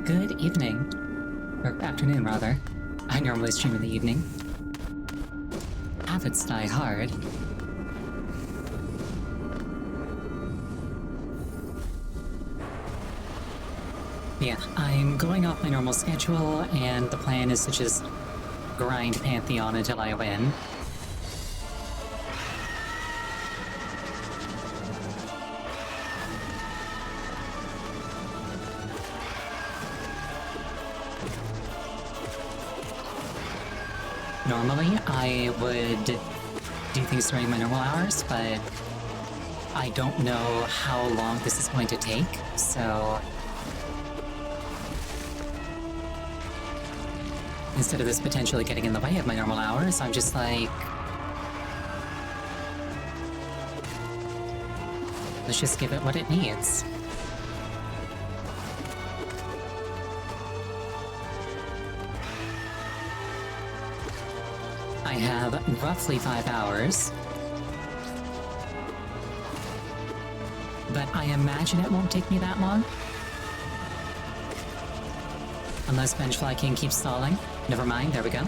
Good evening. Or afternoon, rather. I normally stream in the evening. Habits die hard. Yeah, I'm going off my normal schedule, and the plan is to just grind Pantheon until I win. Normally, I would do things during my normal hours, but I don't know how long this is going to take, so instead of this potentially getting in the way of my normal hours, I'm just like, let's just give it what it needs. I have roughly 5 hours, but I imagine it won't take me that long. Unless Benchfly King keeps stalling. Never mind, there we go.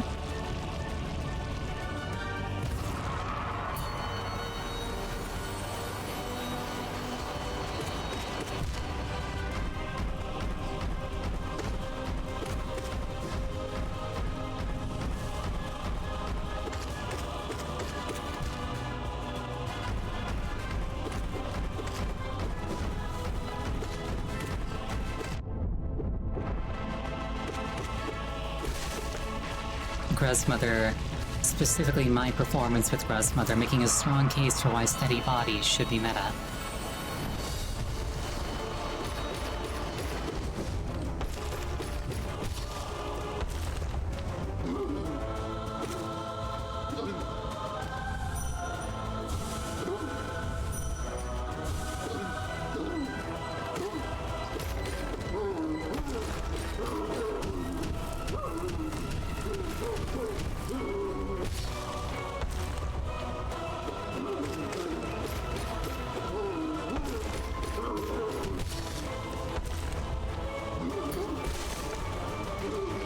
Gruzmother, specifically my performance with Gruzmother, making a strong case for why steady bodies should be meta.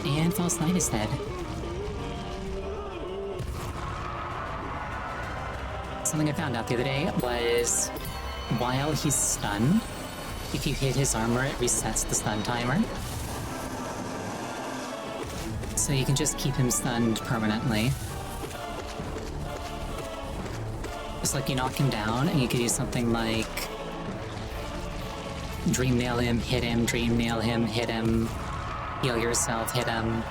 And False Knight is dead. Something I found out the other day was, while he's stunned, if you hit his armor, it resets the stun timer. So you can just keep him stunned permanently. Just like you knock him down, and you could do something like Dream Nail him, hit him, Dream Nail him, hit him, heal yourself, hit him,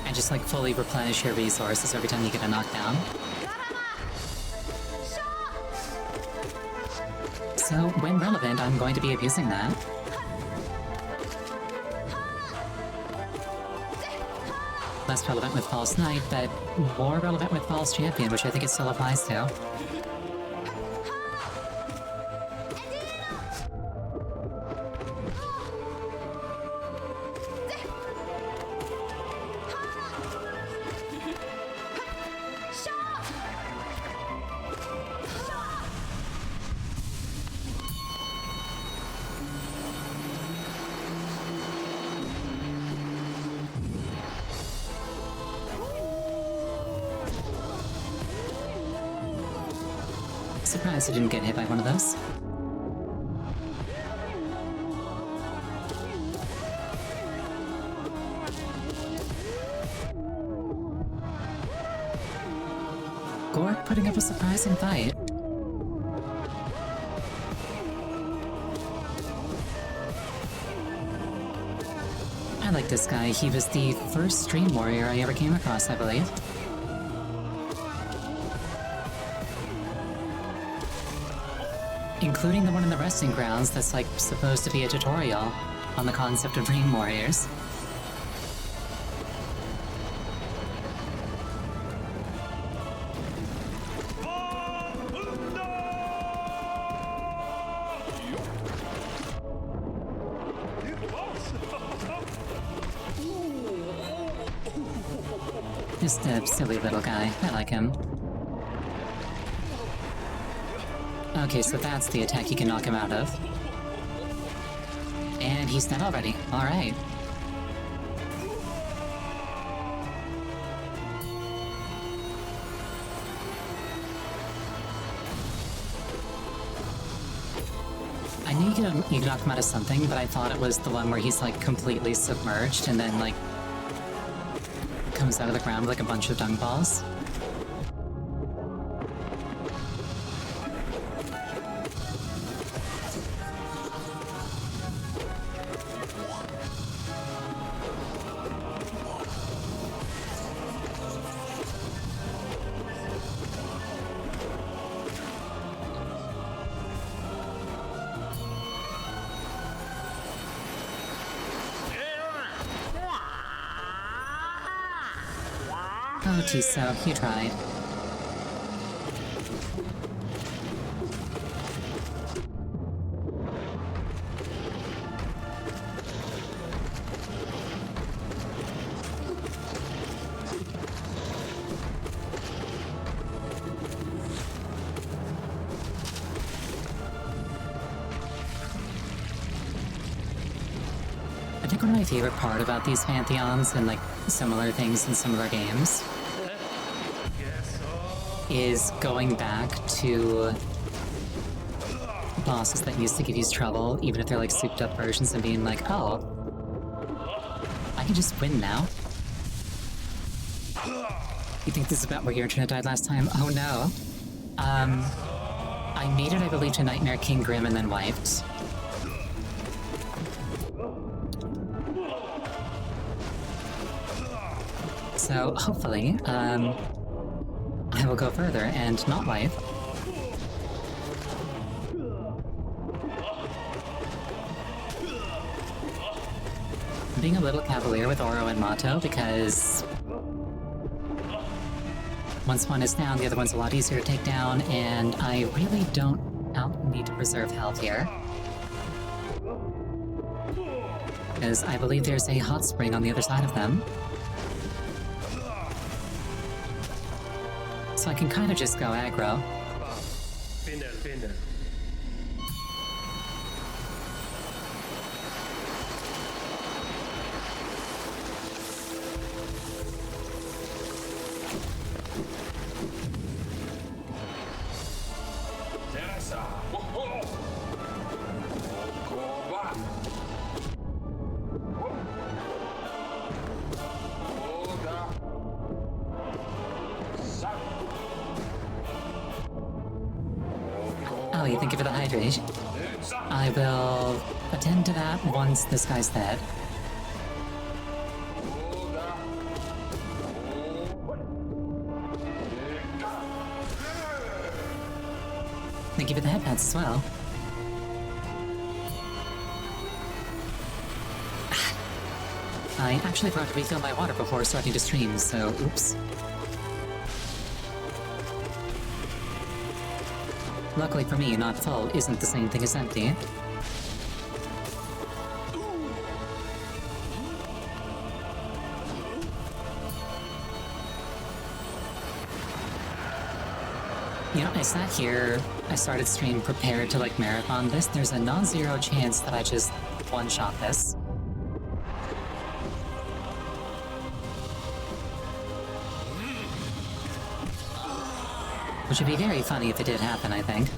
and just like fully replenish your resources every time you get a knockdown. So, when relevant, I'm going to be abusing that. Less relevant with False Knight, but more relevant with False Champion, which I think it still applies to. Surprised I didn't get hit by one of those. Gork putting up a surprising fight. I like this guy. He was the first stream warrior I ever came across, I believe. Including the one in the resting grounds that's like supposed to be a tutorial on the concept of Dream Warriors. Just a silly little guy. I like him. Okay, so that's the attack you can knock him out of. And he's dead already. Alright. I knew you could knock him out of something, but I thought it was the one where he's like completely submerged and then like comes out of the ground with like a bunch of dung balls. Oh, Tiso, you tried. I think one of my favorite part about these Pantheons and like similar things in some of our games is going back to bosses that used to give you trouble, even if they're like souped up versions, and being like, oh, I can just win now. You think this is about where your internet died last time? Oh no. I made it, I believe, to Nightmare King Grim and then wiped. So hopefully, I will go further and not wipe. I'm being a little cavalier with Oro and Mato because once one is down, the other one's a lot easier to take down, and I really don't need to preserve health here. Because I believe there's a hot spring on the other side of them. So I can kind of just go aggro. Spinner. Oh, you think of it a hydration? I will attend to that once this guy's dead. Thank you for the head pats as well. I actually forgot to refill my water before starting to stream, so oops. Luckily for me, not full isn't the same thing as empty. You know, I sat here, I started stream prepared to like marathon this. There's a non-zero chance that I just one-shot this. Which would be very funny if it did happen, I think.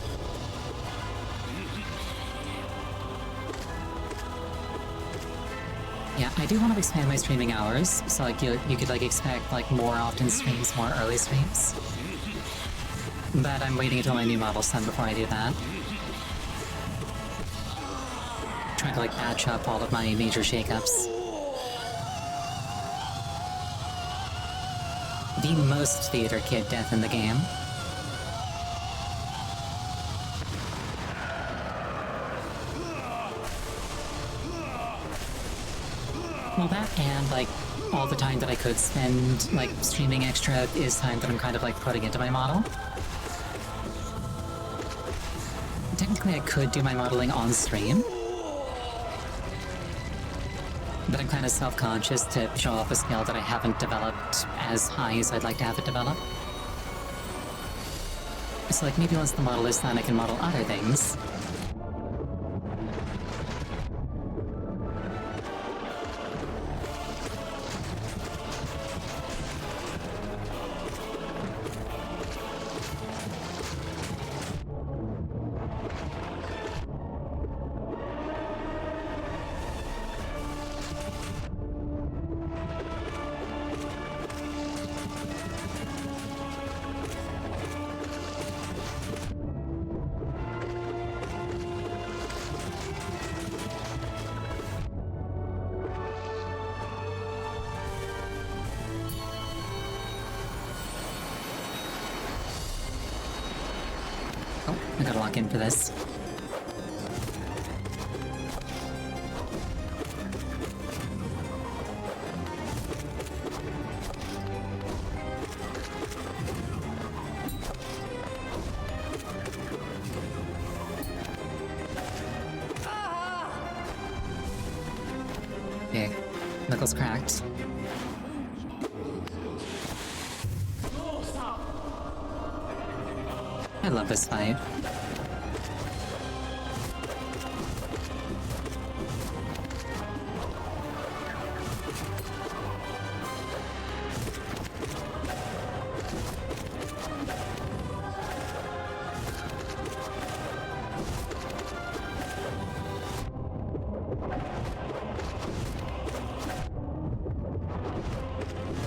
Yeah, I do want to expand my streaming hours, so like you could like expect like more often streams, more early streams. But I'm waiting until my new model's done before I do that. Trying to like patch up all of my major shakeups. The most theater kid death in the game. Well, that and, like, all the time that I could spend, like, streaming extra is time that I'm kind of, like, putting into my model. Technically, I could do my modeling on stream. But I'm kind of self-conscious to show off a skill that I haven't developed as high as I'd like to have it develop. So, like, maybe once the model is done, I can model other things. I gotta lock in for this. Okay, knuckles cracked. I love this fight.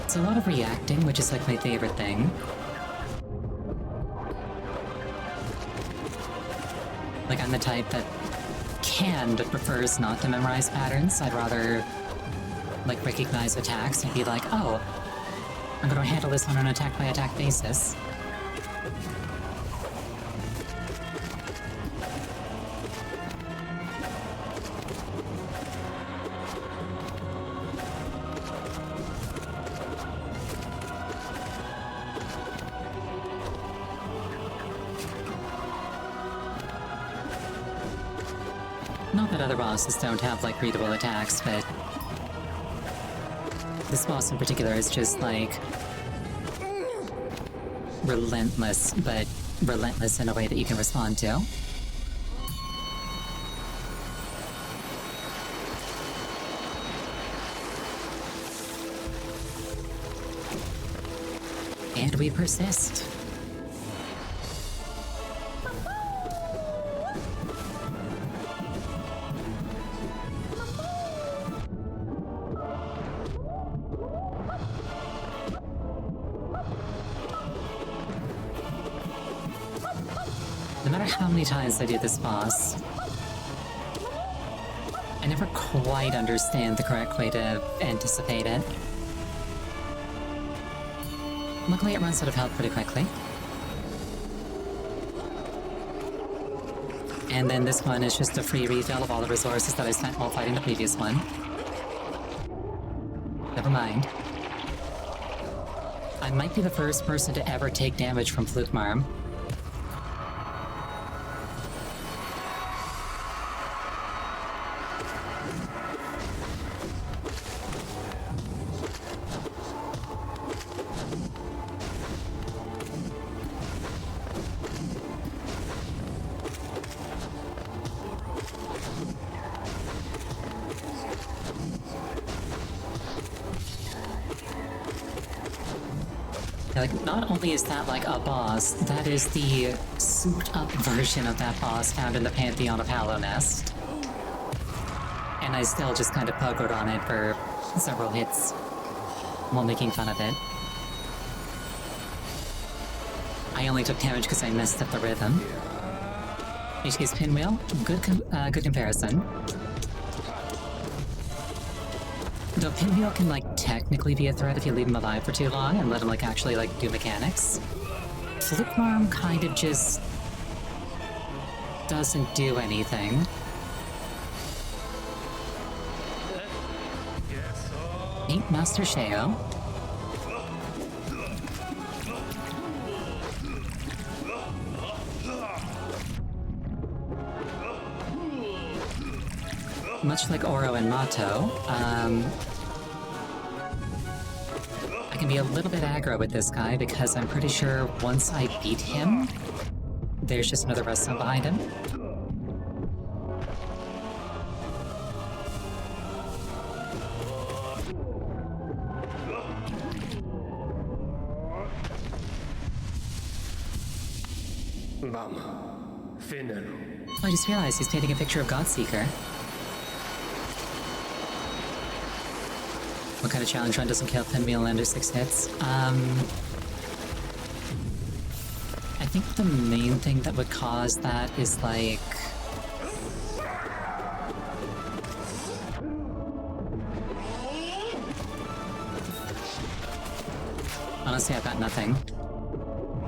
It's a lot of reacting, which is like my favorite thing. Like, I'm the type that can but prefers not to memorize patterns. I'd rather, like, recognize attacks and be like, oh, I'm gonna handle this on an attack-by-attack basis. Not that other bosses don't have, like, readable attacks, but this boss in particular is just, like, relentless, but relentless in a way that you can respond to. And we persist. No matter how many times I do this boss, I never quite understand the correct way to anticipate it. Luckily, it runs out of health pretty quickly. And then this one is just a free refill of all the resources that I spent while fighting the previous one. Never mind. I might be the first person to ever take damage from Flukmarm. Like, not only is that like a boss, that is the souped-up version of that boss found in the Pantheon of Hallownest. And I still just kind of puggled on it for several hits while making fun of it. I only took damage because I messed up the rhythm. HK's Pinwheel, good comparison. Though Pinwheel can, like, technically be a threat if you leave him alive for too long and let him, like, actually, like, do mechanics. Flukmarm kind of just doesn't do anything. Ain't Master Sheo. Much like Oro and Mato, I can be a little bit aggro with this guy because I'm pretty sure once I beat him, there's just another redstone behind him. I just realized he's painting a picture of Godseeker. What kind of challenge run doesn't kill Pinwheel under 6 hits? I think the main thing that would cause that is like... Honestly, I've got nothing.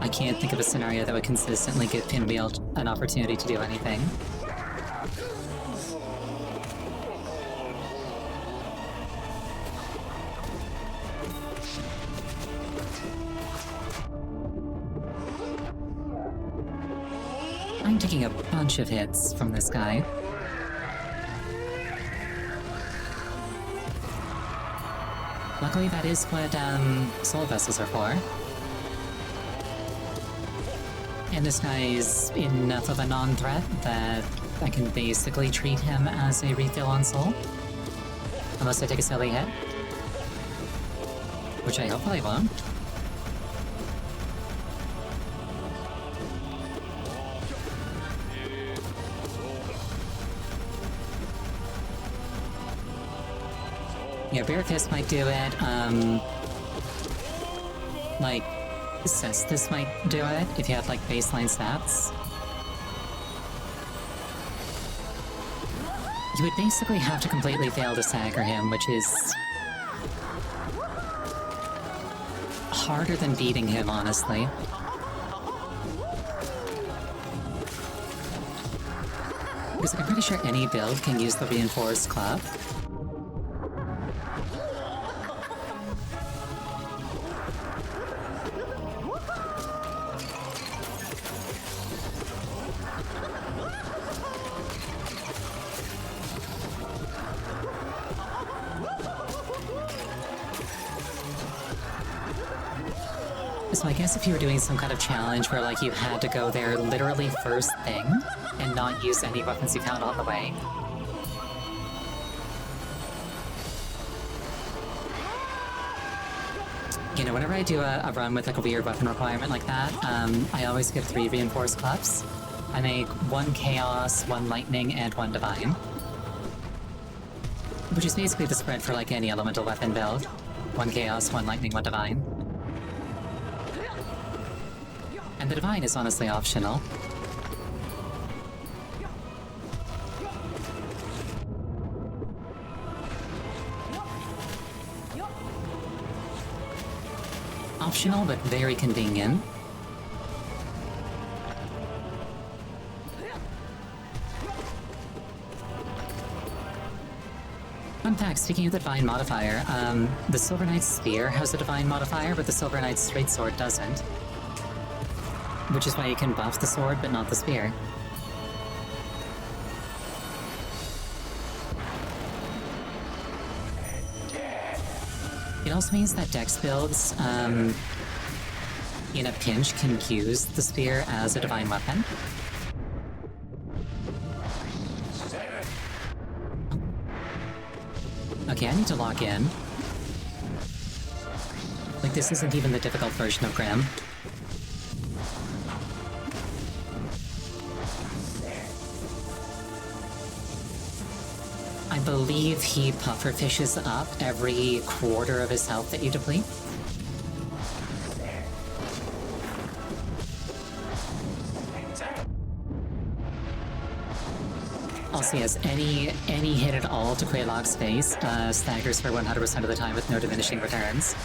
I can't think of a scenario that would consistently give Pinwheel an opportunity to do anything. I'm taking a bunch of hits from this guy. Luckily, that is what soul vessels are for. And this guy is enough of a non-threat that I can basically treat him as a refill on soul. Unless I take a silly hit. Which I hopefully won't. Yeah, Bare Fist might do it, like, Cestus might do it, if you have, like, baseline stats. You would basically have to completely fail to stagger him, which is harder than beating him, honestly. Because I'm pretty sure any build can use the Reinforced Club. So I guess if you were doing some kind of challenge where like you had to go there literally first thing and not use any weapons you found on the way. You know, whenever I do a run with like a weird weapon requirement like that, I always give 3 Reinforced Clubs. I make 1 Chaos, 1 Lightning, and 1 Divine. Which is basically the spread for like any elemental weapon build. 1 Chaos, 1 Lightning, 1 Divine. And the Divine is honestly optional. Optional, but very convenient. Fun fact, speaking of the Divine modifier, the Silver Knight's Spear has a Divine modifier, but the Silver Knight's Straight Sword doesn't. Which is why you can buff the sword, but not the spear. It also means that Dex builds, in a pinch, can use the spear as a divine weapon. Okay, I need to lock in. Like, this isn't even the difficult version of Grim. I believe he pufferfishes up every quarter of his health that you deplete. Also, yes, any hit at all to Quelaag's face staggers for 100% of the time with no diminishing returns.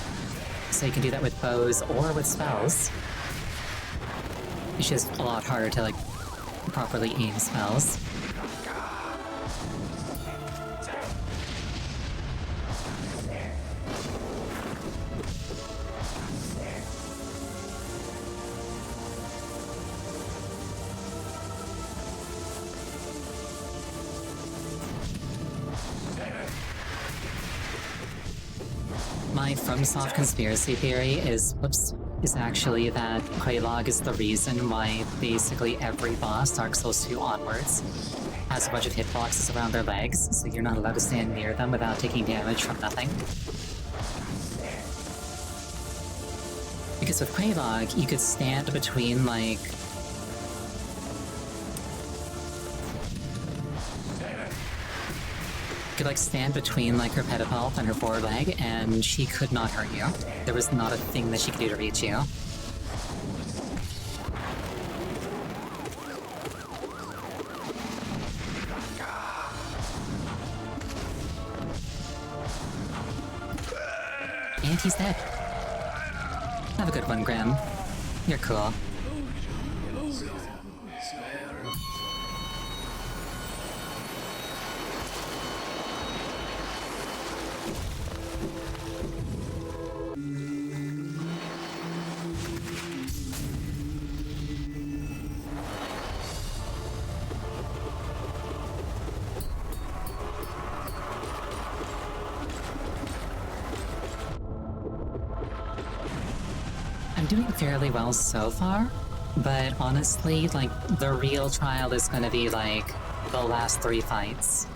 So you can do that with bows or with spells. It's just a lot harder to, like, properly aim spells. My FromSoft conspiracy theory is actually that Quelaag is the reason why basically every boss, Dark Souls 2 onwards, has a bunch of hitboxes around their legs, so you're not allowed to stand near them without taking damage from nothing. Because with Quelaag, you could stand between, like, could like stand between like her pedipalp and her forward leg, and she could not hurt you. There was not a thing that she could do to reach you. And he's dead. Have a good one, Grim. You're cool. I'm doing fairly well so far, but honestly, like, the real trial is gonna be, like, the last 3 fights.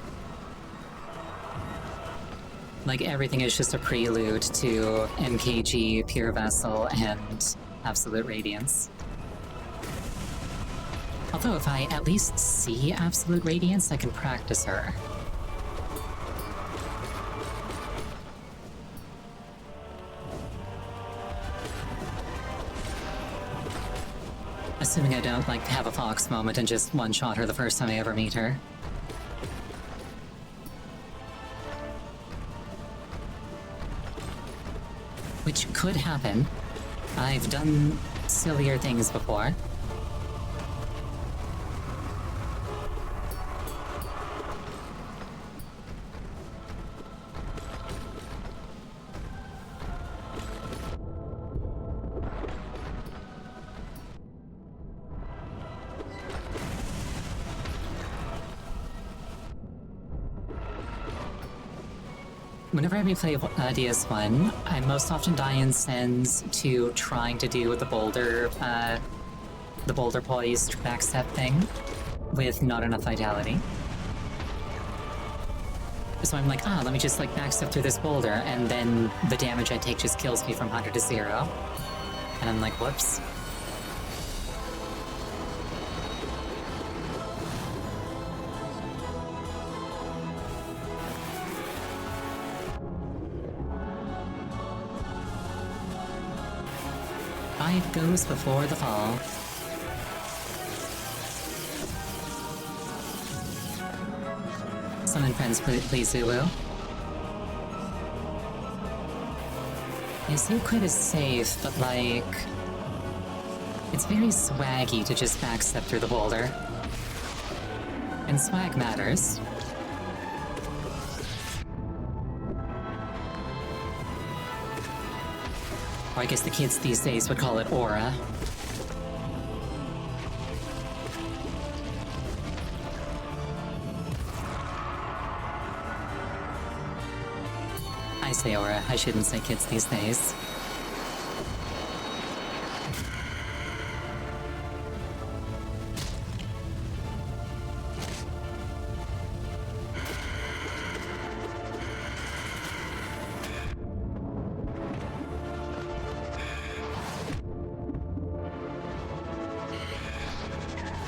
Like, everything is just a prelude to MKG, Pure Vessel, and Absolute Radiance. Although if I at least see Absolute Radiance, I can practice her. Assuming I don't, like, have a Fox moment and just one-shot her the first time I ever meet her. Which could happen. I've done sillier things before. Whenever I replay DS1, I most often die in sends to trying to do the boulder poised backstep thing with not enough vitality. So I'm like, let me just like backstep through this boulder, and then the damage I take just kills me from 100 to 0. And I'm like, whoops. Five goes before the fall. Summon friends, please, Zulu. I say quit is safe, but like... it's very swaggy to just backstep through the boulder. And swag matters. Or I guess the kids these days would call it aura. I say aura, I shouldn't say kids these days.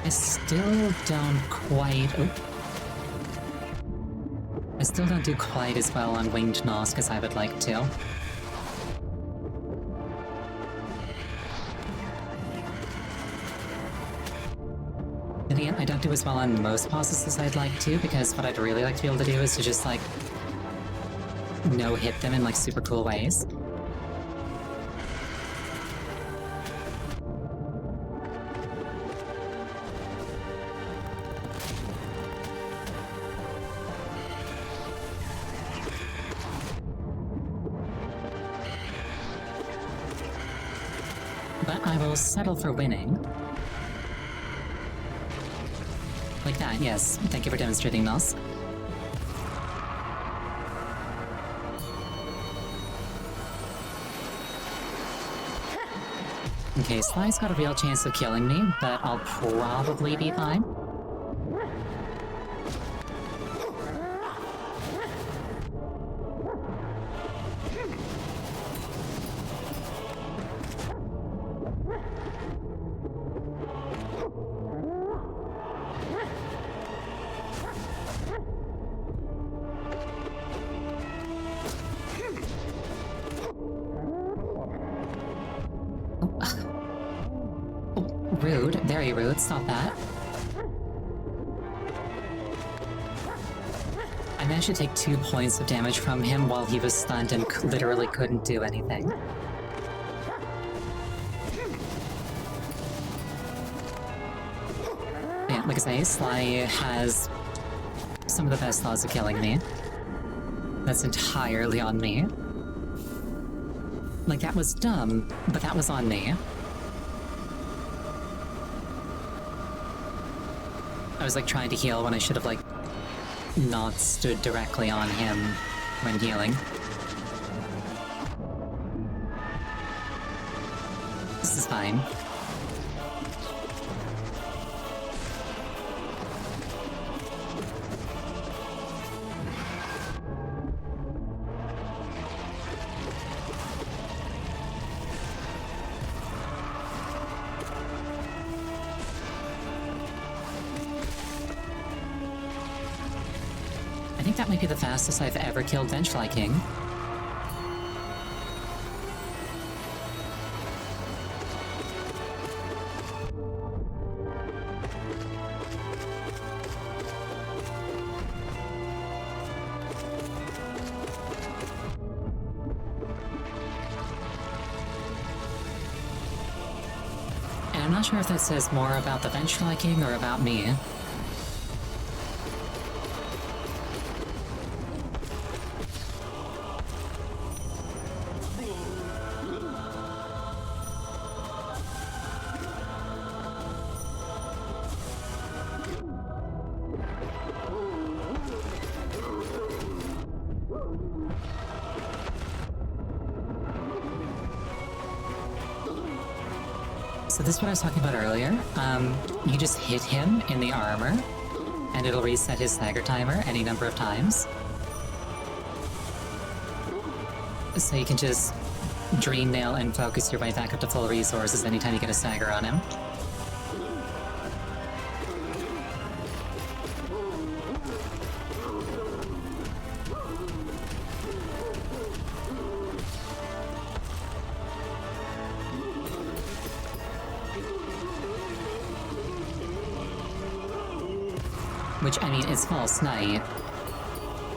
I still don't quite... I still don't do quite as well on Winged Nosk as I would like to. And again, I don't do as well on most bosses as I'd like to, because what I'd really like to be able to do is to just, like, no-hit them in, like, super cool ways. But I will settle for winning. Like that, yes. Thank you for demonstrating, Nos. Okay, Sly's got a real chance of killing me, but I'll probably be fine. Rude, very rude, stop that. I managed to take 2 points of damage from him while he was stunned and literally couldn't do anything. like I say, Sly has some of the best laws of killing me. That's entirely on me. Like, that was dumb, but that was on me. I was like trying to heal when I should have like not stood directly on him when healing. This is fine. I think that might be the fastest I've ever killed Vengefly King. And I'm not sure if that says more about the Vengefly King or about me. So this is what I was talking about earlier. You just hit him in the armor, and it'll reset his stagger timer any number of times. So you can just Dream Nail and focus your way back up to full resources anytime you get a stagger on him. Which, I mean, it's False Knight.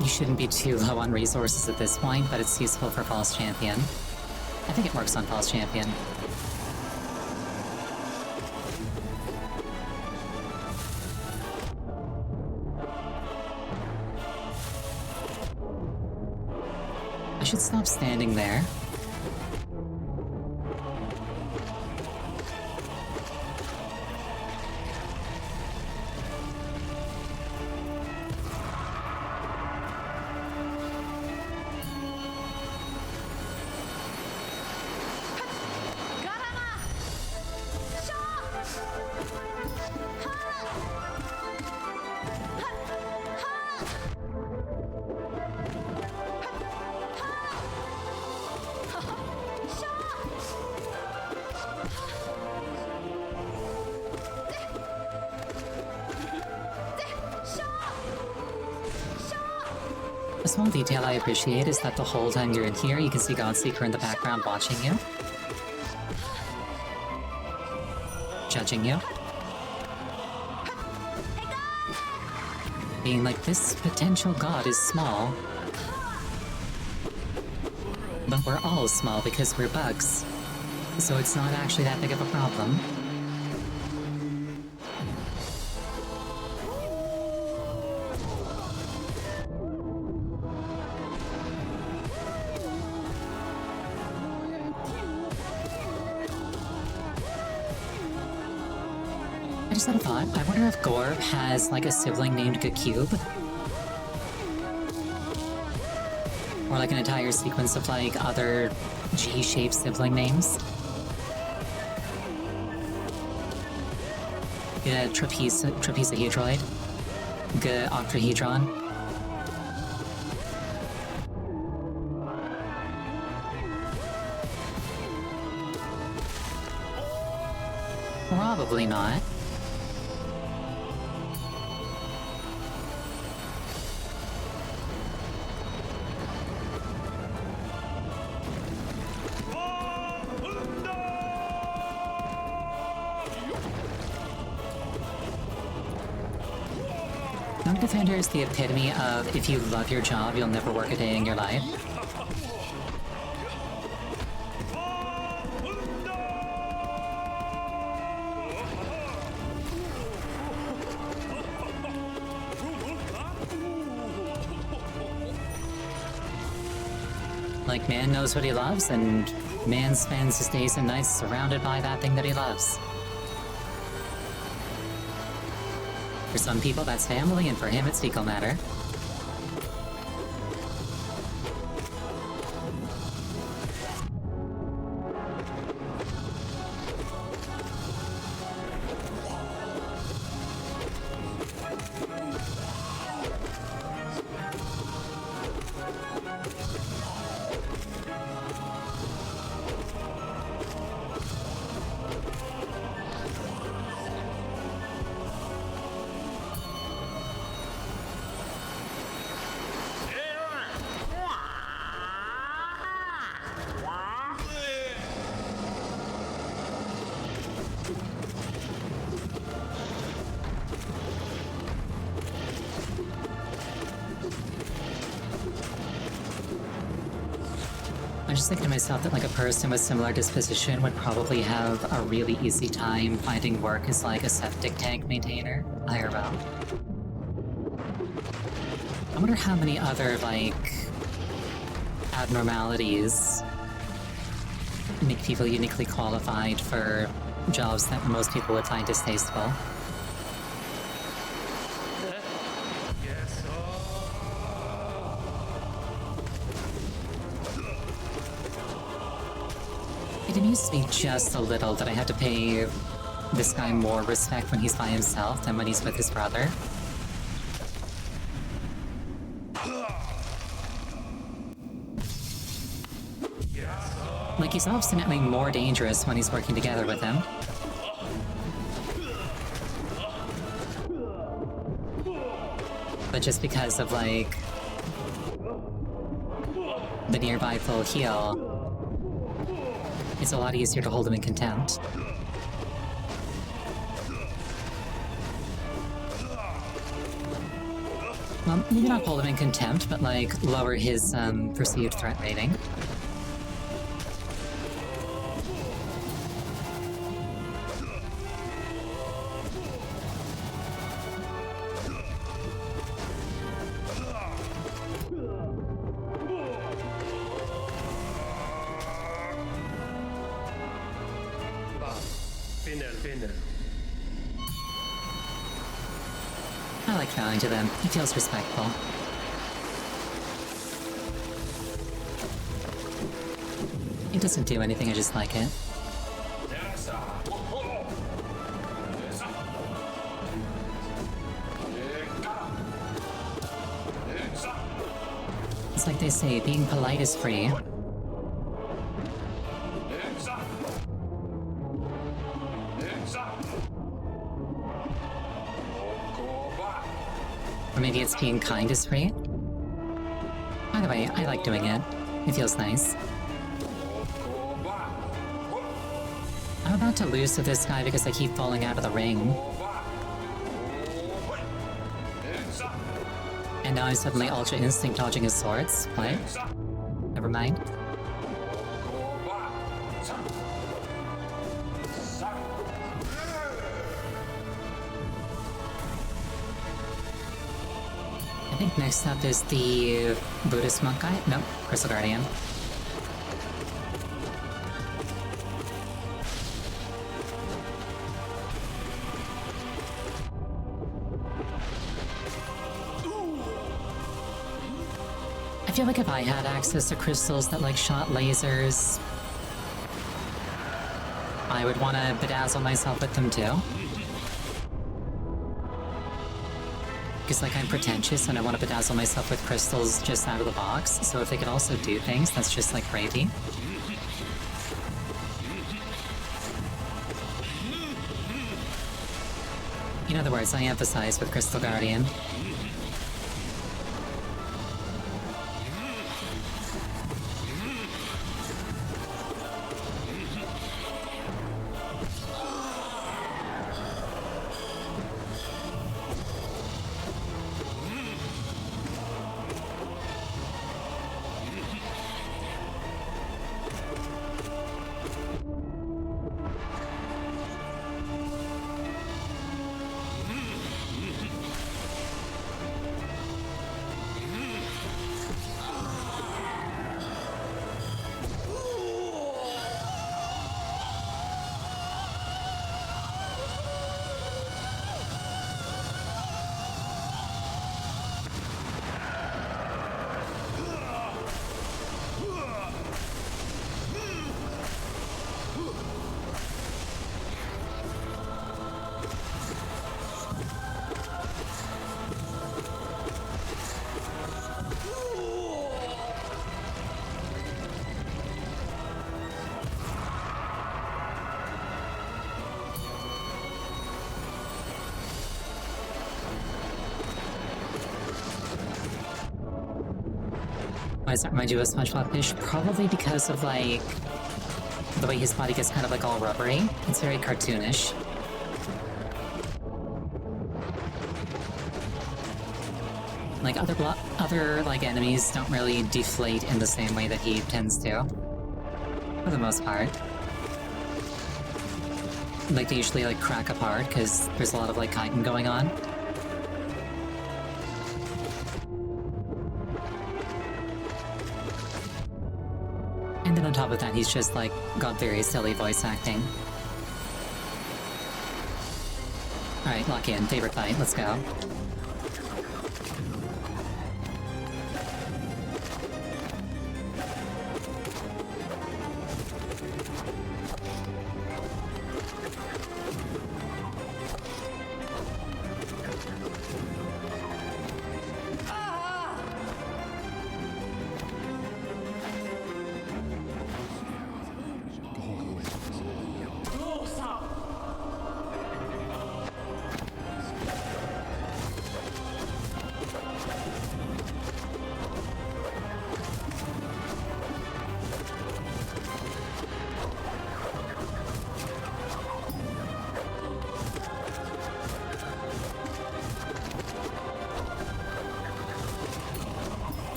You shouldn't be too low on resources at this point, but it's useful for False Champion. I think it works on False Champion. I should stop standing there. A small detail I appreciate is that the whole time you're in here, you can see Godseeker in the background watching you. Judging you. Being like, this potential god is small. But we're all small because we're bugs. So it's not actually that big of a problem. I just had a thought. I wonder if Gorb has, like, a sibling named Gacube? Or, like, an entire sequence of, like, other G-shaped sibling names? Trapezahedroid? Octahedron? Probably not. Dark Defender is the epitome of if you love your job, you'll never work a day in your life. Like, man knows what he loves, and man spends his days and nights surrounded by that thing that he loves. For some people, that's family, and for him, it's fecal matter. I'm just thinking to myself that like a person with similar disposition would probably have a really easy time finding work as like a septic tank maintainer, IRL. I wonder how many other like abnormalities make people uniquely qualified for jobs that most people would find distasteful. Yes. It amused me just a little that I had to pay this guy more respect when he's by himself than when he's with his brother. Like, he's obstinately more dangerous when he's working together with him. But just because of, like, the nearby full heal, it's a lot easier to hold him in contempt. Well, maybe not hold him in contempt, but, like, lower his, perceived threat rating. Winner. I like bowing to them. It feels respectful. It doesn't do anything, I just like it. It's like they say, being polite is free. Or maybe it's being kind is free. Either way, I like doing it. It feels nice. I'm about to lose to this guy because I keep falling out of the ring. And now I'm suddenly Ultra Instinct dodging his swords. What? Never mind. I think next up is the Buddhist monk guy? No, Crystal Guardian. I feel like if I had access to crystals that like shot lasers, I would want to bedazzle myself with them too. Because like I'm pretentious and I want to bedazzle myself with crystals just out of the box, so if they could also do things, that's just like gravy. In other words, I emphasize with Crystal Guardian. Why does that remind you of SpongeBob Fish? Probably because of, like, the way his body gets kind of, like, all rubbery. It's very cartoonish. Like, other like, enemies don't really deflate in the same way that he tends to. For the most part. Like, they usually, like, crack apart, because there's a lot of, like, chitin going on. And then on top of that, he's just, like, got very silly voice acting. Alright, lock in. Favorite fight. Let's go.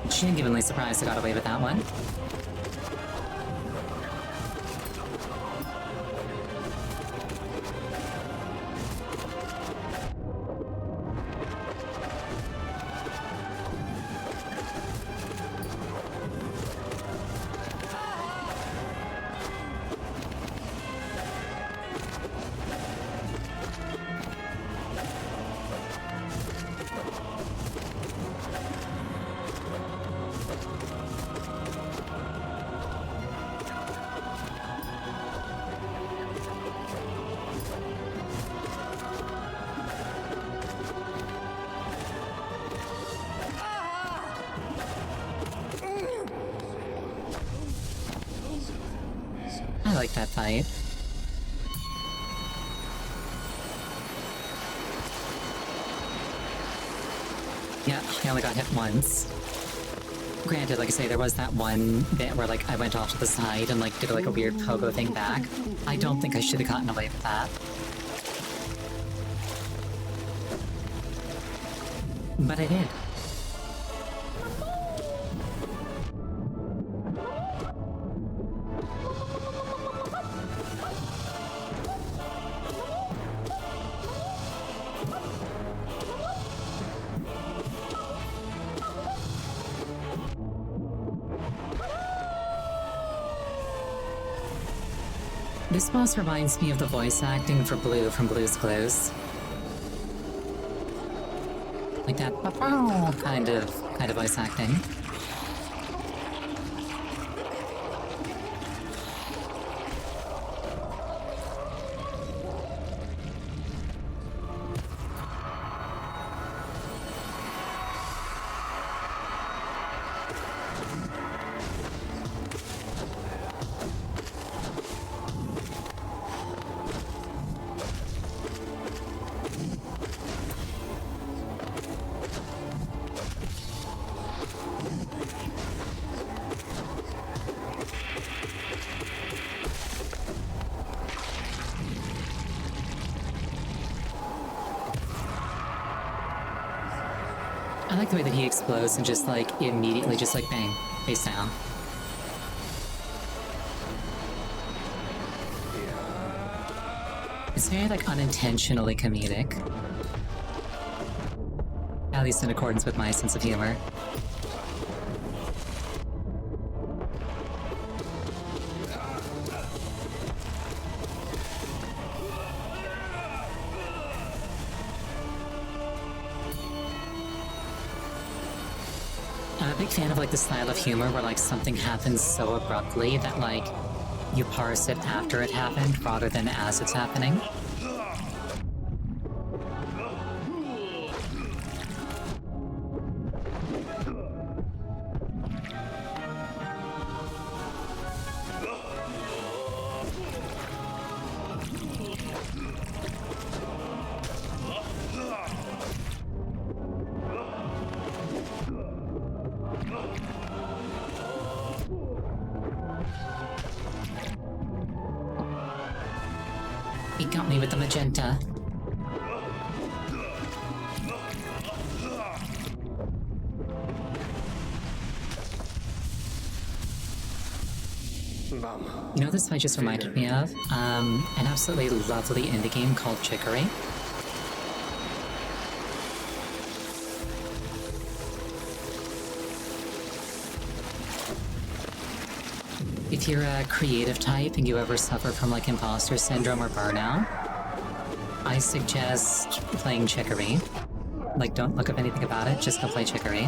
Genuinely surprised I got away with that one. I like that fight. Yeah, I only got hit once. Granted, like I say, there was that one bit where, like, I went off to the side and, like, did, like, a weird pogo thing back. I don't think I should have gotten away with that. But I did. This boss reminds me of the voice acting for Blue from Blue's Clues. Like that kind of voice acting. I like the way that he explodes and just, like, immediately just, like, bang, face down. It's very, like, unintentionally comedic. At least in accordance with my sense of humor. I'm a big fan of, like, the style of humor where, like, something happens so abruptly that, like, you parse it after it happened rather than as it's happening. got me with the magenta. You know, this fight just reminded me of an absolutely lovely indie game called Chicory. If you're a creative type and you ever suffer from like imposter syndrome or burnout, I suggest playing Chicory. Like, don't look up anything about it, just go play Chicory.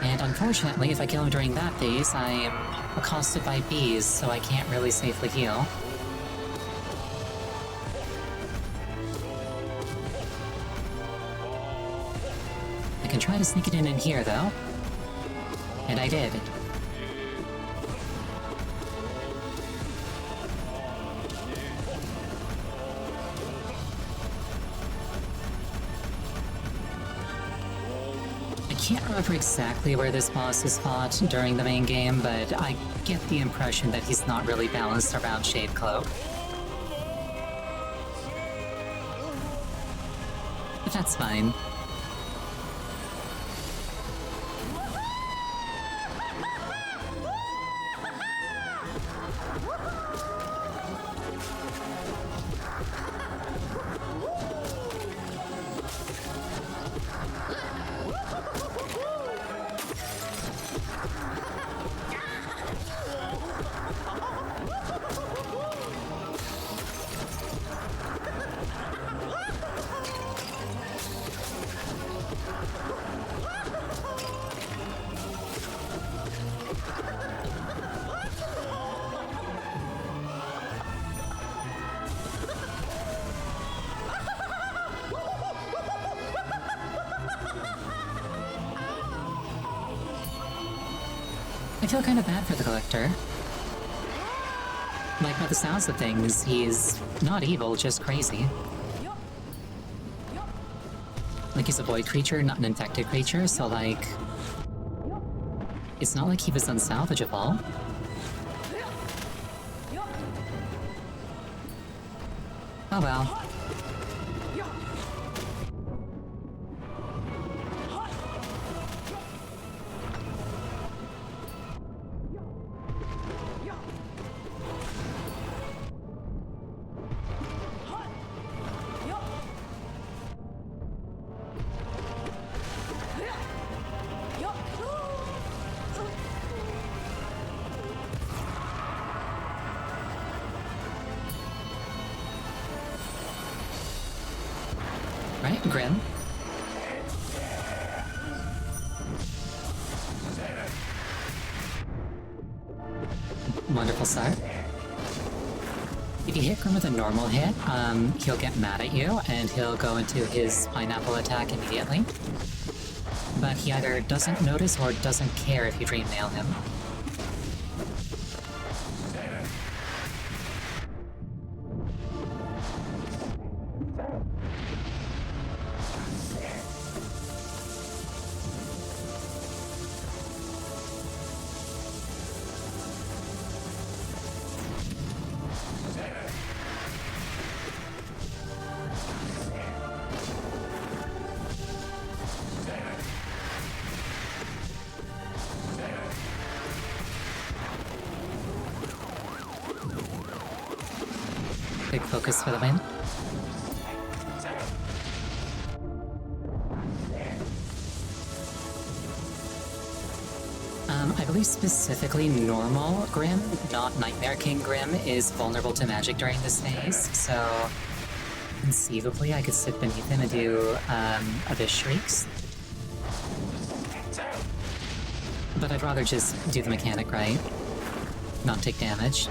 And unfortunately, if I kill him during that phase, I am accosted by bees, so I can't really safely heal. I can try to sneak it in here, though. And I did. I can't remember exactly where this boss is fought during the main game, but I get the impression that he's not really balanced around Shade Cloak. But that's fine. I feel kind of bad for the Collector. Like, by the sounds of things, he's not evil, just crazy. Like, he's a void creature, not an infected creature, so like... It's not like he was unsalvageable. Oh well. Right, Grim? Wonderful start. If you hit Grim with a normal hit, he'll get mad at you, and he'll go into his pineapple attack immediately. But he either doesn't notice or doesn't care if you dream nail him. Big focus for the win. I believe specifically normal Grim, not Nightmare King Grim, is vulnerable to magic during this phase, so conceivably I could sit beneath him and do Abyss Shrieks. But I'd rather just do the mechanic right, not take damage.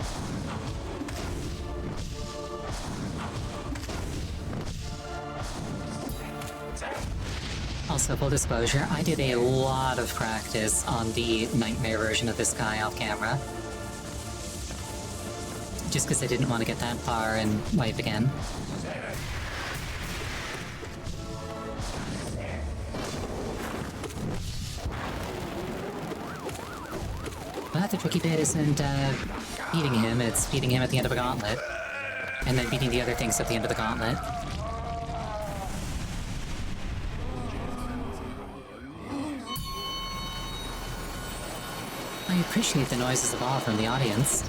Also, full disclosure, I did a lot of practice on the nightmare version of this guy off camera. Just because I didn't want to get that far and wipe again. But the tricky bit isn't beating him, it's beating him at the end of a gauntlet. And then beating the other things at the end of the gauntlet. I appreciate the noises of awe from the audience.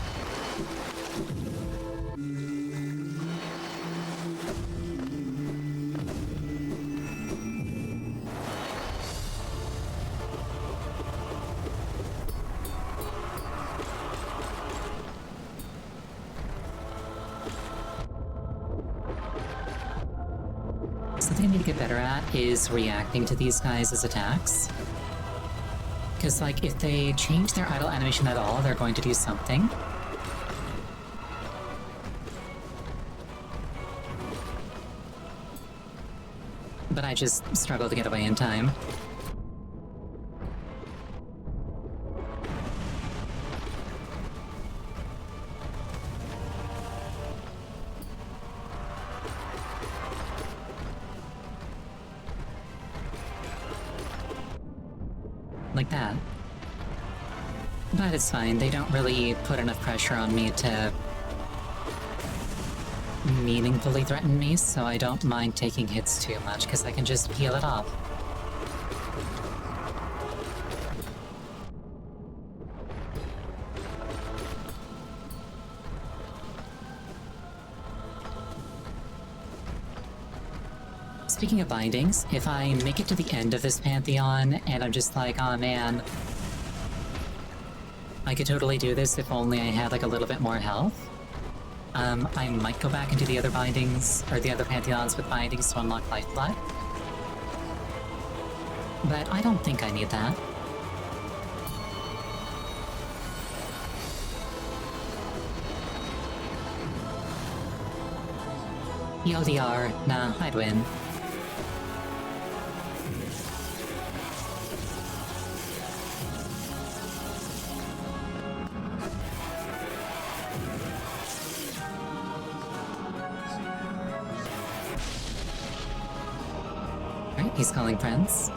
Something I need to get better at is reacting to these guys' attacks. Because, like, if they change their idle animation at all, they're going to do something. But I just struggle to get away in time. Like that. But it's fine, they don't really put enough pressure on me to meaningfully threaten me, so I don't mind taking hits too much, because I can just peel it off. Speaking of bindings, if I make it to the end of this Pantheon and I'm just like, oh man, I could totally do this if only I had like a little bit more health, I might go back into the other bindings, or the other Pantheons with bindings to unlock Lifeblood. But I don't think I need that. ELDR, nah, I'd win. He's calling friends.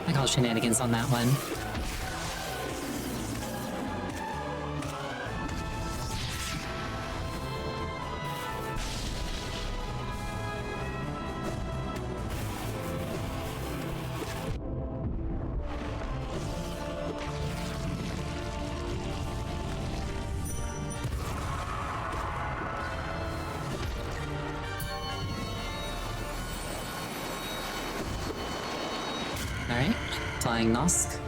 I call shenanigans on that one. Alright, flying Nosk.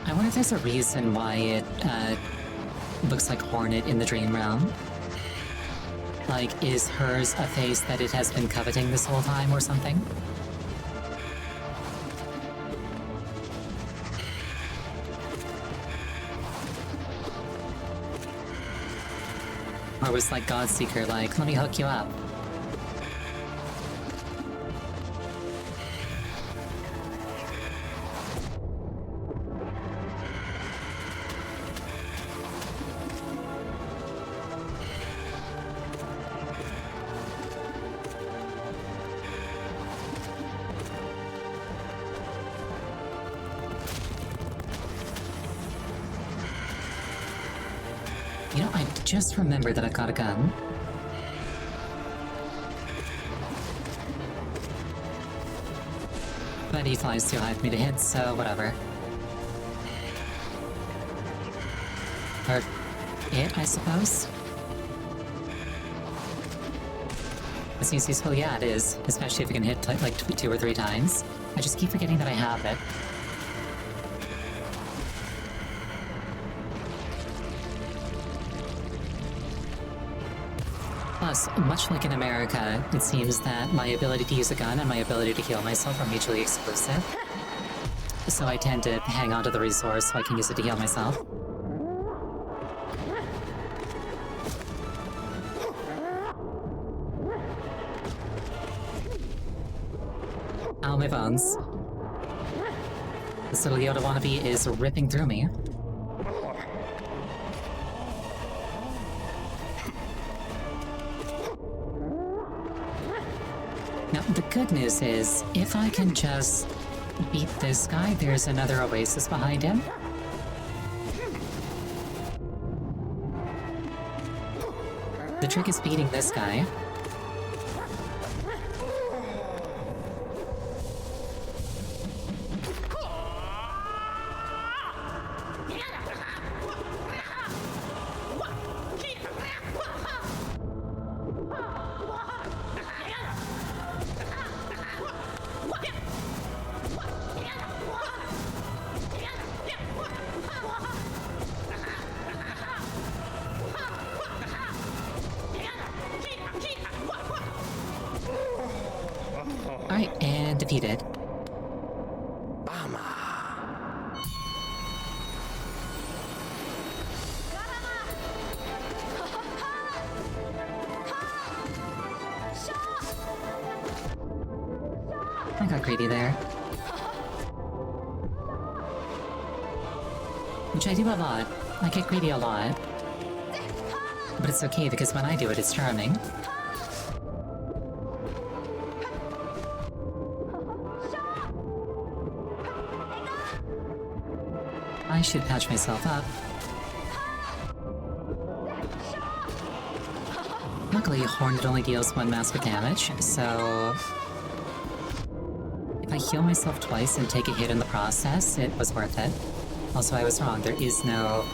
I wonder if there's a reason why it looks like Hornet in the Dream Realm. Like, is hers a face that it has been coveting this whole time or something? Or was like Godseeker like, let me hook you up? You know, I just remembered that I've got a gun. But he flies too high for me to hit, so whatever. Or it, I suppose? It seems useful, yeah, it is. Especially if you can hit like 2 or 3 times. I just keep forgetting that I have it. Plus, much like in America, it seems that my ability to use a gun and my ability to heal myself are mutually exclusive. so I tend to hang on to the resource so I can use it to heal myself. Ow, my bones. This little Yoda wannabe is ripping through me. Now, the good news is, if I can just beat this guy, there's another oasis behind him. The trick is beating this guy. Alright, and defeated. I got greedy there. Which I do a lot. I get greedy a lot. But it's okay because when I do it, it's charming. I should patch myself up. Luckily, Hornet only deals 1 mask of damage, so... if I heal myself twice and take a hit in the process, it was worth it. Also, I was wrong, there is no...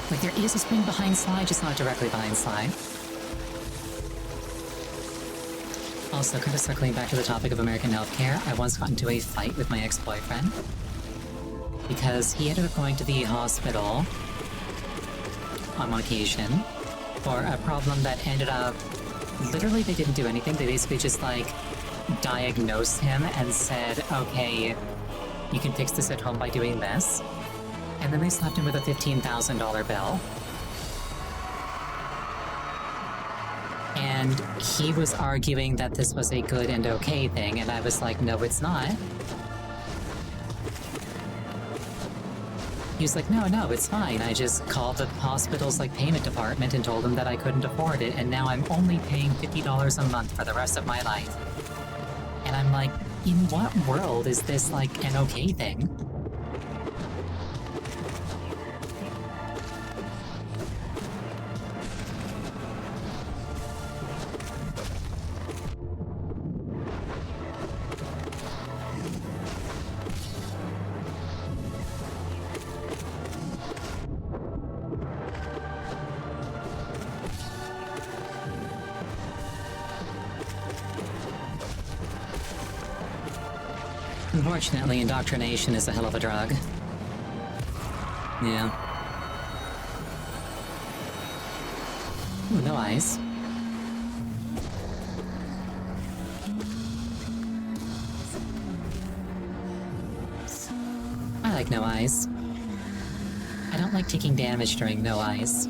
like, there is a spring behind Sly, just not directly behind Sly. Also, kind of circling back to the topic of American healthcare, I once got into a fight with my ex-boyfriend. Because he ended up going to the hospital on one occasion for a problem that ended up... literally, they didn't do anything. They basically just, like, diagnosed him and said, okay, you can fix this at home by doing this. And then they slapped him with a $15,000 bill. And he was arguing that this was a good and okay thing, and I was like, no, it's not. He was like, no, it's fine. I just called the hospital's, like, payment department and told them that I couldn't afford it, and now I'm only paying $50 a month for the rest of my life. And I'm like, in what world is this, like, an okay thing? Unfortunately, indoctrination is a hell of a drug. Yeah. Ooh, no eyes. I like no eyes. I don't like taking damage during no eyes.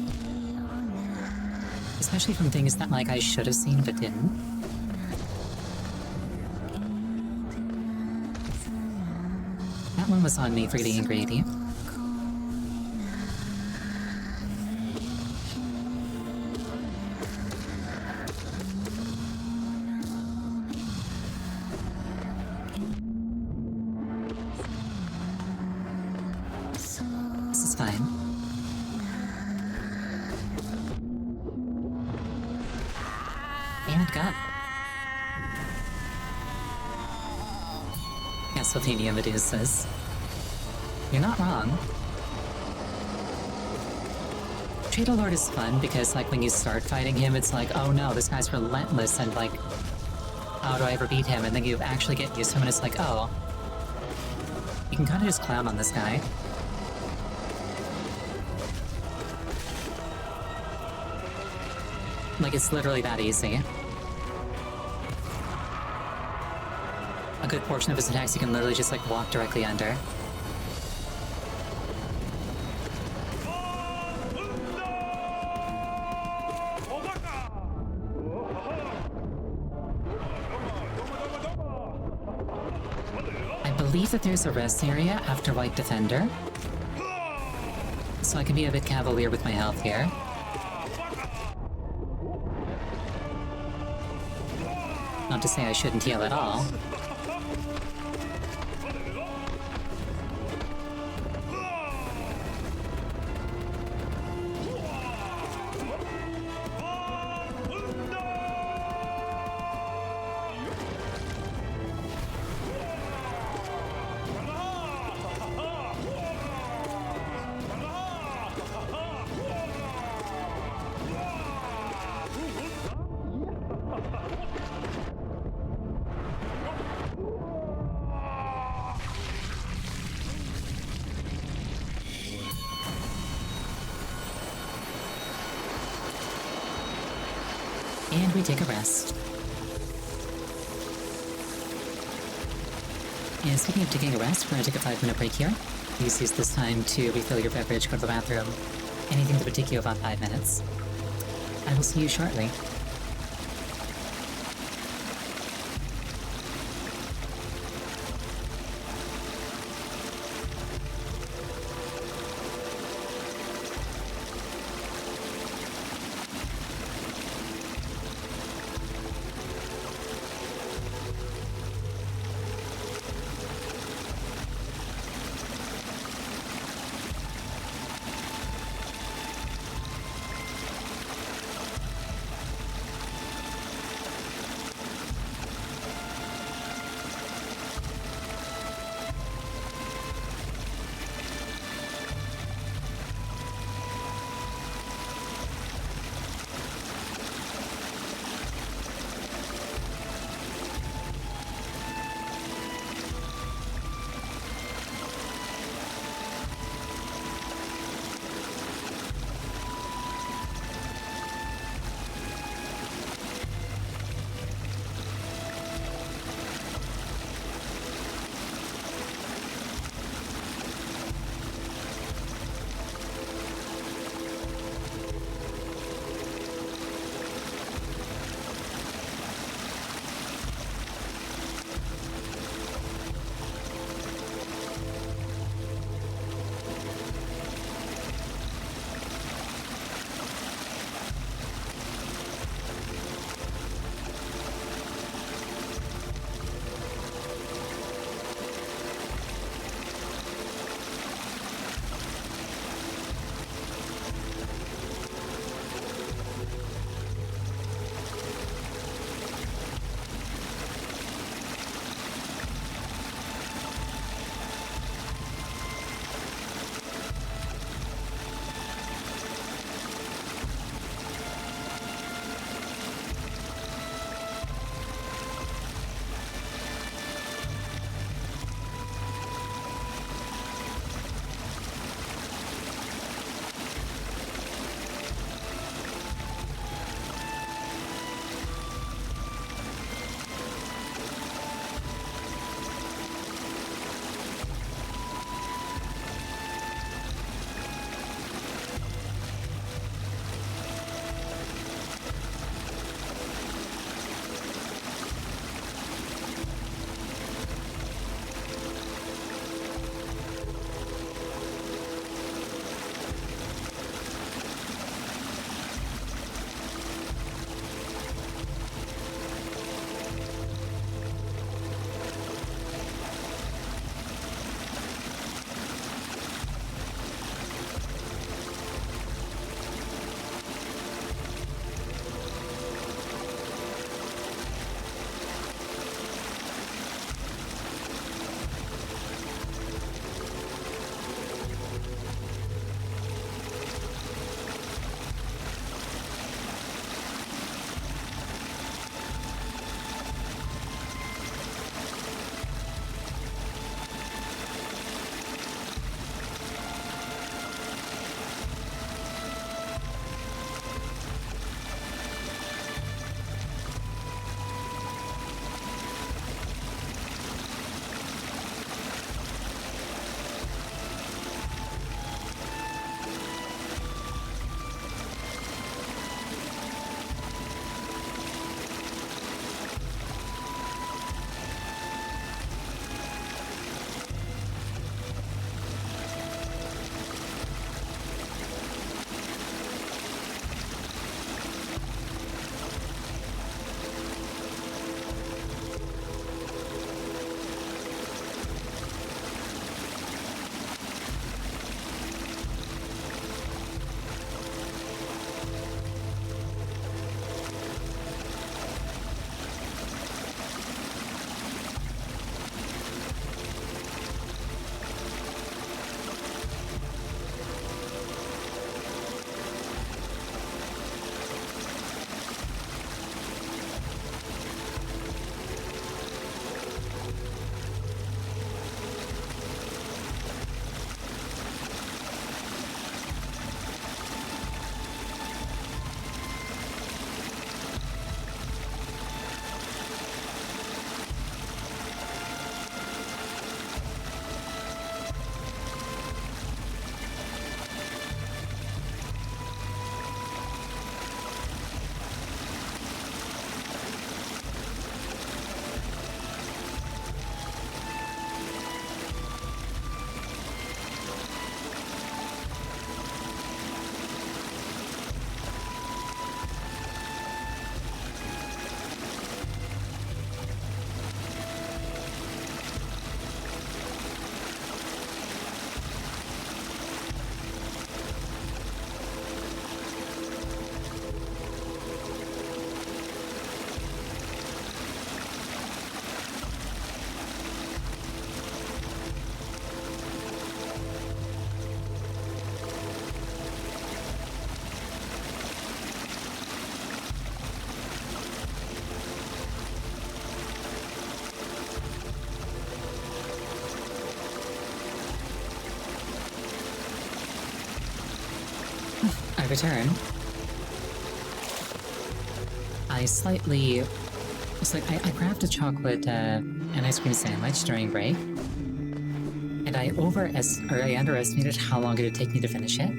Especially from things that, like, I should have seen but didn't. That one was on me for being greedy. This is fine. And gun. Castlevania Medusas. You're not wrong. Trader Lord is fun because, like, when you start fighting him, it's like, oh no, this guy's relentless, and, like, how do I ever beat him? And then you actually get used to him, and it's like, oh, you can kind of just clown on this guy. Like, it's literally that easy. a good portion of his attacks you can literally just like walk directly under. I believe that there's a rest area after White Defender, so I can be a bit cavalier with my health here. Not to say I shouldn't heal at all. And we take a rest. And speaking of taking a rest, we're going to take a 5-minute break here. Please use this time to refill your beverage, go to the bathroom. Anything that would take you about 5 minutes. I will see you shortly. I return. I slightly... It's like I grabbed a chocolate an ice cream sandwich during break, and I underestimated how long it would take me to finish it.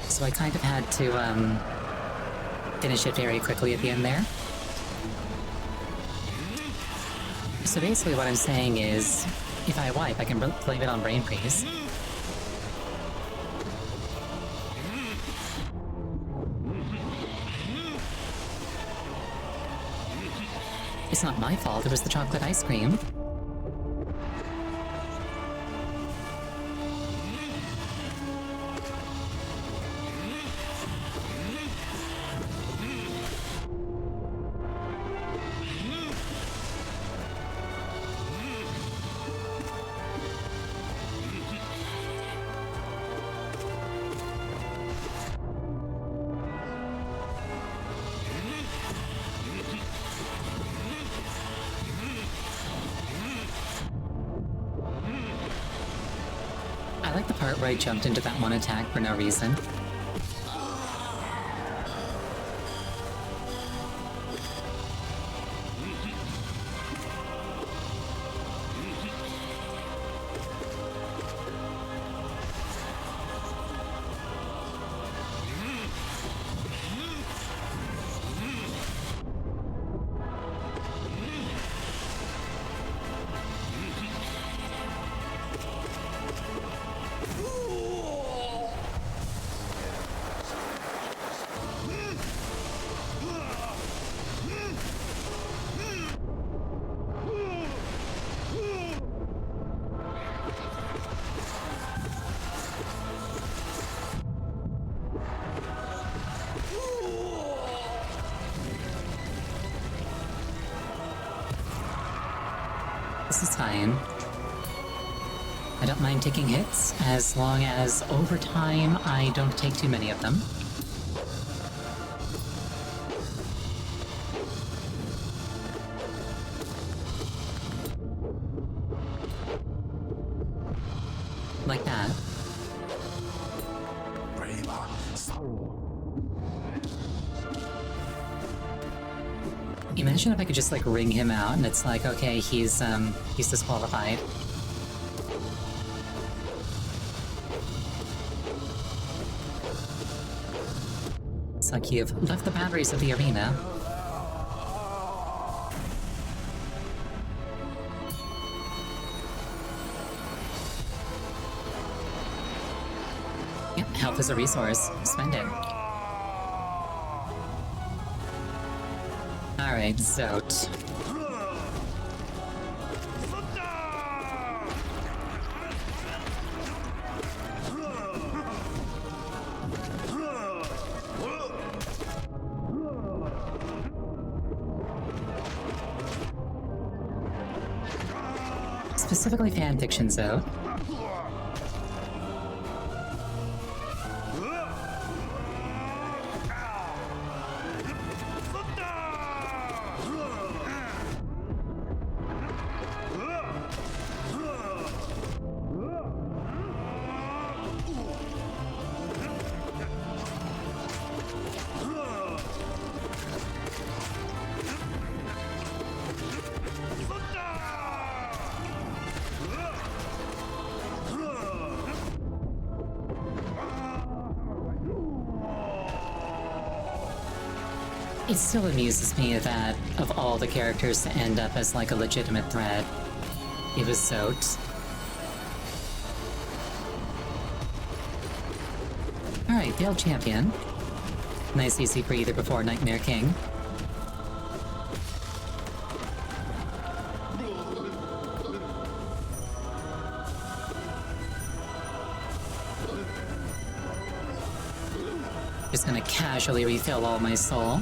So I kind of had to finish it very quickly at the end there. So basically what I'm saying is, if I wipe, I can blame it on brain freeze. It's not my fault, it was the chocolate ice cream. I like the part where I jumped into that one attack for no reason. This is fine. I don't mind taking hits, as long as over time I don't take too many of them. Like that. Imagine if I could just like ring him out and it's like, okay, he's disqualified. It's like you've left the boundaries of the arena. Yep, health is a resource. Spend it. Alright, Zote. Specifically fanfiction Zote. It still amuses me that, of all the characters to end up as like a legitimate threat, it was Zote. Alright, failed champion. Nice easy breather before Nightmare King. Just gonna casually refill all my soul.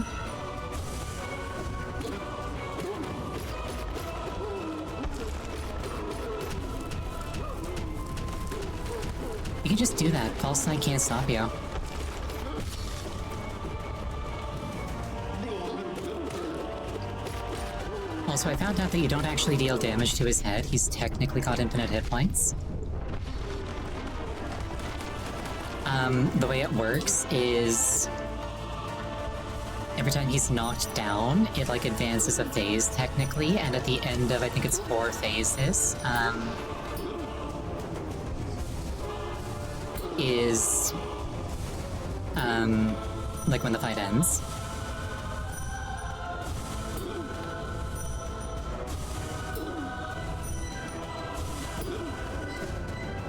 You can just do that. False Knight can't stop you. Also, I found out that you don't actually deal damage to his head. He's technically got infinite hit points. The way it works is every time he's knocked down, it like advances a phase technically, and at the end of I think it's 4 phases, is like when the fight ends.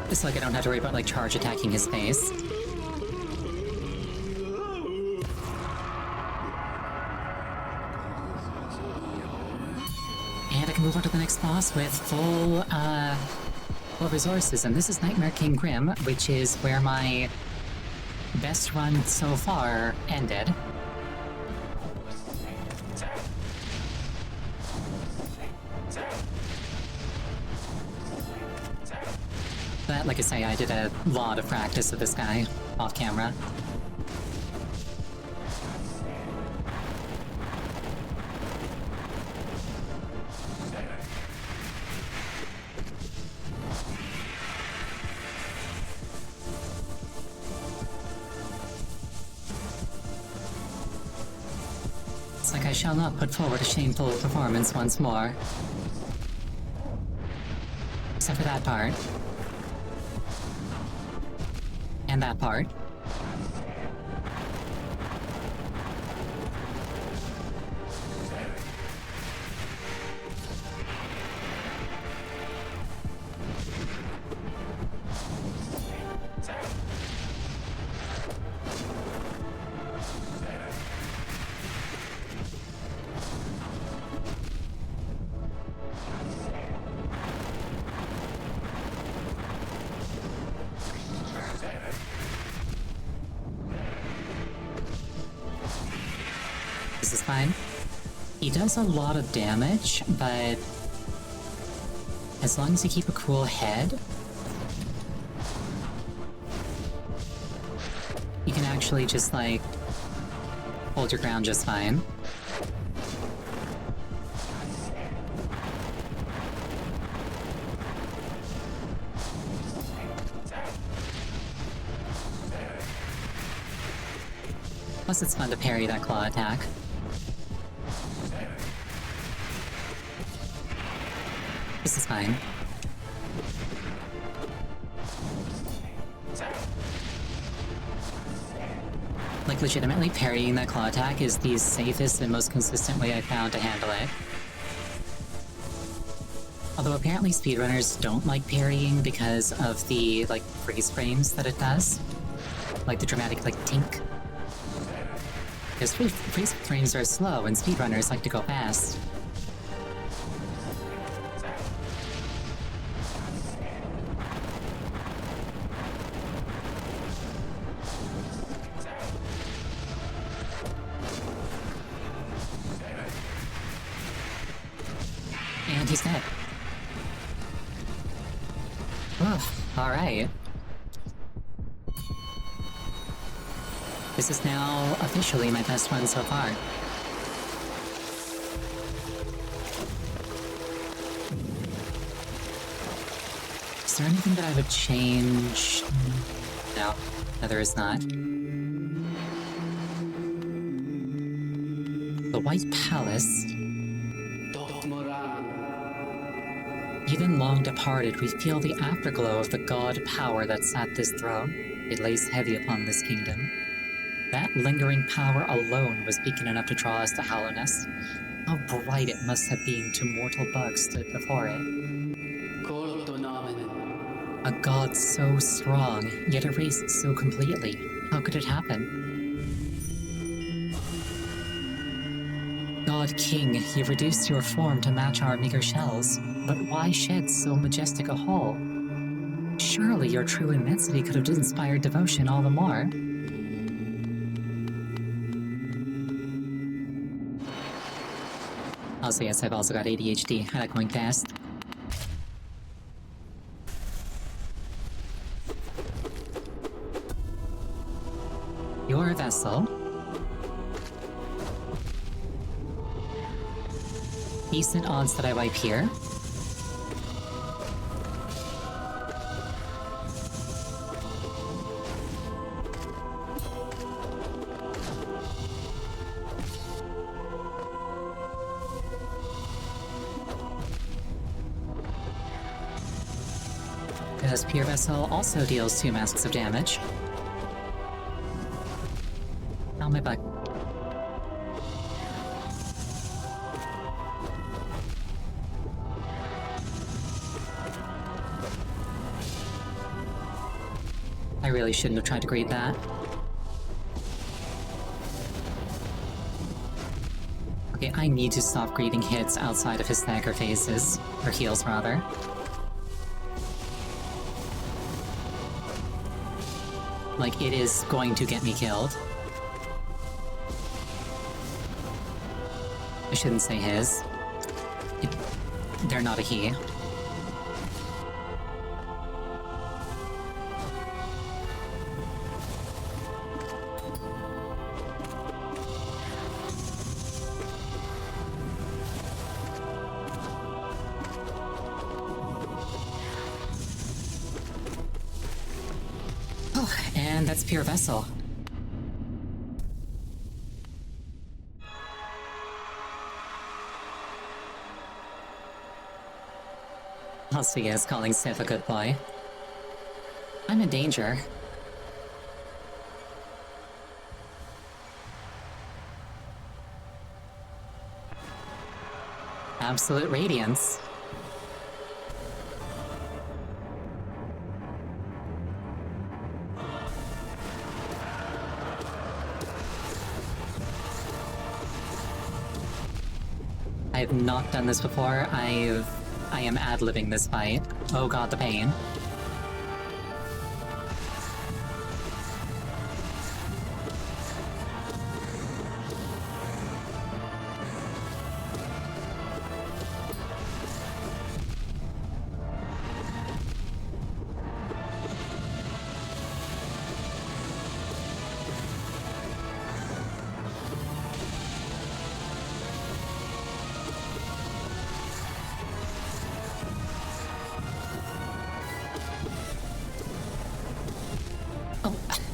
It's like I don't have to worry about like charge attacking his face. And I can move on to the next boss with full resources, and this is Nightmare King Grim, which is where my best run so far ended. But, like I say, I did a lot of practice with this guy off camera. It's like I shall not put forward a shameful performance once more. Except for that part. And that part. This is fine. He does a lot of damage, but as long as you keep a cool head, you can actually just like hold your ground just fine. Plus it's fun to parry that claw attack. This is fine. Like, legitimately, parrying that claw attack is the safest and most consistent way I've found to handle it. Although apparently speedrunners don't like parrying because of the, like, freeze frames that it does. Like the dramatic, like, tink. Because freeze frames are slow and speedrunners like to go fast. And he's dead. Oh, alright. This is now officially my best one so far. Is there anything that I would change? No, there is not. The White Palace. Even long departed, we feel the afterglow of the god power that sat this throne. It lays heavy upon this kingdom. That lingering power alone was beacon enough to draw us to Hallownest. How bright it must have been to mortal bugs stood before it. A god so strong, yet erased so completely. How could it happen? God King, you reduced your form to match our meager shells, but why shed so majestic a hull? Surely your true immensity could have inspired devotion all the more. Also, yes, I've also got ADHD. I like going fast. You're a vessel. Decent odds that I wipe here. because Pure Vessel also deals 2 masks of damage. Oh, my butt. I really shouldn't have tried to greet that. Okay, I need to stop greeting hits outside of his stagger phases. Or heals, rather. Like, it is going to get me killed. I shouldn't say his. They're not a he. And that's Pure Vessel. Alcia is calling Sif a good boy. I'm in danger. Absolute Radiance. I've not done this before. I am ad-libbing this fight. Oh god, the pain.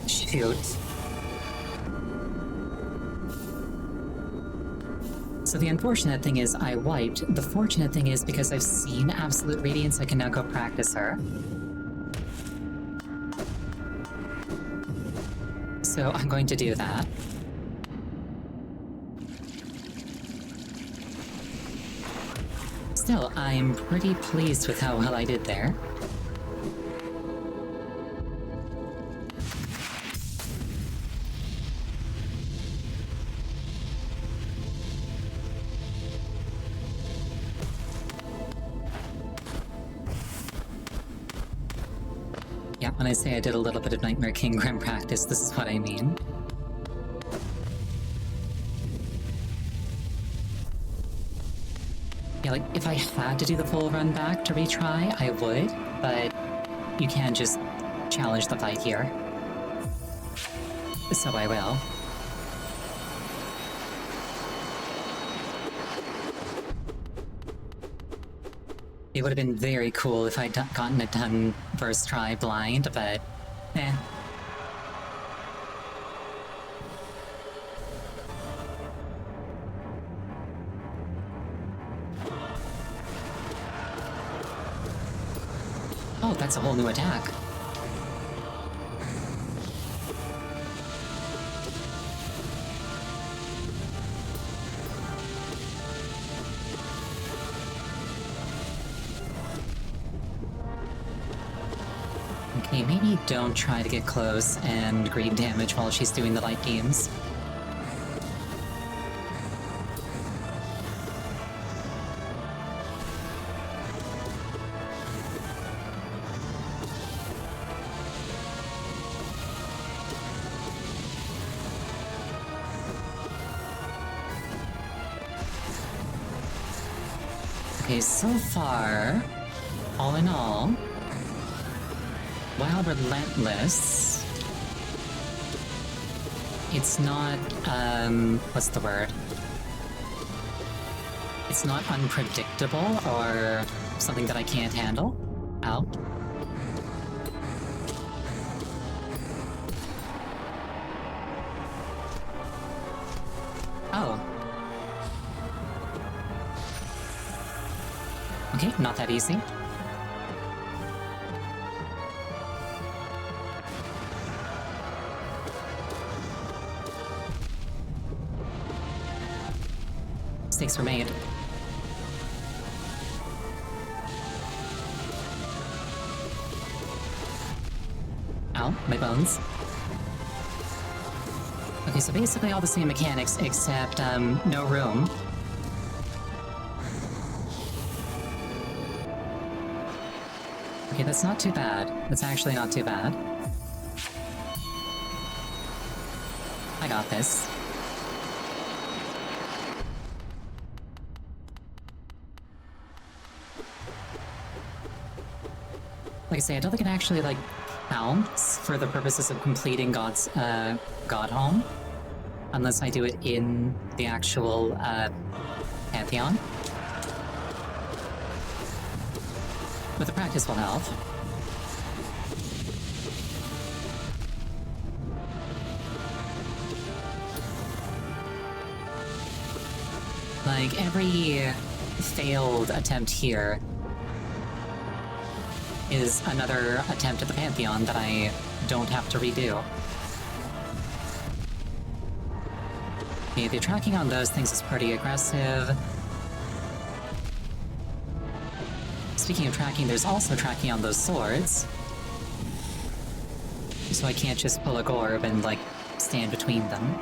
Shoot. So the unfortunate thing is I wiped. The fortunate thing is because I've seen Absolute Radiance, I can now go practice her. So I'm going to do that. Still, I'm pretty pleased with how well I did there. Yeah, when I say I did a little bit of Nightmare King Grim practice, this is what I mean. Yeah, like, if I had to do the full run back to retry, I would, but you can just challenge the fight here. So I will. It would have been very cool if I'd gotten it done first try blind, but eh. Oh, that's a whole new attack. Okay, maybe don't try to get close and greed damage while she's doing the light beams. Okay, so far, all in all, while relentless, it's not, what's the word? It's not unpredictable or something that I can't handle. Ow. Oh. Okay, not that easy. mistakes were made. Ow, my bones. Okay, so basically all the same mechanics, except, no room. Okay, that's not too bad. That's actually not too bad. I got this. Like I say, I don't think it actually, like, counts for the purposes of completing God's, God Home. Unless I do it in the actual, Pantheon. But the practice will help. Like, every failed attempt here is another attempt at the Pantheon that I don't have to redo. Okay, the tracking on those things is pretty aggressive. Speaking of tracking, there's also tracking on those swords. So I can't just pull a Gorb and, like, stand between them.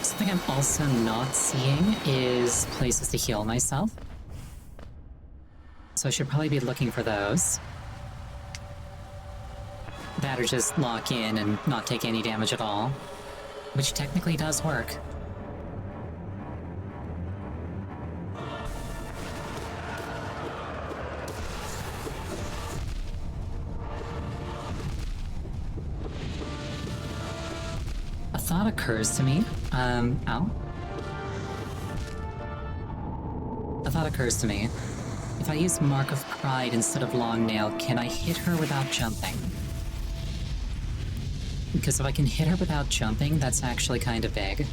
Something I'm also not seeing is places to heal myself. So I should probably be looking for those. That or just lock in and not take any damage at all. Which technically does work. A thought occurs to me. Ow. A thought occurs to me. If I use Mark of Pride instead of Long Nail, can I hit her without jumping? Because if I can hit her without jumping, that's actually kind of big.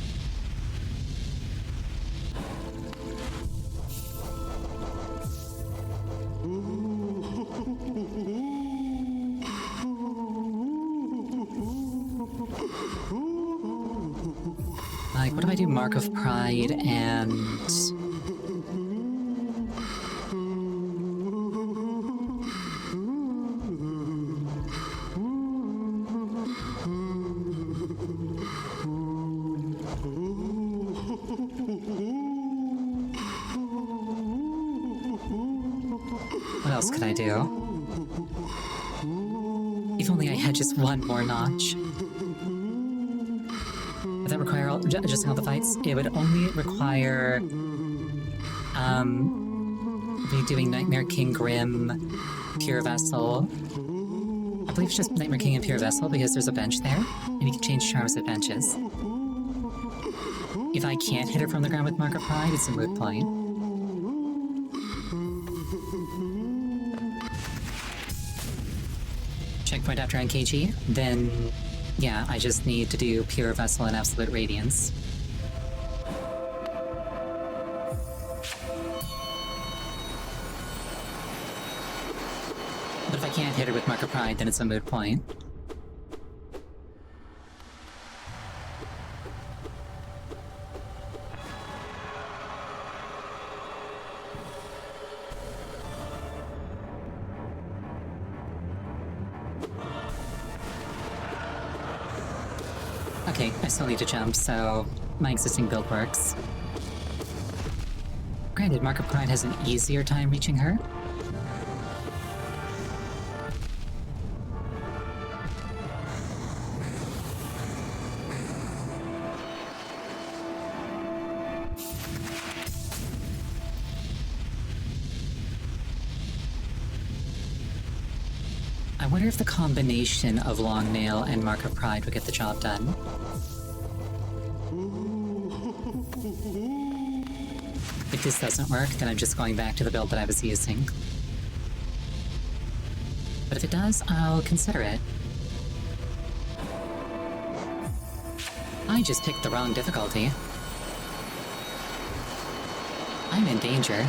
Like, what if I do Mark of Pride and... What else could I do? If only I had just one more notch. Would that require adjusting all the fights? It would only require redoing Nightmare King Grim, Pure Vessel. I believe it's just Nightmare King and Pure Vessel because there's a bench there, and you can change charms at benches. If I can't hit her from the ground with Mark of Pride, it's a moot point. Checkpoint after NKG, then yeah, I just need to do Pure Vessel and Absolute Radiance. But if I can't hit her with Mark of Pride, then it's a moot point. Okay, I still need to jump, so my existing build works. Granted, Mark of Pride has an easier time reaching her. I wonder if the combination of Long Nail and Mark of Pride would get the job done. If this doesn't work, then I'm just going back to the build that I was using. But if it does, I'll consider it. I just picked the wrong difficulty. I'm in danger.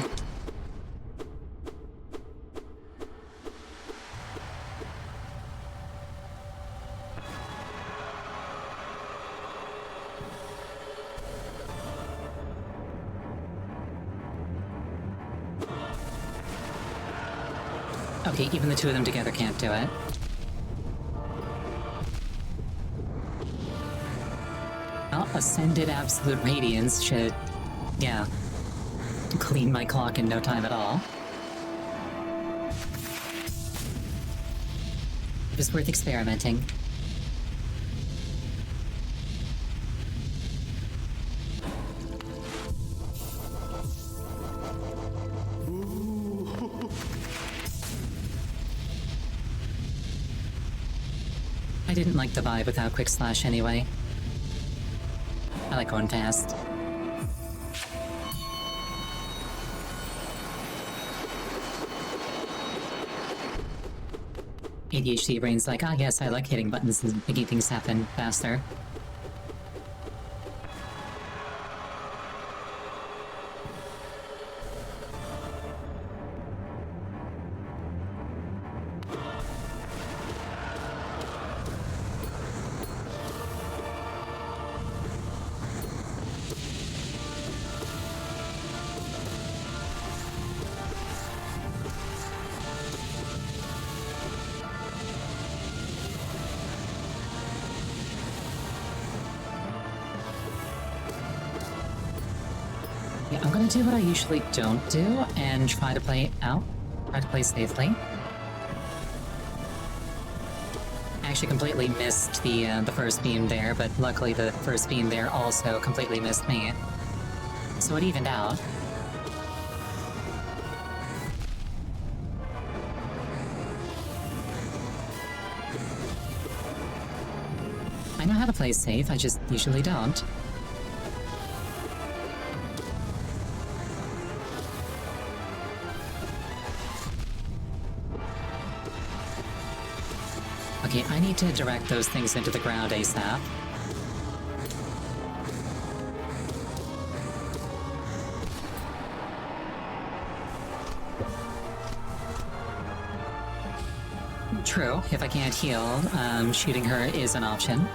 Okay, even the two of them together can't do it. Well, Ascended Absolute Radiance should, yeah, clean my clock in no time at all. It was worth experimenting. I didn't like the vibe without Quick Slash anyway. I like going fast. ADHD brain's like, ah yes, I like hitting buttons and making things happen faster. Yeah, I'm gonna do what I usually don't do and try to play out. Try to play safely. I actually completely missed the first beam there, but luckily the first beam there also completely missed me. So it evened out. I know how to play safe, I just usually don't. Okay, I need to direct those things into the ground ASAP. True, if I can't heal, shooting her is an option.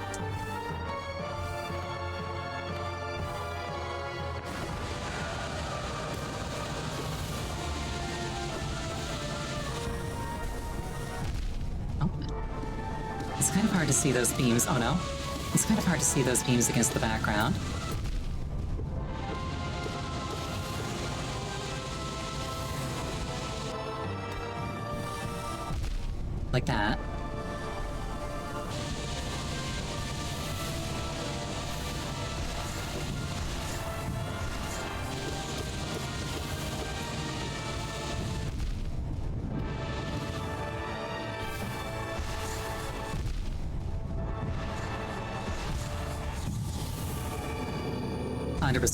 It's kind of hard to see those beams. Oh no. It's kind of hard to see those beams against the background. Like that.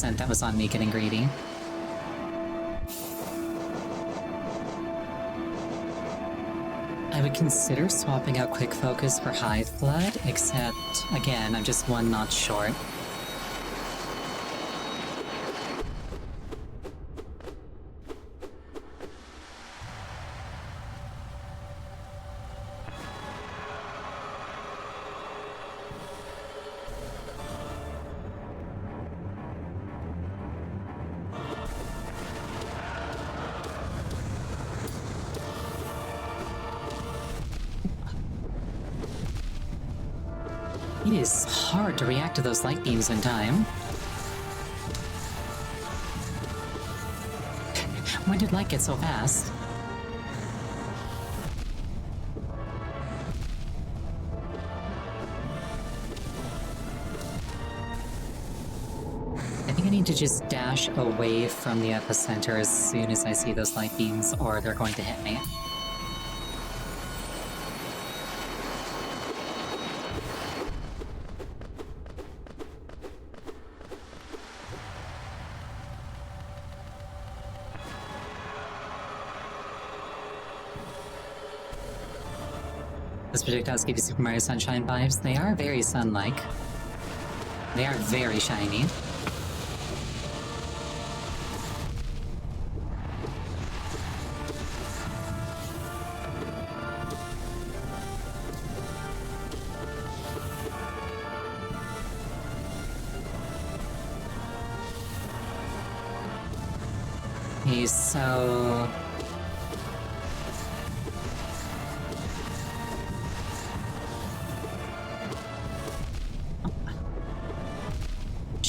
That was on me getting greedy. I would consider swapping out Quick Focus for Hive Blood, except, again, I'm just one notch short. It is hard to react to those light beams in time. When did light get so fast? I think I need to just dash away from the epicenter as soon as I see those light beams, or they're going to hit me. Those projectiles give you Super Mario Sunshine vibes. They are very sun-like. They are very shiny. Okay, so...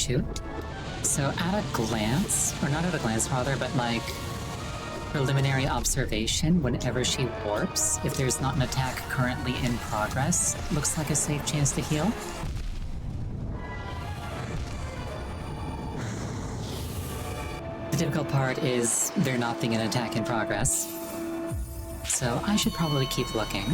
Shoot. So at a glance, or not at a glance rather, but like preliminary observation, whenever she warps, if there's not an attack currently in progress, looks like a safe chance to heal. The difficult part is there not being an attack in progress. So I should probably keep looking.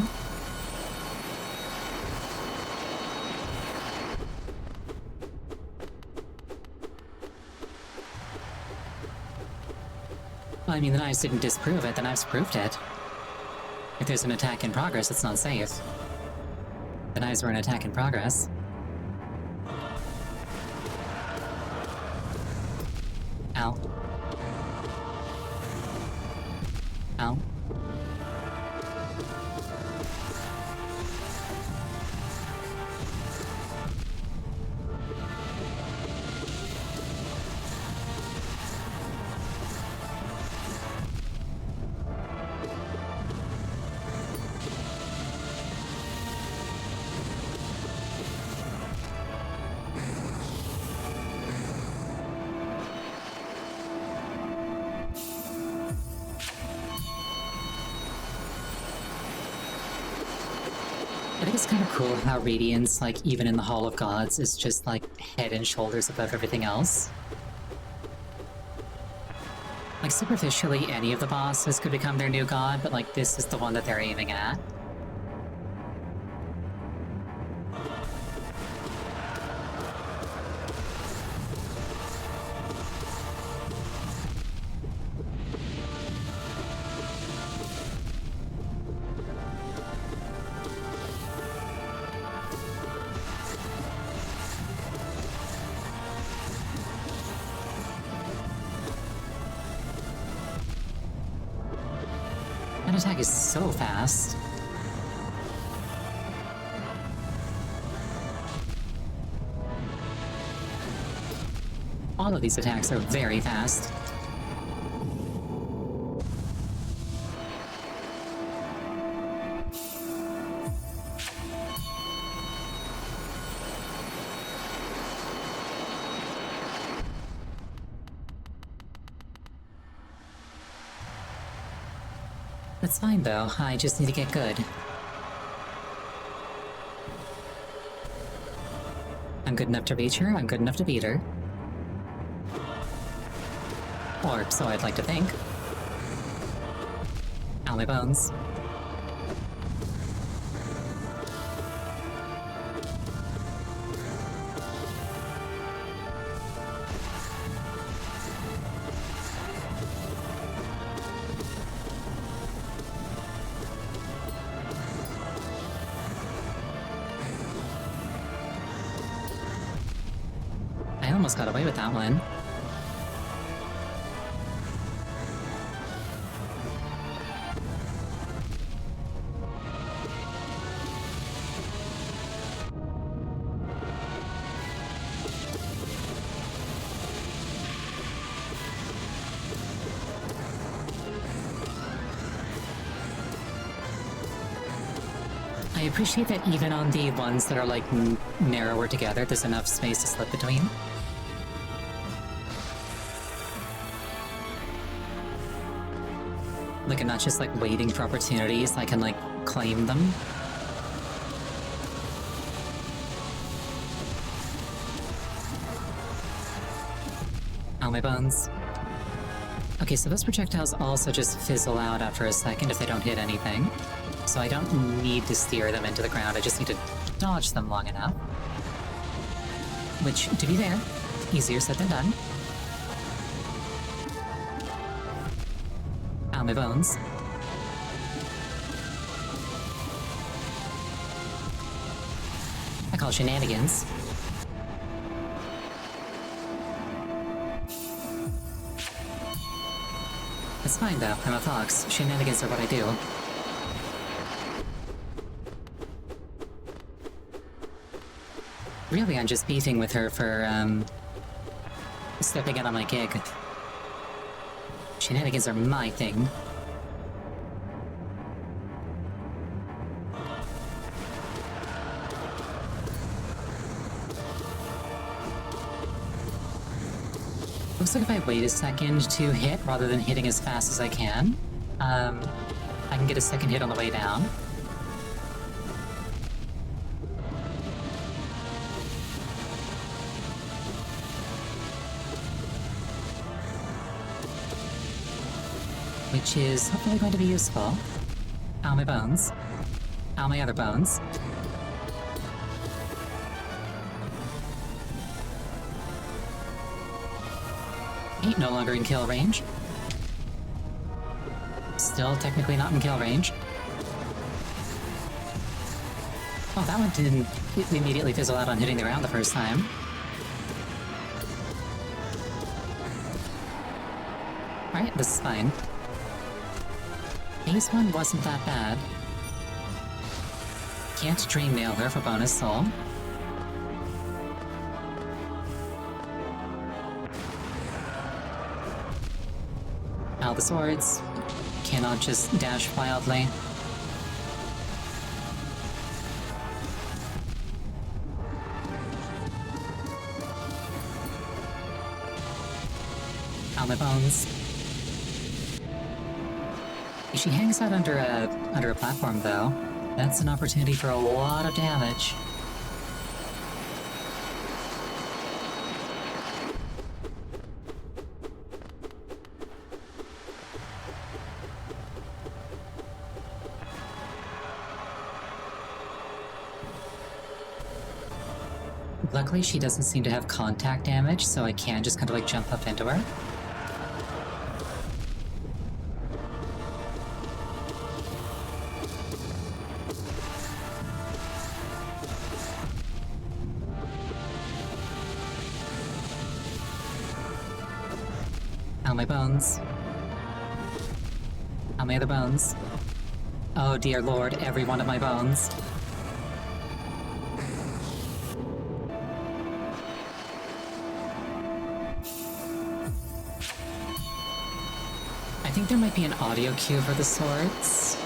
Well, I mean, the knives didn't disprove it, the knives proved it. If there's an attack in progress, it's not safe. The knives were an attack in progress. Ow. Ow. I think it's kind of cool how Radiance, like, even in the Hall of Gods, is just, like, head and shoulders above everything else. Like, superficially, any of the bosses could become their new god, but, like, this is the one that they're aiming at. That attack is so fast. All of these attacks are very fast. That's fine though, I just need to get good. I'm good enough to reach her, I'm good enough to beat her. Or so I'd like to think. Ow, my bones. I almost got away with that one. I appreciate that even on the ones that are like narrower together, there's enough space to slip between. Like, I'm not just like waiting for opportunities, I can like claim them. Ow, my bones. Okay, so those projectiles also just fizzle out after a second if they don't hit anything. So I don't need to steer them into the ground, I just need to dodge them long enough. Which, to be fair, easier said than done. Ow, my bones. I call shenanigans. It's fine though, I'm a fox. Shenanigans are what I do. Really, I'm just beefing with her for, stepping out on my gig. Shenanigans are my thing. Looks like if I wait a second to hit rather than hitting as fast as I can, I can get a second hit on the way down. Which is hopefully going to be useful. Ow, my bones. Ow, my other bones. Ain't no longer in kill range. Still technically not in kill range. Oh, that one didn't immediately fizzle out on hitting the ground the first time. Alright, this is fine. Base one wasn't that bad. Can't dream nail her for bonus soul. Ow, the swords. Cannot just dash wildly. Ow, my bones. If she hangs out under a platform, though, that's an opportunity for a lot of damage. Luckily, she doesn't seem to have contact damage, so I can just kind of like jump up into her. Ow, my bones. Ow, my other bones. Oh dear lord, every one of my bones. I think there might be an audio cue for the swords.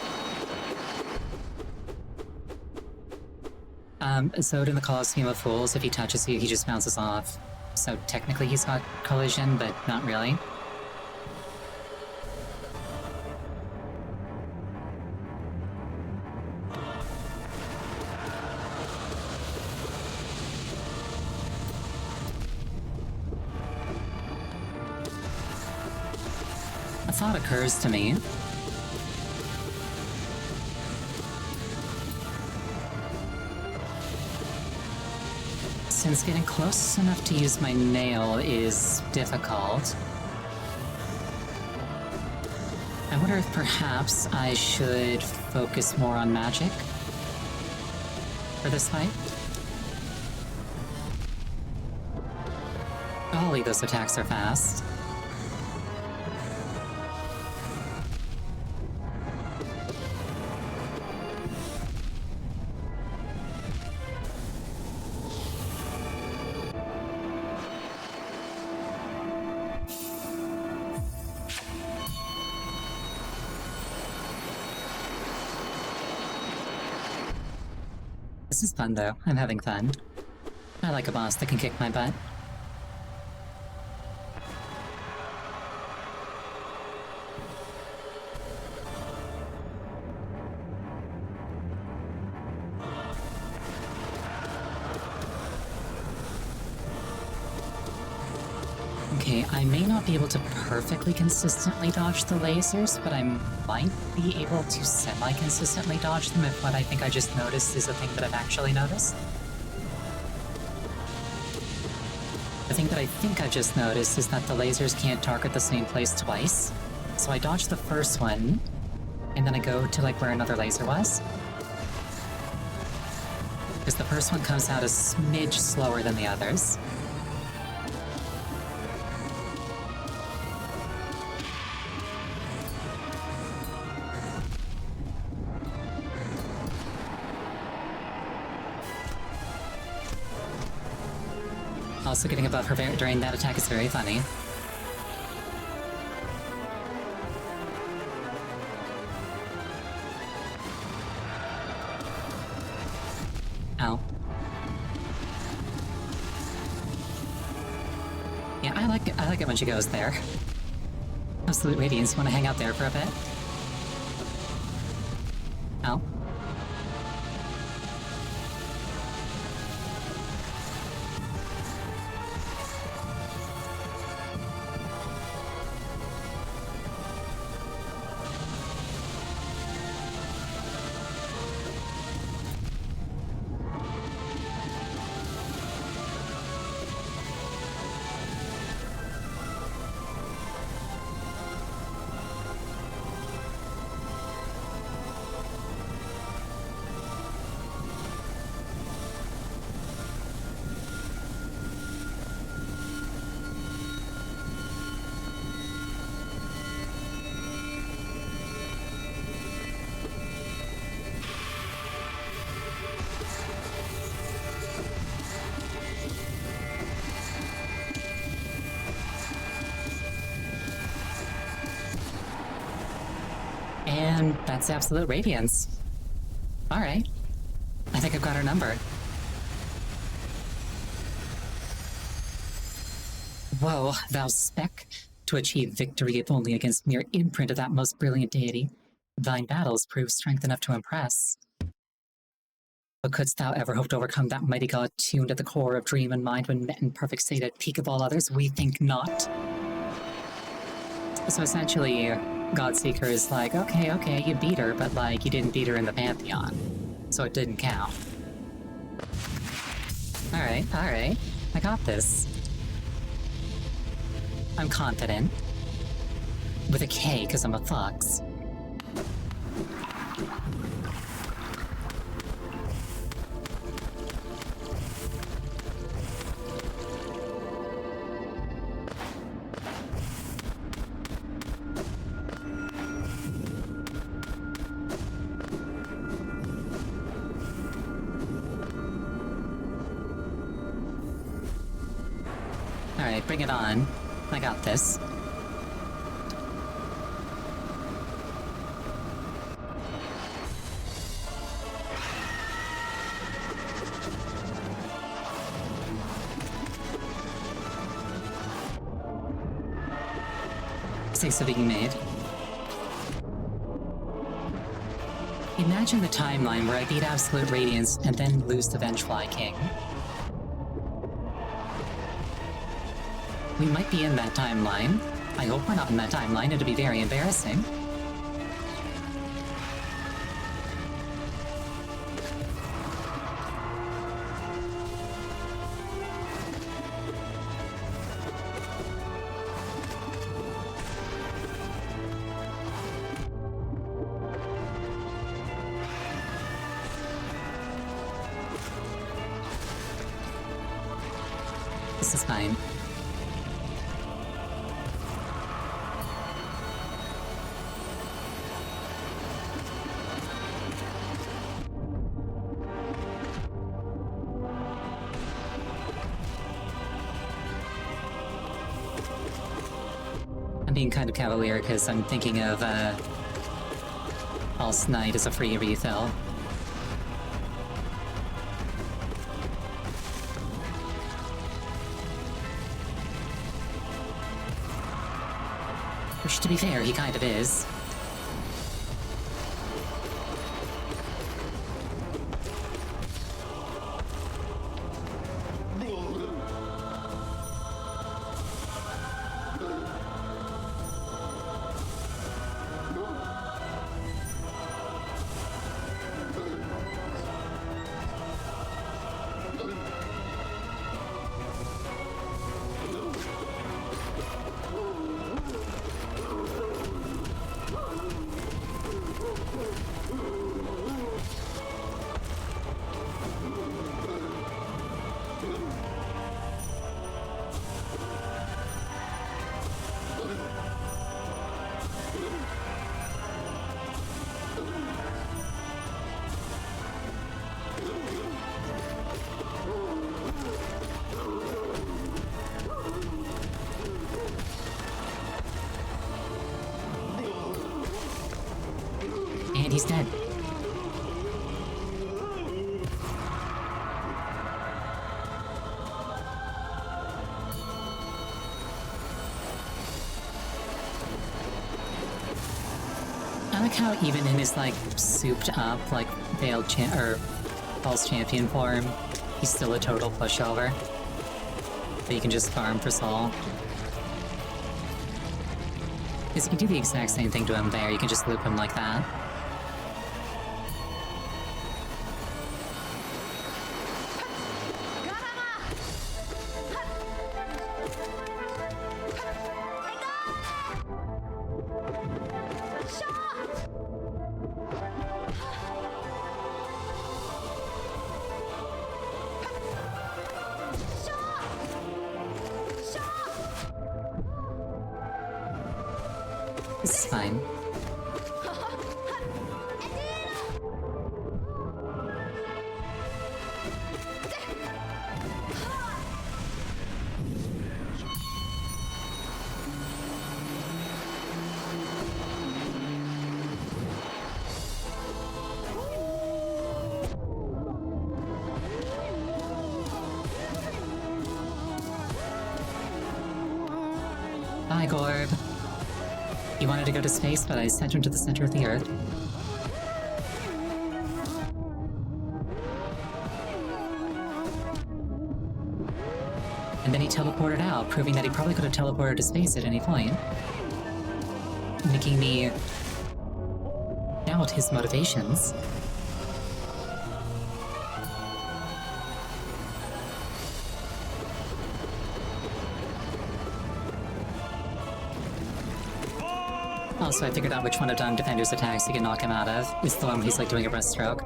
Zod in the Colosseum of Fools, if he touches you, he just bounces off. So technically he's got collision, but not really. A thought occurs to me. Since getting close enough to use my nail is difficult, I wonder if perhaps I should focus more on magic for this fight. Golly, those attacks are fast. This is fun though, I'm having fun. I like a boss that can kick my butt. Okay, I may not be able to perfectly consistently dodge the lasers, but I might be able to semi-consistently dodge them if what I think I just noticed is a thing that I've actually noticed. The thing that I think I've just noticed is that the lasers can't target the same place twice. So I dodge the first one, and then I go to like where another laser was. Because the first one comes out a smidge slower than the others. Also getting a buffer during that attack is very funny. Ow. Yeah, I like it when she goes there. Absolute Radiance, want to hang out there for a bit? Oh. And that's Absolute Radiance. Alright. I think I've got her number. Woe, thou spec, to achieve victory if only against mere imprint of that most brilliant deity. Thine battles prove strength enough to impress. But couldst thou ever hope to overcome that mighty god tuned at the core of dream and mind when met in perfect state at peak of all others? We think not. So essentially, Godseeker is like, okay, you beat her, but like, you didn't beat her in the Pantheon. So it didn't count. Alright. I got this. I'm confident. With a K, because I'm a fox. Alright, bring it on. I got this. Mistakes are being made. Imagine the timeline where I beat Absolute Radiance and then lose to Vengefly King. We might be in that timeline. I hope we're not in that timeline, it'd be very embarrassing. This is fine. I'm being kind of cavalier because I'm thinking of False Knight as a free refill. Which, to be fair, he kind of is. And he's dead. like how even in his like souped up like veiled or false champion form, he's still a total pushover. But you can just farm for soul. Because you can do the exact same thing to him there, you can just loop him like that. This is fine. Bye, Gorb. He wanted to go to space, but I sent him to the center of the Earth. And then he teleported out, proving that he probably could have teleported to space at any point. Making me doubt his motivations. Also, I figured out which one of Dawn Defender's attacks you can knock him out of. It's the one where he's like doing a breaststroke.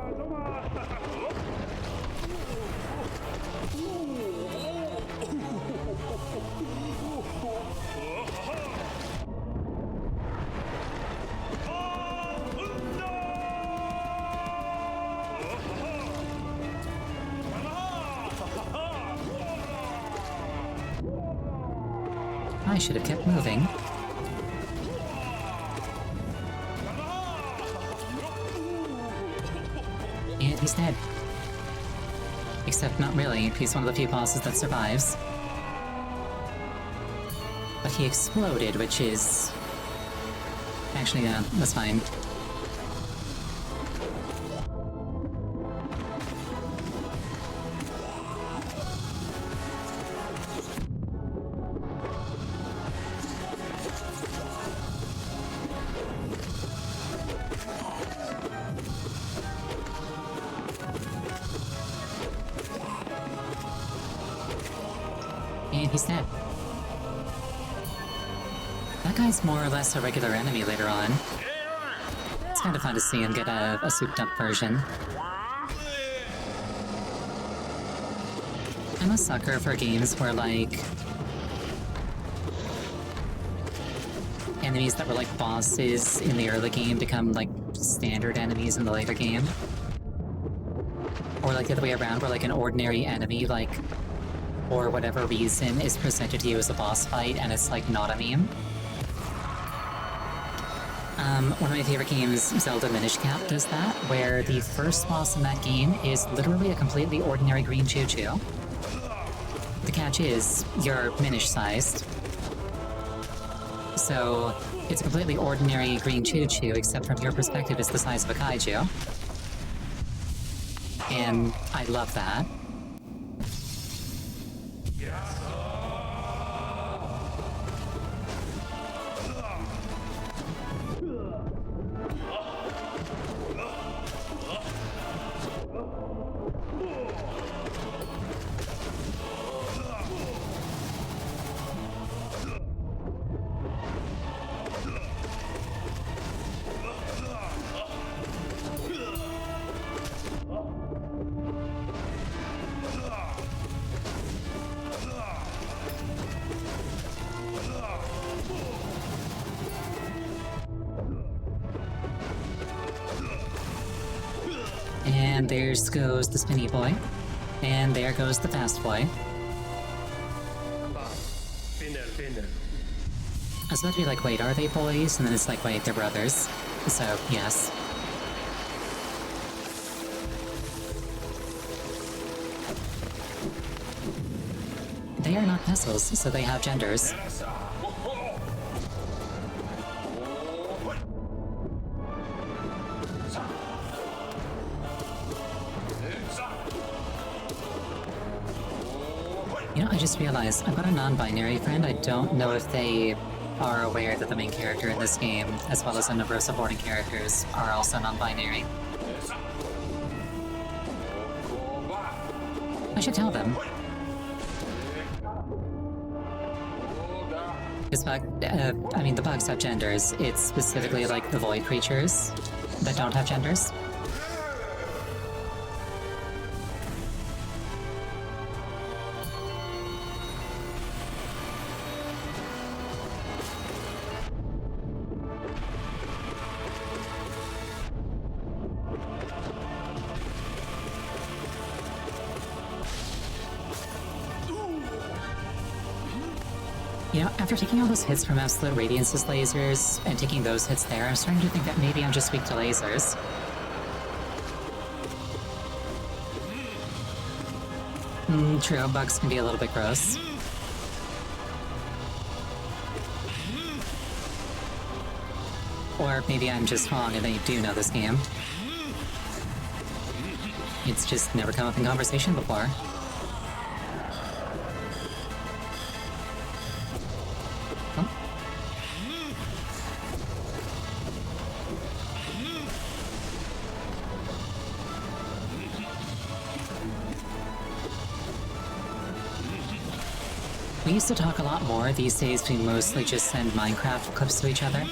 I should have kept moving. And he's dead. Except not really, he's one of the few bosses that survives. But he exploded, which is... Actually, yeah, that's fine. And he's dead. That guy's more or less a regular enemy later on. It's kind of fun to see him get a souped up version. I'm a sucker for games where, like, enemies that were like bosses in the early game become like standard enemies in the later game. Or like the other way around, where like an ordinary enemy, like, for whatever reason, is presented to you as a boss fight, and it's like not a meme. One of my favorite games, Zelda Minish Cap, does that, where the first boss in that game is literally a completely ordinary green choo-choo. The catch is, you're Minish-sized. So, it's a completely ordinary green choo-choo, except from your perspective it's the size of a kaiju. And I love that. And there goes the spinny boy. And there goes the fast boy. Finner. I was about to be like, wait, are they boys? And then it's like, wait, they're brothers. So, yes. They are not vessels, so they have genders. You know, I just realized I've got a non-binary friend. I don't know if they are aware that the main character in this game, as well as a number of supporting characters, are also non-binary. I should tell them. Because the bugs have genders. It's specifically like the void creatures that don't have genders. You know, after taking all those hits from Absolute Radiance's lasers, and taking those hits there, I'm starting to think that maybe I'm just weak to lasers. True, bugs can be a little bit gross. Or maybe I'm just wrong and they do know this game. It's just never come up in conversation before. We used to talk a lot more. These days, we mostly just send Minecraft clips to each other.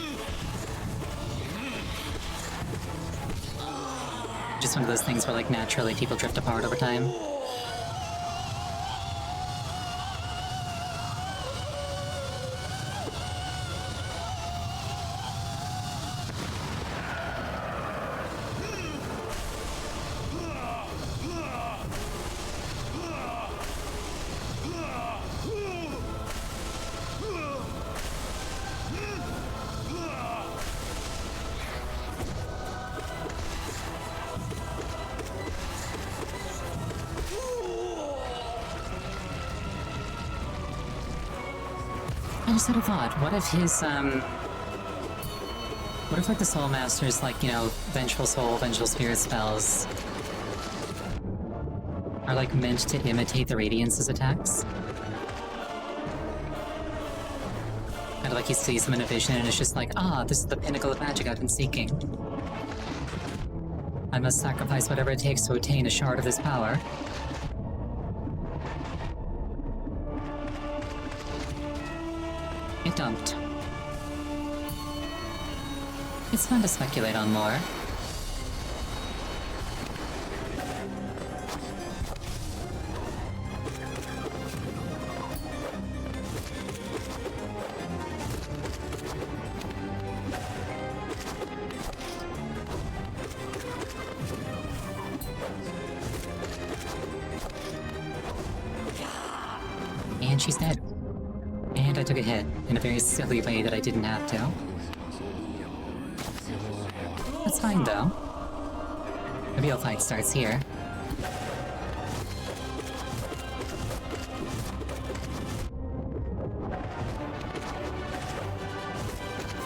Just one of those things where, like, naturally people drift apart over time. I just had a thought. What if his, what if, like, the Soul Master's, like, you know, Vengeful Soul, Vengeful Spirit spells are, like, meant to imitate the Radiance's attacks? Kind of like he sees them in a vision and it's just like, this is the pinnacle of magic I've been seeking. I must sacrifice whatever it takes to attain a shard of this power. It don't. It's fun to speculate on more. And she's dead. And I took a hit in a very silly way that I didn't have to. That's fine though. The real fight starts here.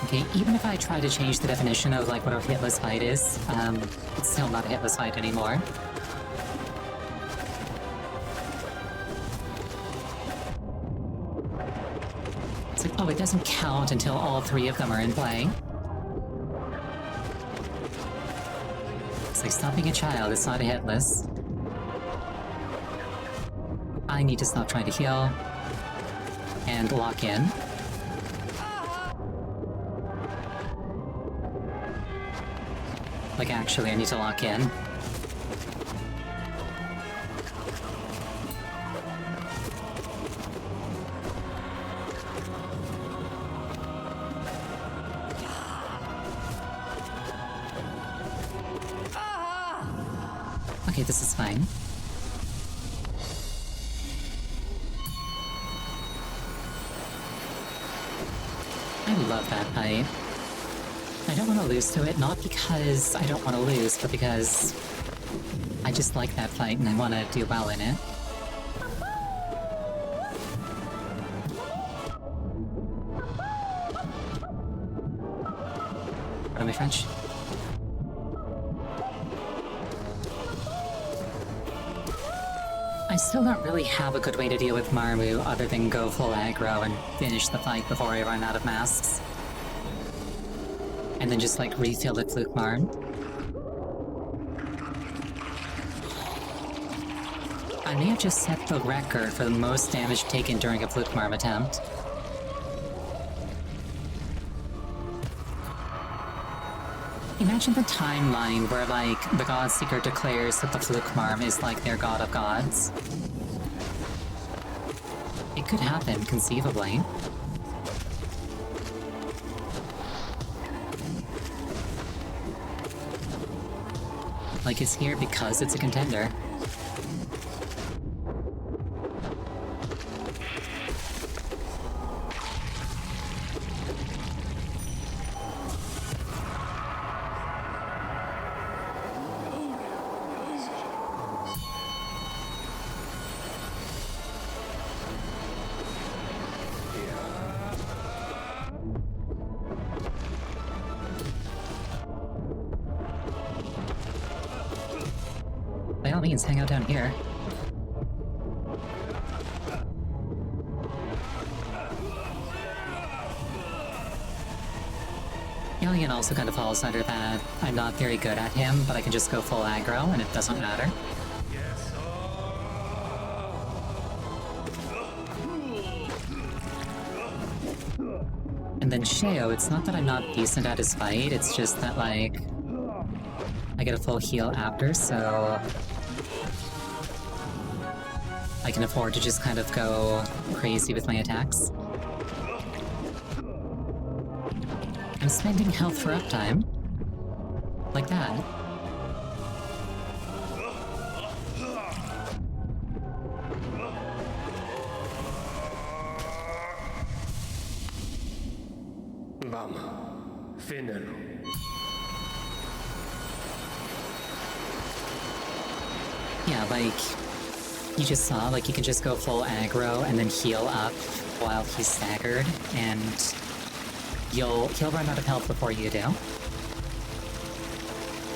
Okay, even if I try to change the definition of, like, what a hitless fight is, it's still not a hitless fight anymore. It's like, oh, it doesn't count until all three of them are in play. It's like stopping a child, it's not a hitless. I need to stop trying to heal. And lock in. Like, actually, I need to lock in. Okay, this is fine. I love that fight. I don't want to lose to it, not because I don't want to lose, but because I just like that fight and I want to do well in it. Pardon my French. I still don't really have a good way to deal with Marmu other than go full aggro and finish the fight before I run out of masks. And then just like refill the Fluke Marm. I may have just set the record for the most damage taken during a Fluke Marm attempt. Imagine the timeline where, like, the Godseeker declares that the Fluke Marm is like their god of gods. It could happen, conceivably. Like, it's here because it's a contender. By all means, hang out down here. Alien also kind of falls under that. I'm not very good at him, but I can just go full aggro and it doesn't matter. Yes. And then Sheo, it's not that I'm not decent at his fight, it's just that, like, I get a full heal after, so I can afford to just kind of go crazy with my attacks. I'm spending health for uptime. Like that. Vamos. Finish. Yeah, like, you just saw, like, you can just go full aggro and then heal up while he's staggered, and he'll run out of health before you do.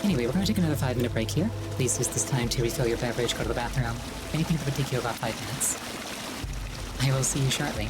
Anyway, we're going to take another 5-minute break here. Please use this time to refill your beverage, go to the bathroom. Anything that would take you about 5 minutes. I will see you shortly.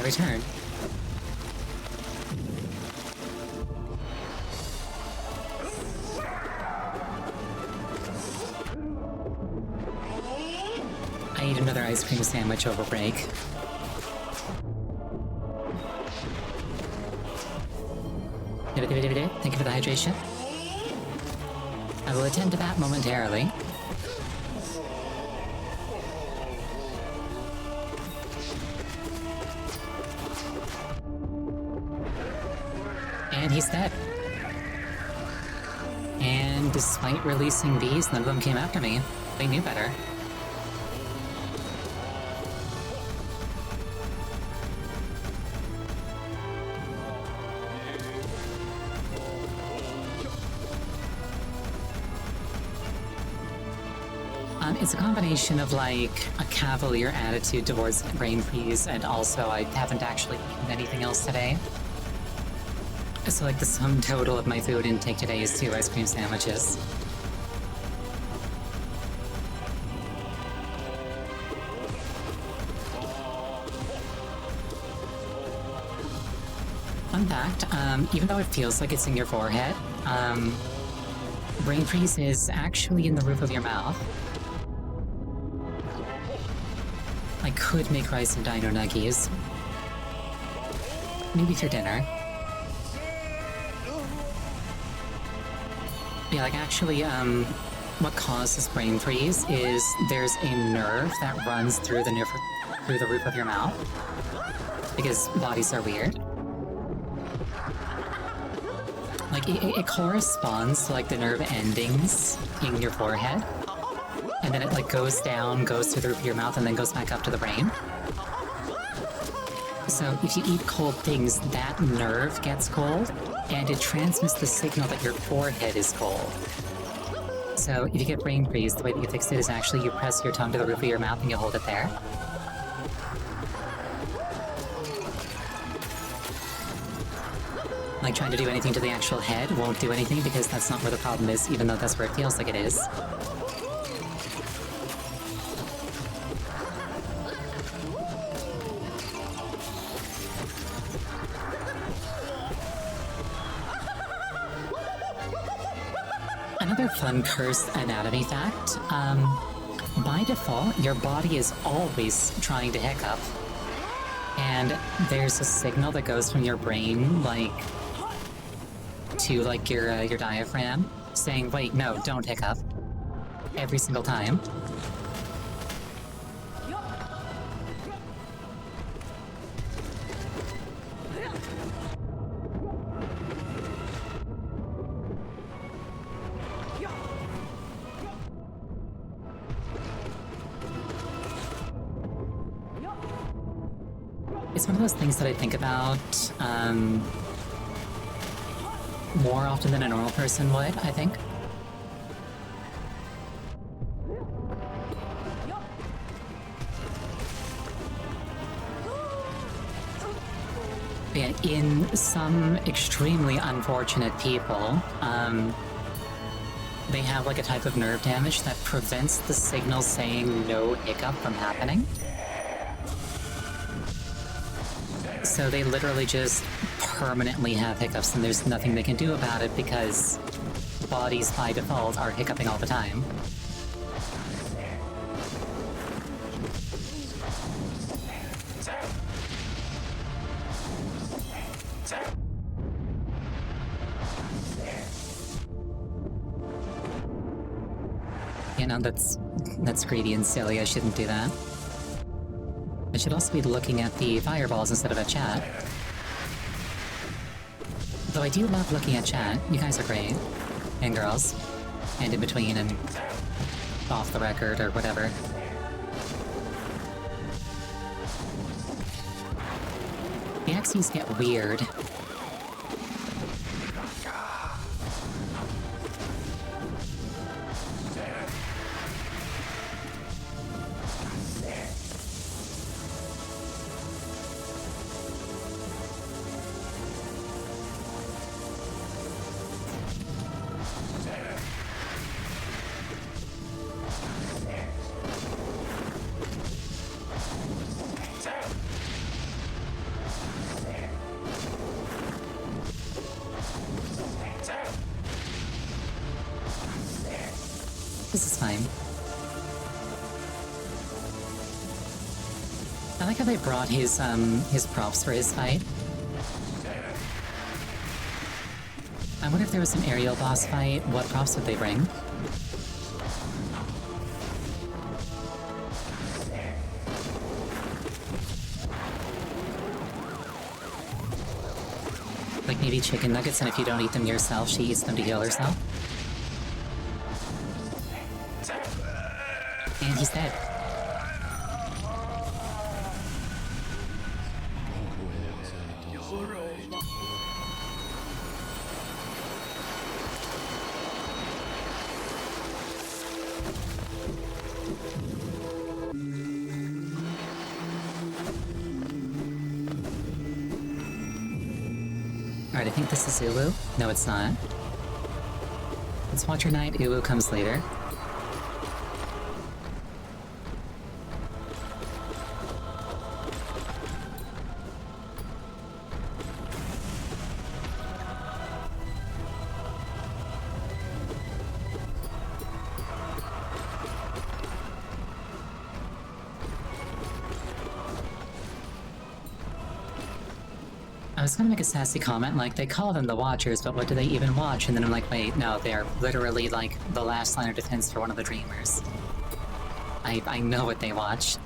I return. I ate another ice cream sandwich over break. Thank you for the hydration. I will attend to that momentarily. And he's dead. And despite releasing these, none of them came after me. They knew better. It's a combination of like a cavalier attitude towards brain freeze, and also I haven't actually eaten anything else today. So like the sum total of my food intake today is 2 ice cream sandwiches. Fun fact, even though it feels like it's in your forehead, brain freeze is actually in the roof of your mouth. I could make rice and dino nuggies. Maybe for dinner. Yeah, like actually, what causes brain freeze is there's a nerve that runs through the roof of your mouth. Because bodies are weird. Like, it corresponds to, like, the nerve endings in your forehead. And then it, like, goes down, goes through the roof of your mouth, and then goes back up to the brain. So, if you eat cold things, that nerve gets cold, and it transmits the signal that your forehead is cold. So, if you get brain freeze, the way that you fix it is actually you press your tongue to the roof of your mouth and you hold it there. Like, trying to do anything to the actual head won't do anything because that's not where the problem is, even though that's where it feels like it is. Another fun cursed anatomy fact, by default, your body is always trying to hiccup. And there's a signal that goes from your brain, like, to, like, your diaphragm, saying, wait, no, don't hiccup. Every single time. It's one of those things that I think about, more often than a normal person would, I think. Yeah, in some extremely unfortunate people, they have like a type of nerve damage that prevents the signal saying no hiccup from happening. So they literally just permanently have hiccups, and there's nothing they can do about it because bodies by default are hiccuping all the time. You know, that's greedy and silly. I shouldn't do that. I should also be looking at the fireballs instead of at chat. Though I do love looking at chat. You guys are great. And girls. And in between and off the record or whatever. The axes get weird. This is fine. I like how they brought his props for his fight. I wonder if there was an aerial boss fight, what props would they bring? Like maybe chicken nuggets, and if you don't eat them yourself, she eats them to heal herself. And he's dead. Alright, I think this is Ulu. No, it's not. Let's watch your night. Ulu comes later. I was gonna make a sassy comment like, they call them the Watchers, but what do they even watch? And then I'm like, wait, no, they're literally like the last line of defense for one of the Dreamers. I know what they watch.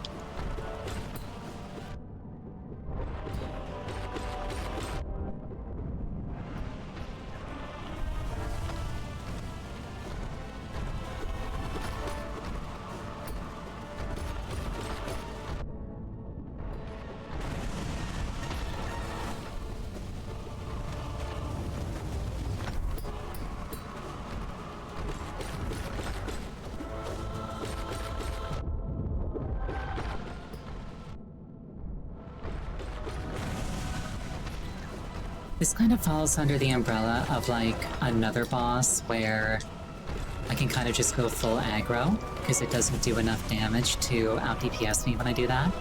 This kind of falls under the umbrella of like another boss where I can kind of just go full aggro because it doesn't do enough damage to out DPS me when I do that,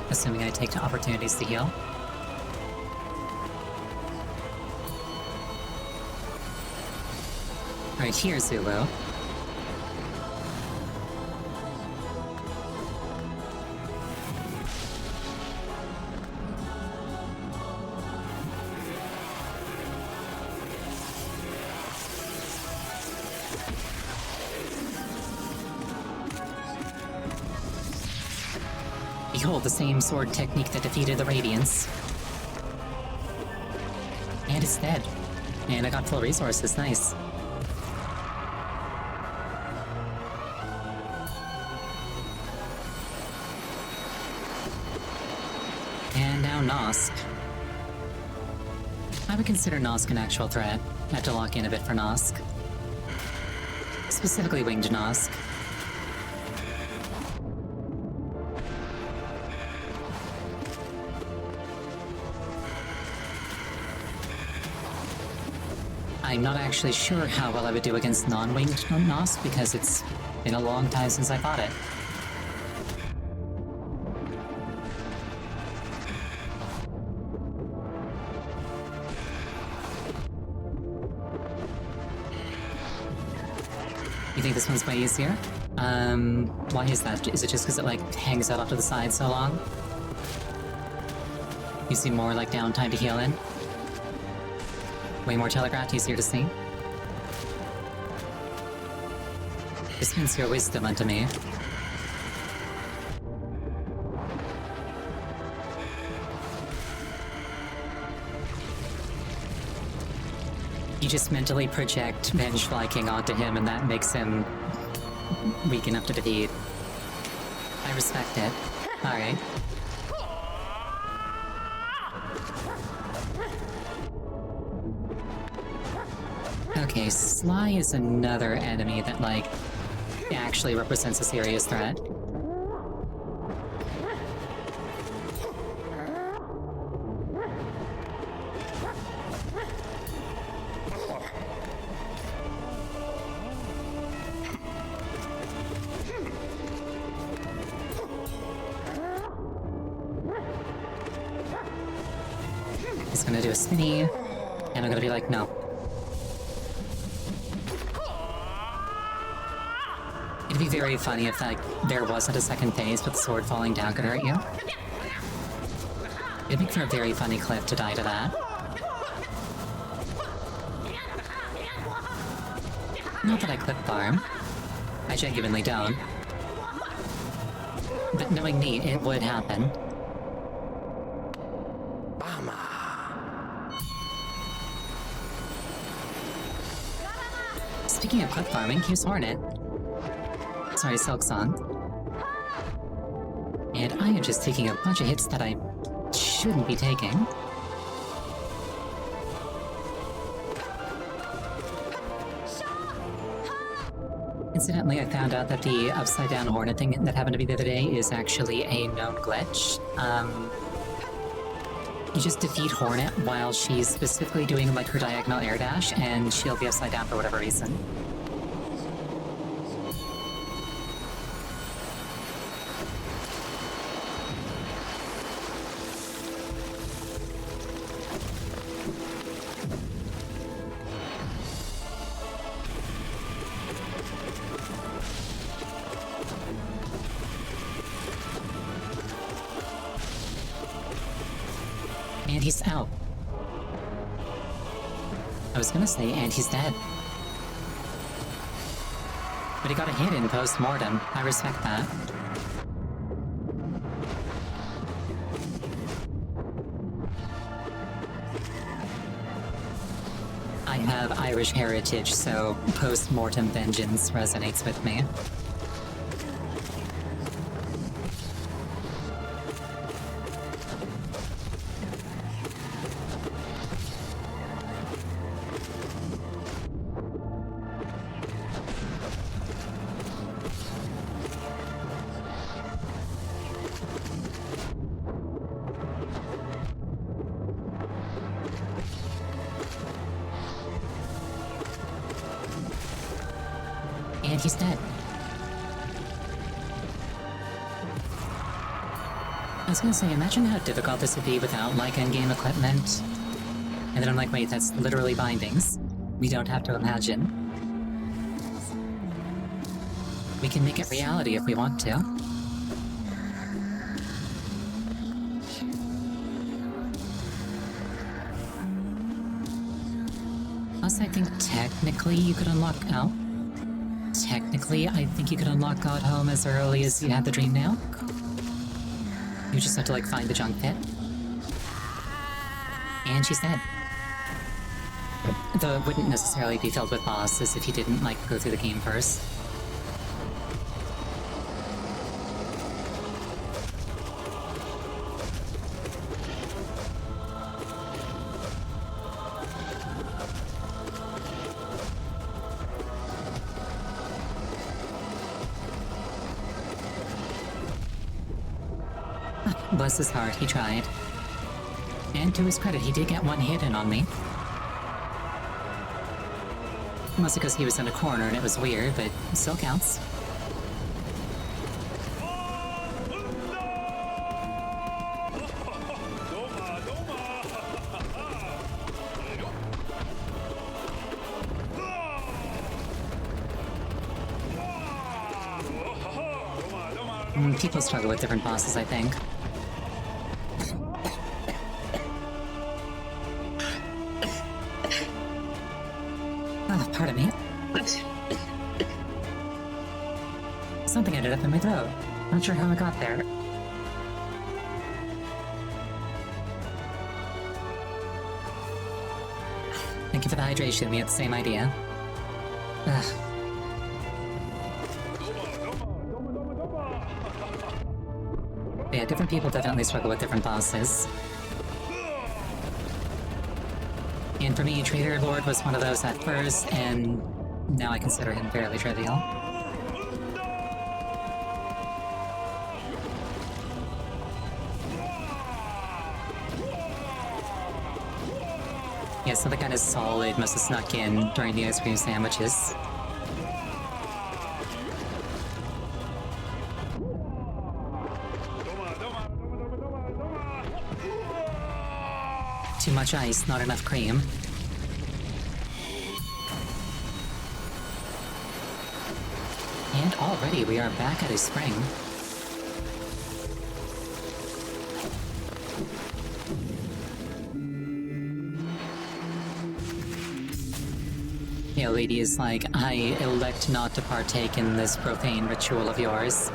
assuming I take opportunities to heal. Alright, here's Zulu. Behold, the same sword technique that defeated the Radiance. And it's dead. And I got full resources, nice. And now Nosk. I would consider Nosk an actual threat. I have to lock in a bit for Nosk. Specifically Winged Nosk. I'm not actually sure how well I would do against non-winged Nosk because it's been a long time since I fought it. You think this one's way easier? Why is that? Is it just because it like hangs out off to the side so long? You see more like downtime to heal in? Way more telegraphed, easier to see. Dispense your wisdom unto me. You just mentally project Venge Viking onto him and that makes him weak enough to defeat. I respect it. Alright. Okay, Sly is another enemy that, like, actually represents a serious threat. He's gonna do a spinny, and I'm gonna be like, no. It'd be very funny if like there wasn't a second phase, but the sword falling down could hurt you. It'd make for a very funny clip to die to that. Not that I clip farm. I genuinely don't. But knowing me, it would happen. Speaking of clip farming, here's Hornet. Sorry, Silksong. And I am just taking a bunch of hits that I shouldn't be taking. Incidentally, I found out that the upside down Hornet thing that happened to me the other day is actually a known glitch. You just defeat Hornet while she's specifically doing like her diagonal air dash, and she'll be upside down for whatever reason. And he's out. I was gonna say, and he's dead. But he got a hit in post-mortem. I respect that. I have Irish heritage, so post-mortem vengeance resonates with me. And he's dead. I was gonna say, imagine how difficult this would be without, like, endgame equipment. And then I'm like, wait, that's literally bindings. We don't have to imagine. We can make it reality if we want to. Plus, I think technically you could unlock... Oh. Technically, I think you could unlock God Home as early as you had the Dream Nail. You just have to, like, find the junk pit. And she's dead. Though it wouldn't necessarily be filled with bosses if you didn't, like, go through the game first. Bless his heart, he tried. And to his credit, he did get one hit in on me. Mostly because he was in a corner and it was weird, but it still counts. People struggle with different bosses, I think. Pardon me. Something ended up in my throat. Not sure how it got there. Thank you for the hydration, we had the same idea. Ugh. Yeah, different people definitely struggle with different bosses. And for me, Trader Lord was one of those at first, and now I consider him fairly trivial. Yeah, so the kind of solid must have snuck in during the ice cream sandwiches. Too much ice, not enough cream. And already we are back at a spring. The lady is like, I elect not to partake in this profane ritual of yours.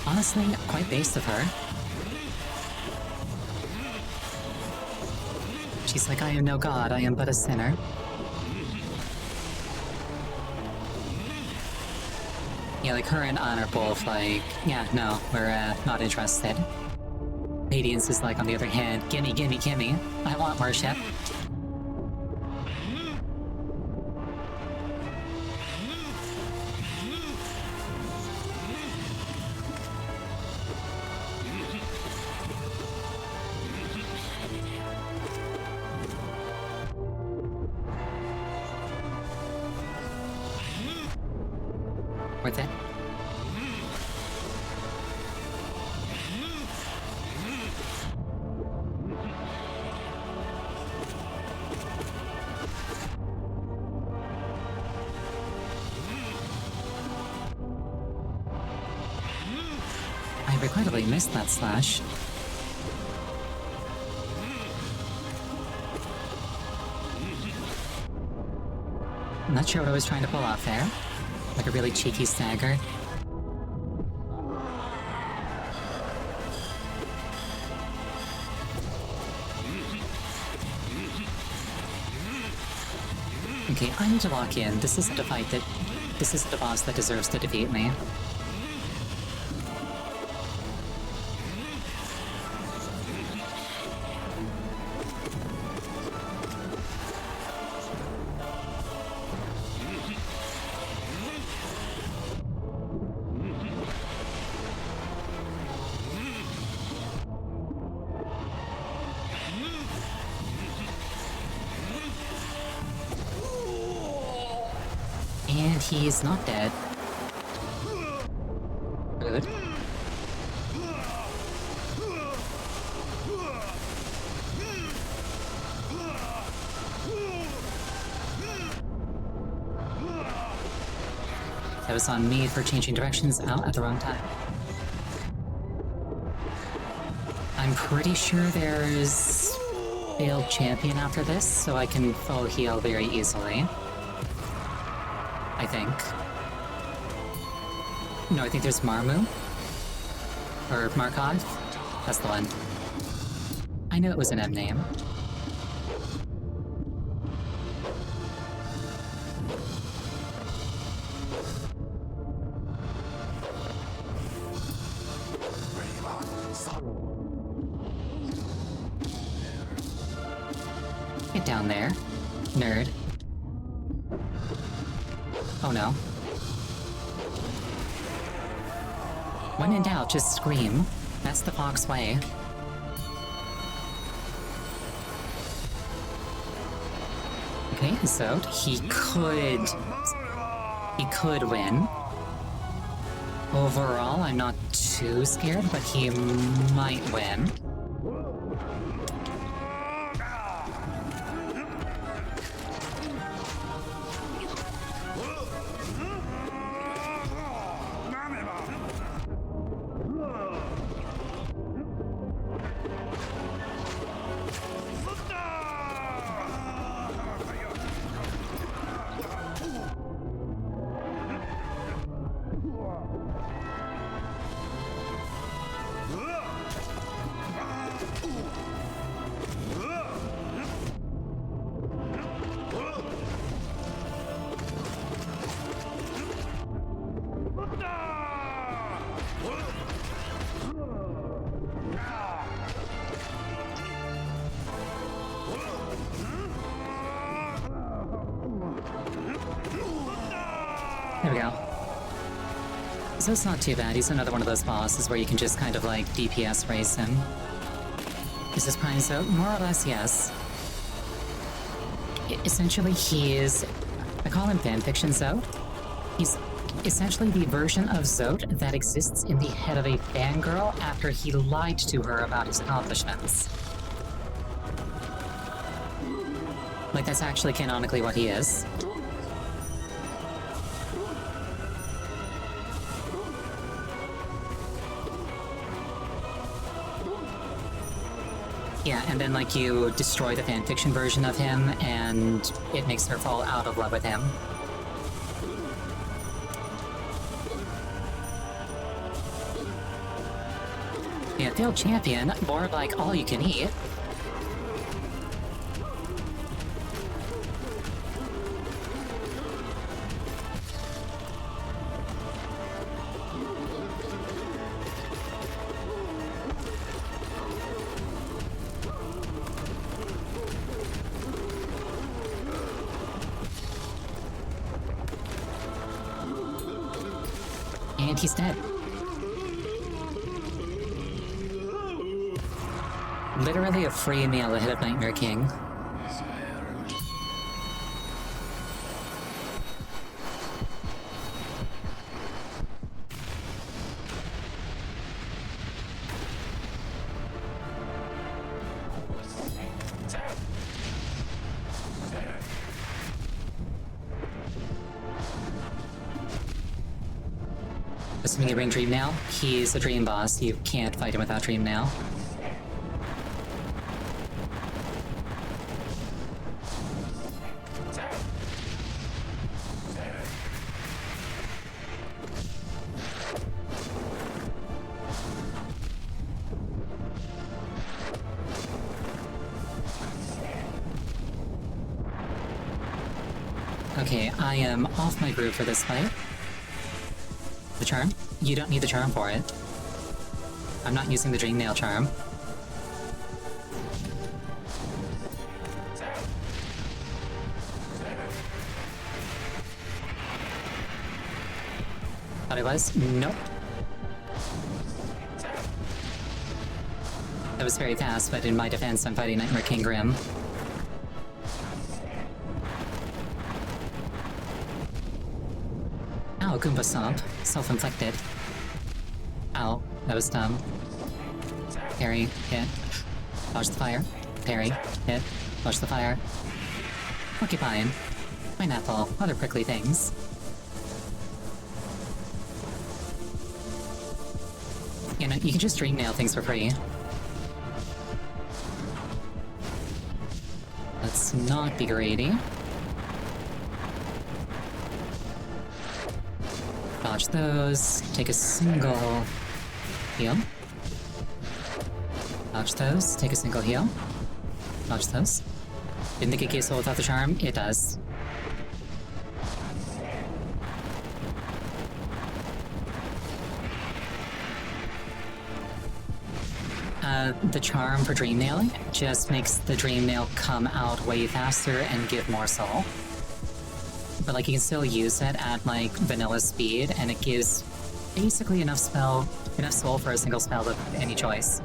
Honestly, quite base of her. She's like, I am no god, I am but a sinner. Yeah, like her and Anna are both like, yeah, no, we're not interested. Radiance is like, on the other hand, gimme, gimme, gimme. I want worship. Worth it. I regrettably missed that slash. I'm not sure what I was trying to pull off there. Like a really cheeky stagger. Okay, I need to lock in. This isn't a fight that... This isn't a boss that deserves to defeat me. And he's not dead. Good. That was on me for changing directions out at the wrong time. I'm pretty sure there's failed champion after this, so I can full heal very easily. I think. No, I think there's Marmu. Or Markov. That's the one. I knew it was an M name. Get down there, nerd. Oh no. When in doubt, just scream. That's the fox way. Okay, so he could win. Overall, I'm not too scared, but he might win. There we go. So it's not too bad. He's another one of those bosses where you can just kind of like DPS race him. Is this Prime Zote? More or less, yes. Essentially, he is... I call him fanfiction Zote. He's essentially the version of Zote that exists in the head of a fangirl after he lied to her about his accomplishments. Like, that's actually canonically what he is. Yeah, and then like you destroy the fanfiction version of him, and it makes her fall out of love with him. Yeah, failed champion, more like all you can eat. And he's dead. Literally a free meal ahead of Nightmare King. Assuming you bring Dream Nail, he's a Dream Boss. You can't fight him without Dream Nail. Okay, I am off my groove for this fight. The charm? You don't need the charm for it. I'm not using the Dream Nail charm. Thought I was? Nope. That was very fast, but in my defense, I'm fighting Nightmare King Grim. Ow, Goomba Stomp. Self-inflicted. Ow, that was dumb. Parry, hit. Dodge the fire. Parry, hit. Dodge the fire. Porcupine. Pineapple. Other prickly things. You know, you can just Dream Nail things for free. Let's not be greedy. Dodge those. Take a single heal. Dodge those. Take a single heal. Dodge those. Didn't think it gets without the charm? It does. The charm for Dream Nail just makes the Dream Nail come out way faster and give more soul. But like you can still use it at like vanilla speed, and it gives basically enough soul for a single spell of any choice.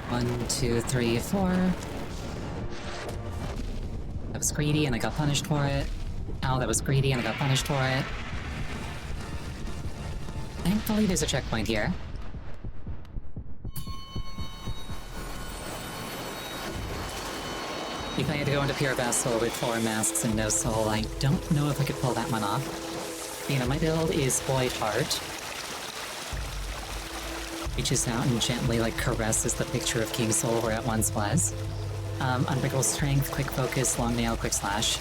One, two, three, four. That was greedy and I got punished for it. Ow, that was greedy and I got punished for it. Thankfully there's a checkpoint here. If I had to go into Pure Vessel with 4 masks and no soul, I don't know if I could pull that one off. You know, my build is Void Heart. Reaches out and gently like caresses the picture of King Soul where it once was. Unbreakable Strength, Quick Focus, Long Nail, Quick Slash.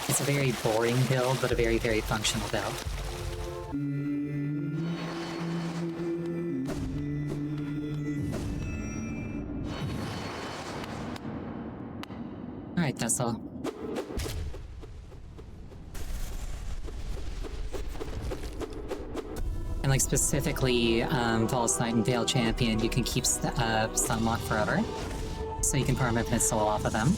It's a very boring build, but a very, very functional build. Alright, that's all. And like specifically, False Knight and Veil Champion, you can keep Sunlock forever. So you can permanent soul off of them.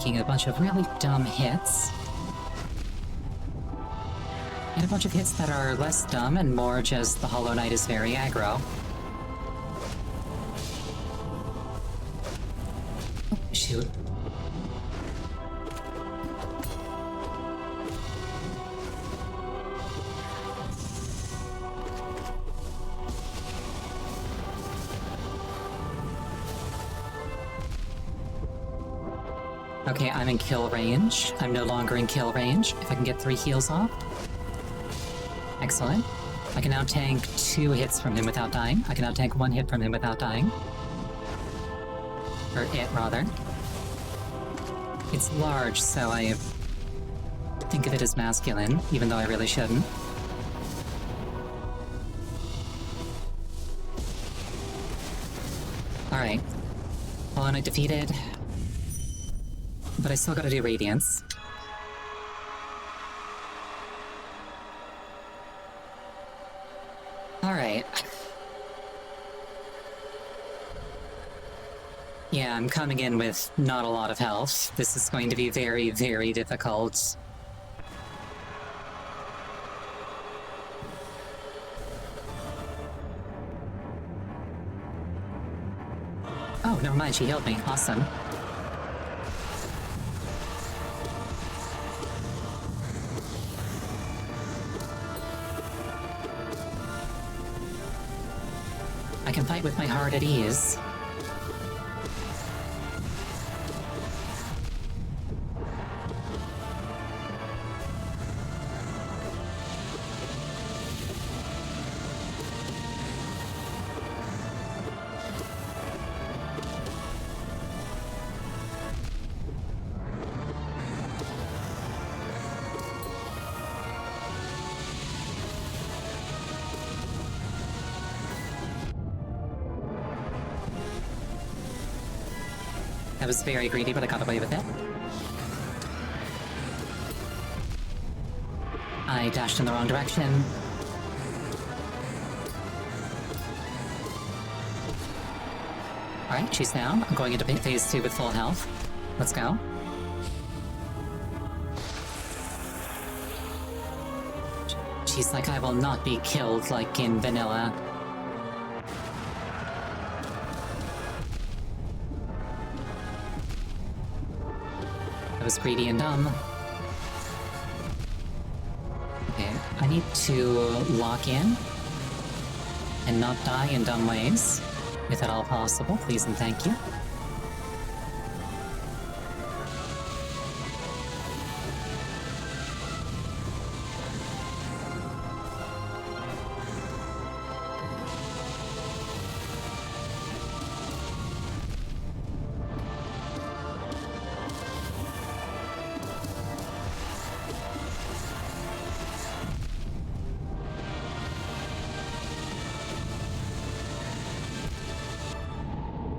taking a bunch of really dumb hits. And a bunch of hits that are less dumb and more just the Hollow Knight is very aggro. Oh, shoot. Okay, I'm in kill range. I'm no longer in kill range. If I can get 3 heals off. Excellent. I can now tank 2 hits from him without dying. I can now tank 1 hit from him without dying. Or it, rather. It's large, so I think of it as masculine, even though I really shouldn't. Alright. Hollow Knight defeated. But I still gotta do Radiance. Alright. Yeah, I'm coming in with not a lot of health. This is going to be very, very difficult. Oh, never mind, she healed me. Awesome. I can fight with my heart at ease. That was very greedy, but I got away with it. I dashed in the wrong direction. Alright, she's down. I'm going into phase 2 with full health. Let's go. She's like, I will not be killed like in vanilla. That was greedy and dumb. Okay, I need to lock in and not die in dumb ways, if at all possible, please and thank you.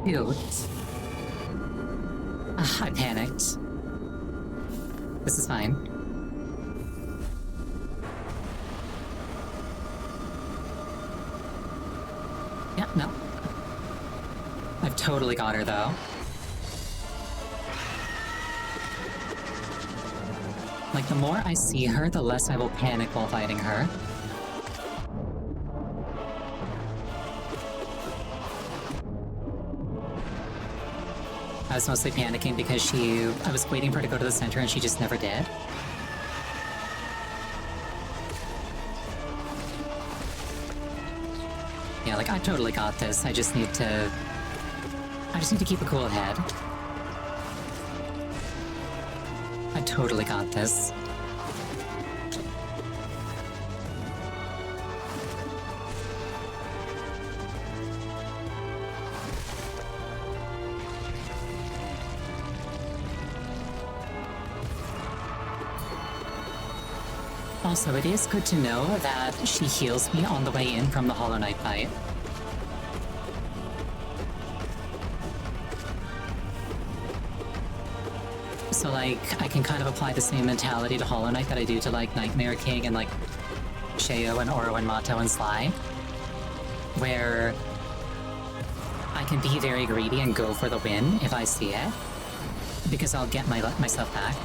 Dude. I panicked. This is fine. Yeah, no. I've totally got her, though. Like, the more I see her, the less I will panic while fighting her. I was mostly panicking because I was waiting for her to go to the center and she just never did. Yeah, like, I totally got this. I just need to keep a cool head. I totally got this. Also, it is good to know that she heals me on the way in from the Hollow Knight fight. So, like, I can kind of apply the same mentality to Hollow Knight that I do to, like, Nightmare King and, like, Sheo and Oro and Mato and Sly. Where I can be very greedy and go for the win if I see it. because I'll get myself back.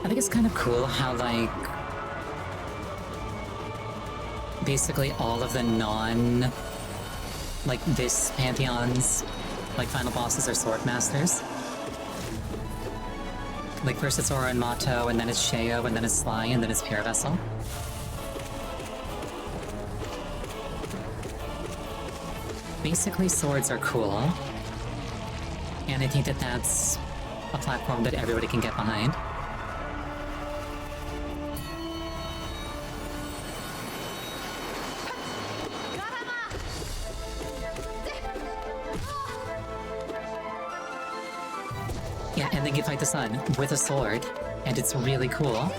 I think it's kind of cool how, like, basically all of the like, this Pantheon's, like, final bosses are Sword Masters. Like, first it's Aura and Mato, and then it's Sheo, and then it's Sly, and then it's Pure Vessel. Basically, swords are cool. And I think that that's a platform that everybody can get behind. Yeah, and then you fight the sun with a sword, and it's really cool.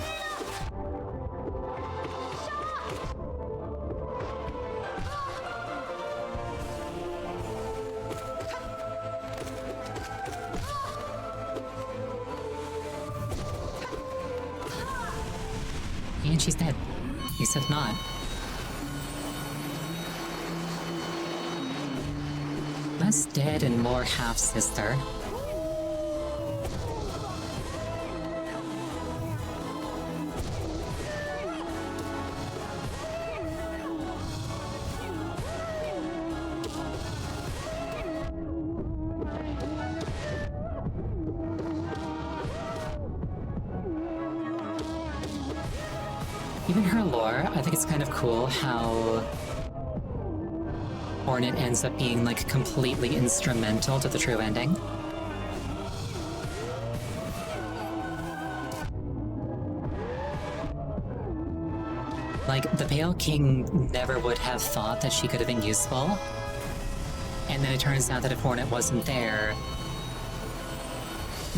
And she's dead. Except not. Less dead and more half-sister. Even her lore, I think it's kind of cool how Hornet ends up being, like, completely instrumental to the true ending. Like, the Pale King never would have thought that she could have been useful. And then it turns out that if Hornet wasn't there,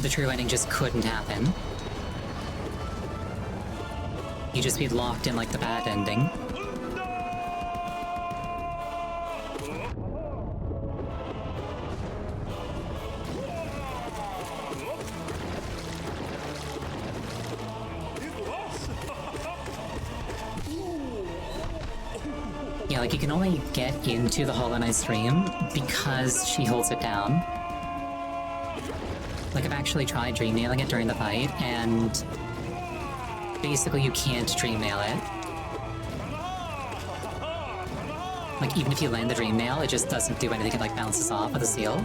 the true ending just couldn't happen. You'd just be locked in, like, the bad ending. Yeah, like, you can only get into the Hollow Knight stream because she holds it down. Like, I've actually tried dream nailing it during the fight, and basically you can't dream nail it. Like, even if you land the dream nail, it just doesn't do anything, it, like, bounces off of the seal.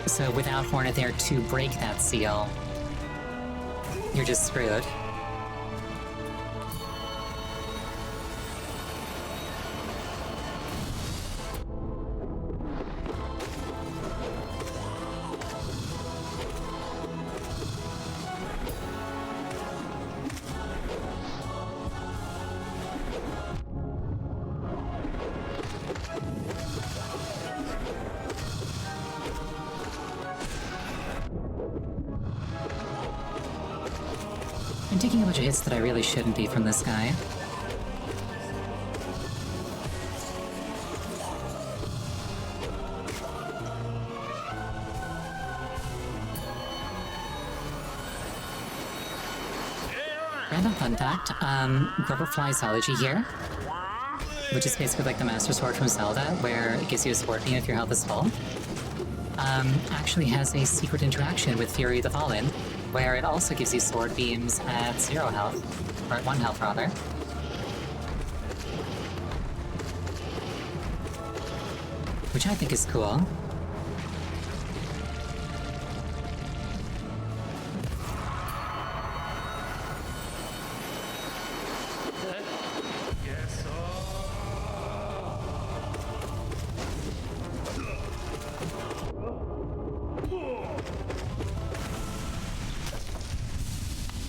So without Hornet there to break that seal, you're just screwed. I'm taking a bunch of hits that I really shouldn't be from this guy. Random fun fact, Rubber Flyology here, which is basically like the Master Sword from Zelda, where it gives you a sword beam if your health is full, actually has a secret interaction with Fury the Fallen, where it also gives you sword beams at 0 health, or at 1 health rather. Which I think is cool.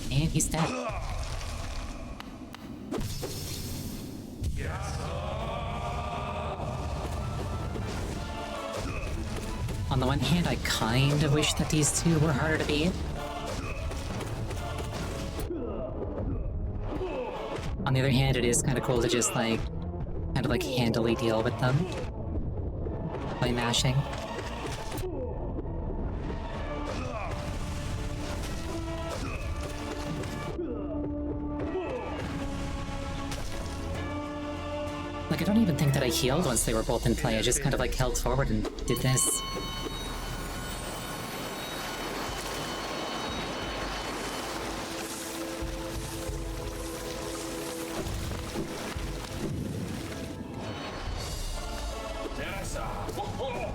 And he's dead. On the one hand, I kind of wish that these two were harder to beat, On the other hand, it is kind of cool to just like, kind of like handily deal with them by mashing. Like, I don't even think that I healed once they were both in play. I just kind of like held forward and did this.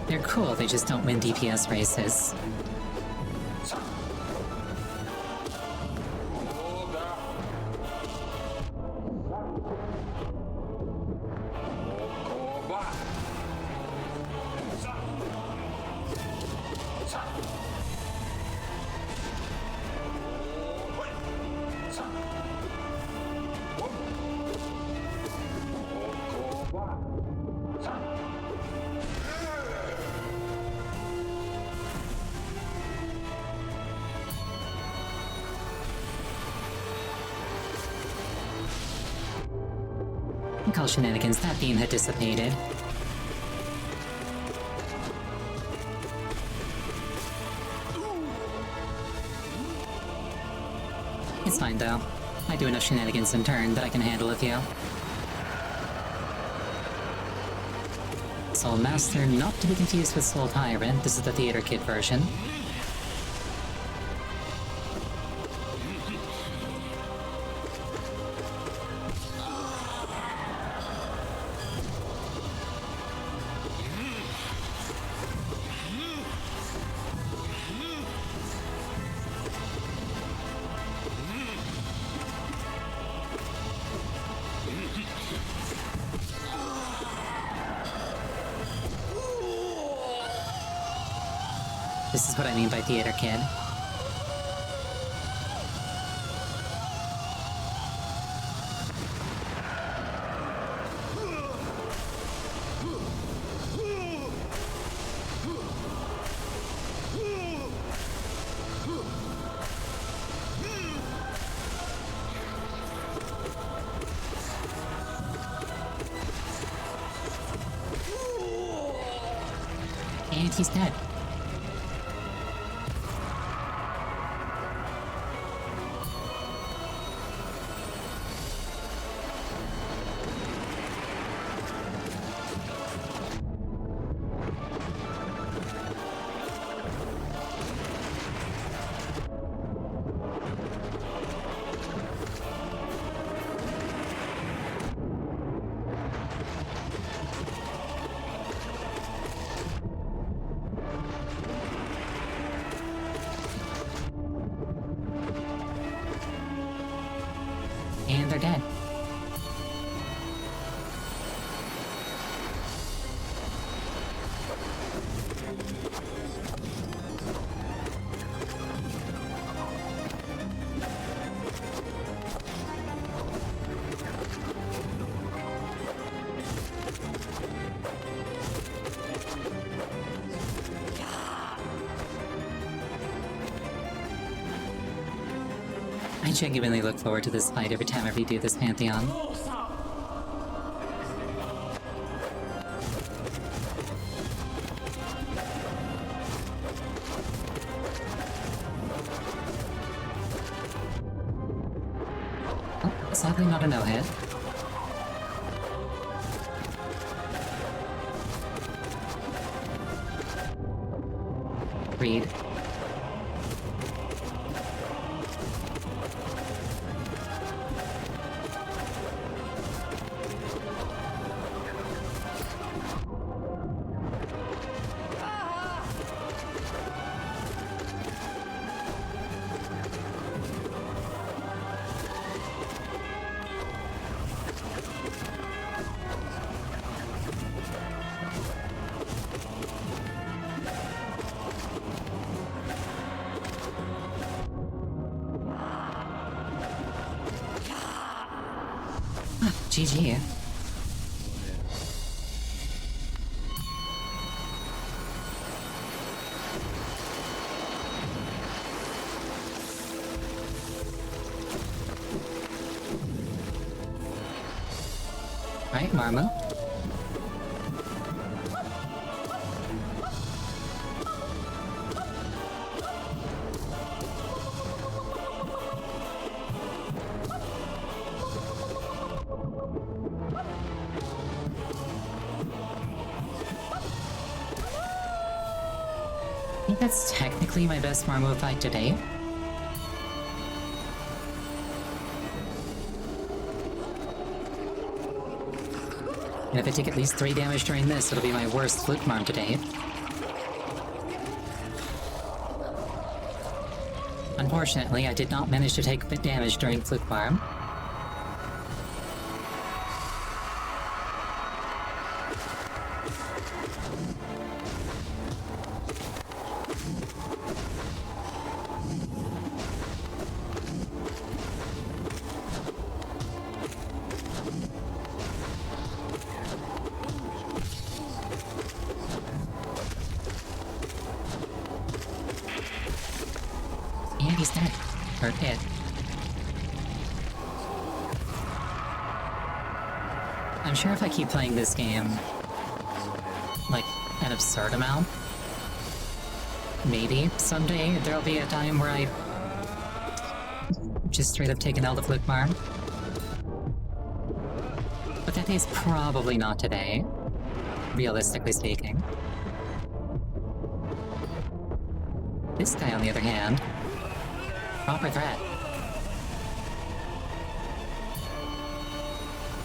They're cool, they just don't win DPS races. Call shenanigans, that beam had dissipated. It's fine though. I do enough shenanigans in turn that I can handle with you. Soul Master, not to be confused with Soul Tyrant, this is the Theater Kid version. This is what I mean by Theater Kid. And he's dead. And they're dead. I genuinely look forward to this fight every time I redo this Pantheon. Oh, sadly not a no-hit. Read. GG. Marmu. I think that's technically my best Marmu fight to date. And if I take at least 3 damage during this, it'll be my worst Fluke Marm to date. Unfortunately, I did not manage to take damage during Fluke Marm. And he's dead. Or it. I'm sure if I keep playing this game, like, an absurd amount, maybe someday there'll be a time where I just straight up take an Elder Fluke Marm. But that day's probably not today, realistically speaking. This guy, on the other hand, proper threat.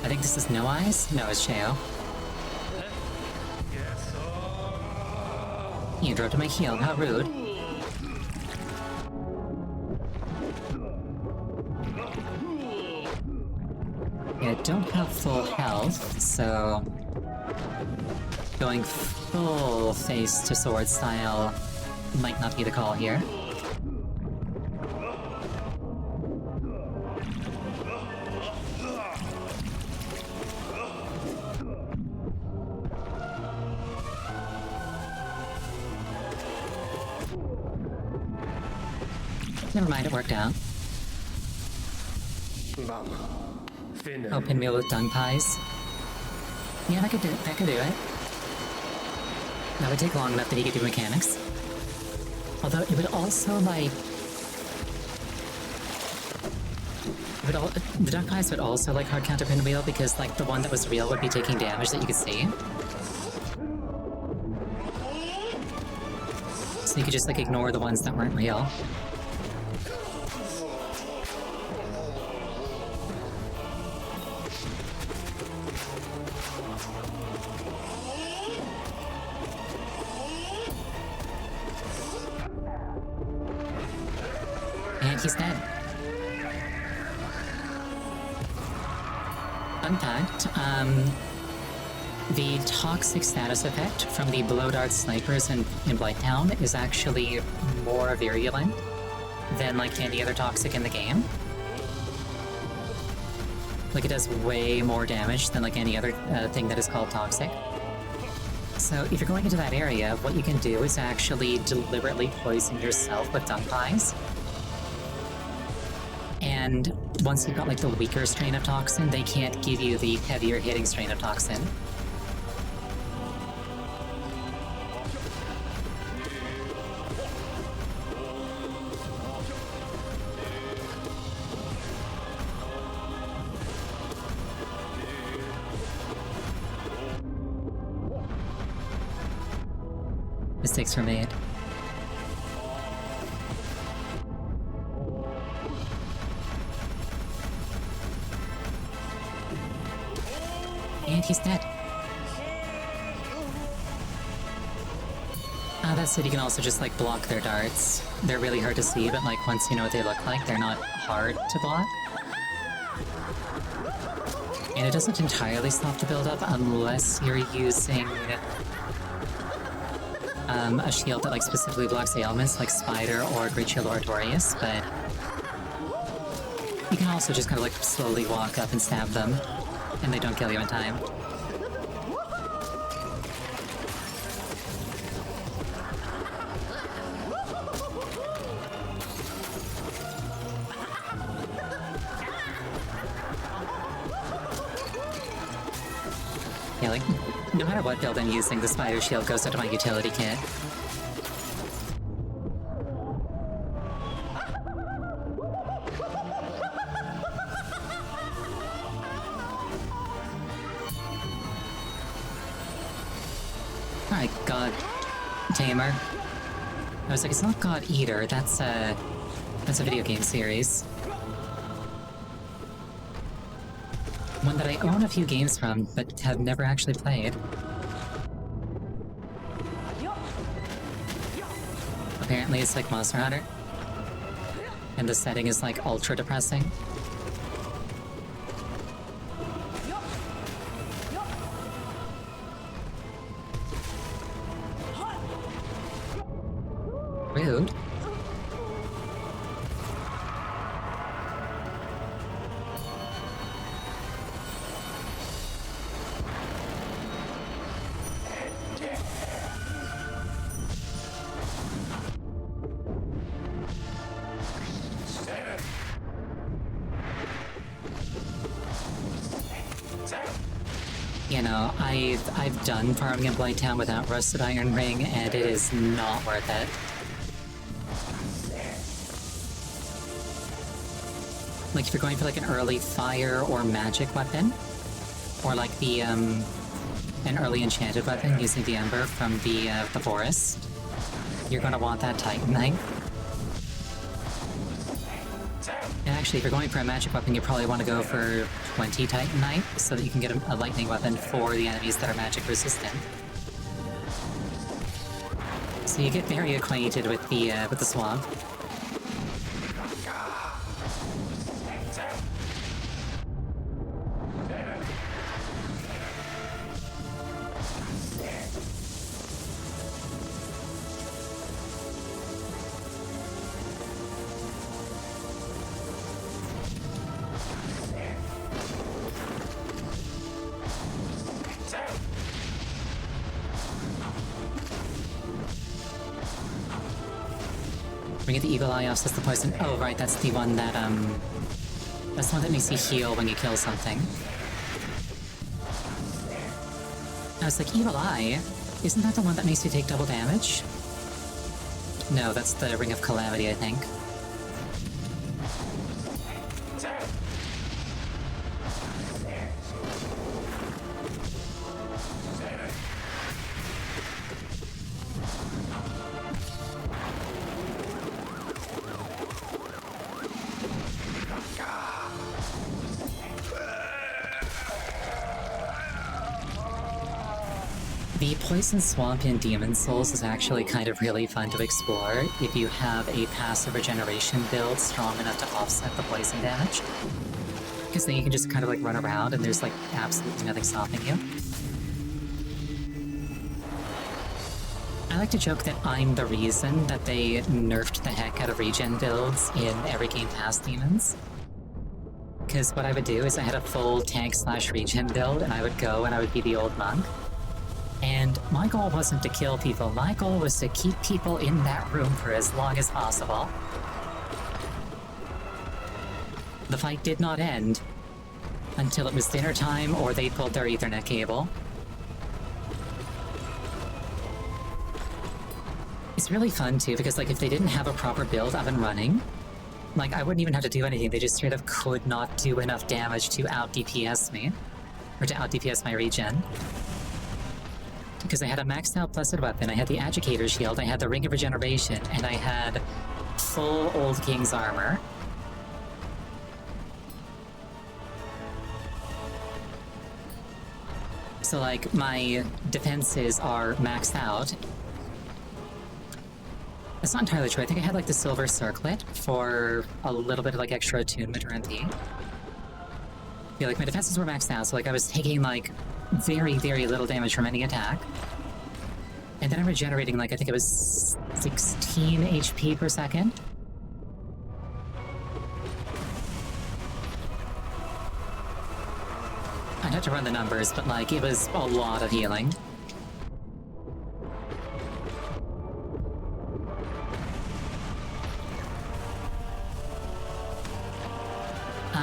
I think this is No Eyes? No, it's Sheo. You drove to my heel, how rude. Yeah, I don't have full health, so going full face to sword style might not be the call here. Never mind, it worked out. Bum. Finneru. Oh, pinwheel with dung pies. Yeah, that could do it. That could do it. That would take long enough that he could do mechanics. Although it would also, like... the dung pies would also, like, hard counter pinwheel because, like, the one that was real would be taking damage that you could see. So you could just, like, ignore the ones that weren't real. And he's dead. Fun fact, the toxic status effect from the Blow Dart snipers in Blighttown is actually more virulent than, like, any other toxic in the game. Like, it does way more damage than, like, any other thing that is called toxic. So if you're going into that area, what you can do is actually deliberately poison yourself with dung pies. And once you've got, like, the weaker strain of toxin, they can't give you the heavier hitting strain of toxin. Mistakes were made. And he's dead. That said, you can also just, like, block their darts. They're really hard to see, but, like, once you know what they look like, they're not hard to block. And it doesn't entirely stop the build-up unless you're using a shield that, like, specifically blocks the elements, like Spider or Great Shield Oratorius, but you can also just kind of, like, slowly walk up and stab them, and they don't kill you in time. Yeah, like, no matter what build I'm using, the spider shield goes into my utility kit. Alright, God Tamer. I was like, it's not God Eater, that's a video game series. One that I own a few games from, but have never actually played. Apparently it's like Monster Hunter. And the setting is like ultra depressing. Rude. You know, I've done farming in Blighttown without Rusted Iron Ring, and it is not worth it. Like, if you're going for like an early fire or magic weapon, or like the an early enchanted weapon using the ember from the forest, you're gonna want that Titanite. And actually, if you're going for a magic weapon, you probably want to go for 20 Titanite, so that you can get a lightning weapon for the enemies that are magic resistant. So you get very acquainted with the swamp. We get the Eagle Eye off, so that's the poison. Oh, right, that's the one that, that's the one that makes you heal when you kill something. I was like, Evil Eye? Isn't that the one that makes you take double damage? No, that's the Ring of Calamity, I think. The Poison Swamp in Demon's Souls is actually kind of really fun to explore if you have a passive regeneration build strong enough to offset the poison damage. Because then you can just kind of like run around and there's like absolutely nothing stopping you. I like to joke that I'm the reason that they nerfed the heck out of regen builds in every game past Demons. Because what I would do is I had a full tank/regen build and I would go and I would be the old monk. And my goal wasn't to kill people, my goal was to keep people in that room for as long as possible. The fight did not end until it was dinner time or they pulled their Ethernet cable. It's really fun too, because like if they didn't have a proper build up and running, like I wouldn't even have to do anything, they just straight up could not do enough damage to out DPS me. Or to out DPS my regen. Because I had a maxed out blessed weapon, I had the Agitator shield, I had the Ring of Regeneration, and I had full Old King's armor. So like, my defenses are maxed out. That's not entirely true, I think I had like the Silver Circlet for a little bit of like extra attunement or MP. Yeah, like my defenses were maxed out, so like I was taking like very, very little damage from any attack. And then I'm regenerating like, I think it was 16 HP per second. I'd have to run the numbers, but like, it was a lot of healing.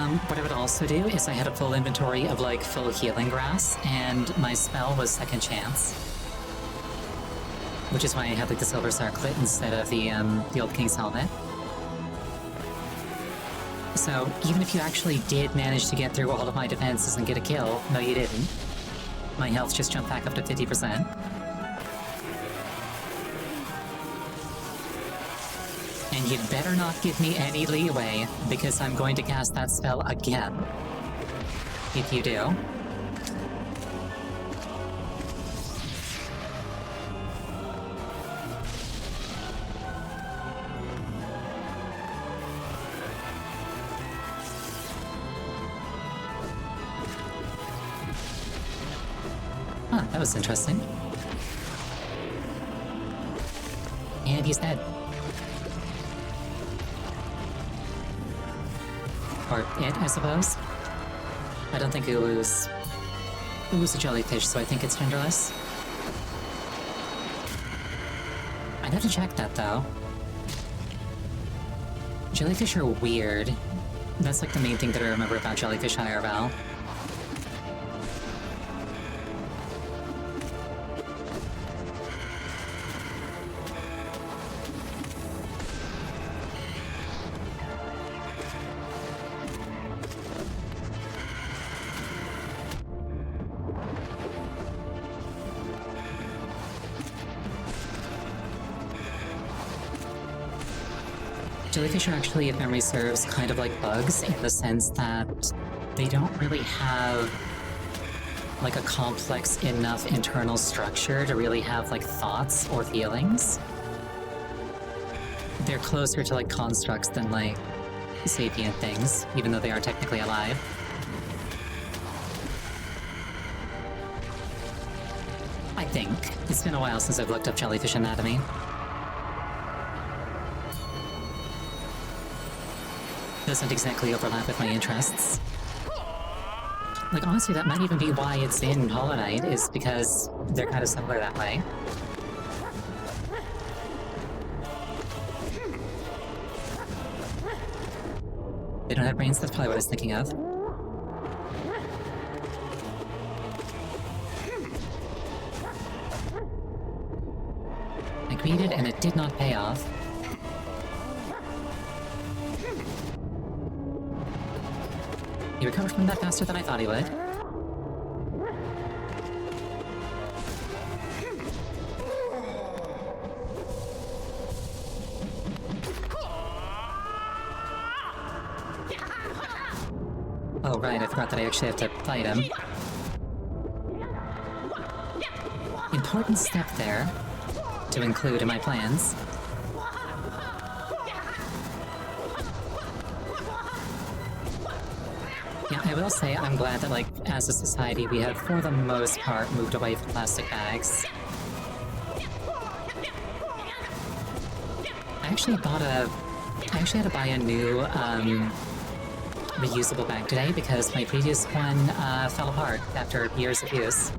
What I would also do is I had a full inventory of like full healing grass, and my spell was second chance. Which is why I had like the silver circlet instead of the old king's helmet. So even if you actually did manage to get through all of my defenses and get a kill, no you didn't. My health just jumped back up to 50%. And you'd better not give me any leeway, because I'm going to cast that spell again. If you do. Huh, that was interesting. And he's dead. Or it, I suppose. I don't think it was a jellyfish, so I think it's genderless. I'd have to check that, though. Jellyfish are weird. That's like the main thing that I remember about jellyfish IRL. Jellyfish are actually, if memory serves, kind of like bugs in the sense that they don't really have like a complex enough internal structure to really have like thoughts or feelings. They're closer to like constructs than like sapient things, even though they are technically alive. I think. It's been a while since I've looked up jellyfish anatomy. Doesn't exactly overlap with my interests. Like, honestly, that might even be why it's in Hollow Knight, is because they're kind of similar that way. They don't have brains, that's probably what I was thinking of. I greeted and it did not pay off. He recovered from that faster than I thought he would. Oh right, I forgot that I actually have to fight him. Important step there to include in my plans. Yeah, I will say I'm glad that, like, as a society, we have, for the most part, moved away from plastic bags. I actually had to buy a new, reusable bag today because my previous one, fell apart after years of use.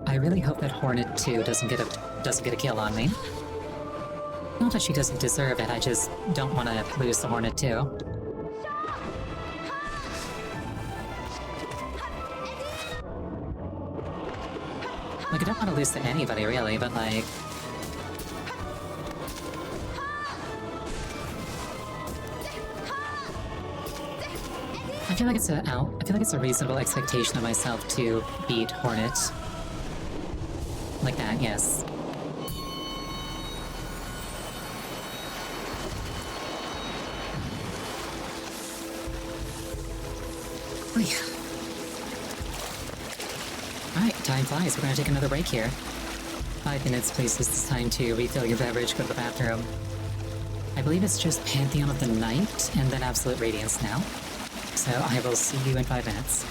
I really hope that Hornet 2 doesn't get a kill on me. Not that she doesn't deserve it, I just don't want to lose the Hornet 2. Like, I don't want to lose to anybody, really, but like... I feel like it's a reasonable expectation of myself to beat Hornet. Like that, yes. Alright, time flies. We're gonna take another break here. 5 minutes, please. It's time to refill your beverage, go to the bathroom. I believe it's just Pantheon of the Night and then Absolute Radiance now. So I will see you in 5 minutes.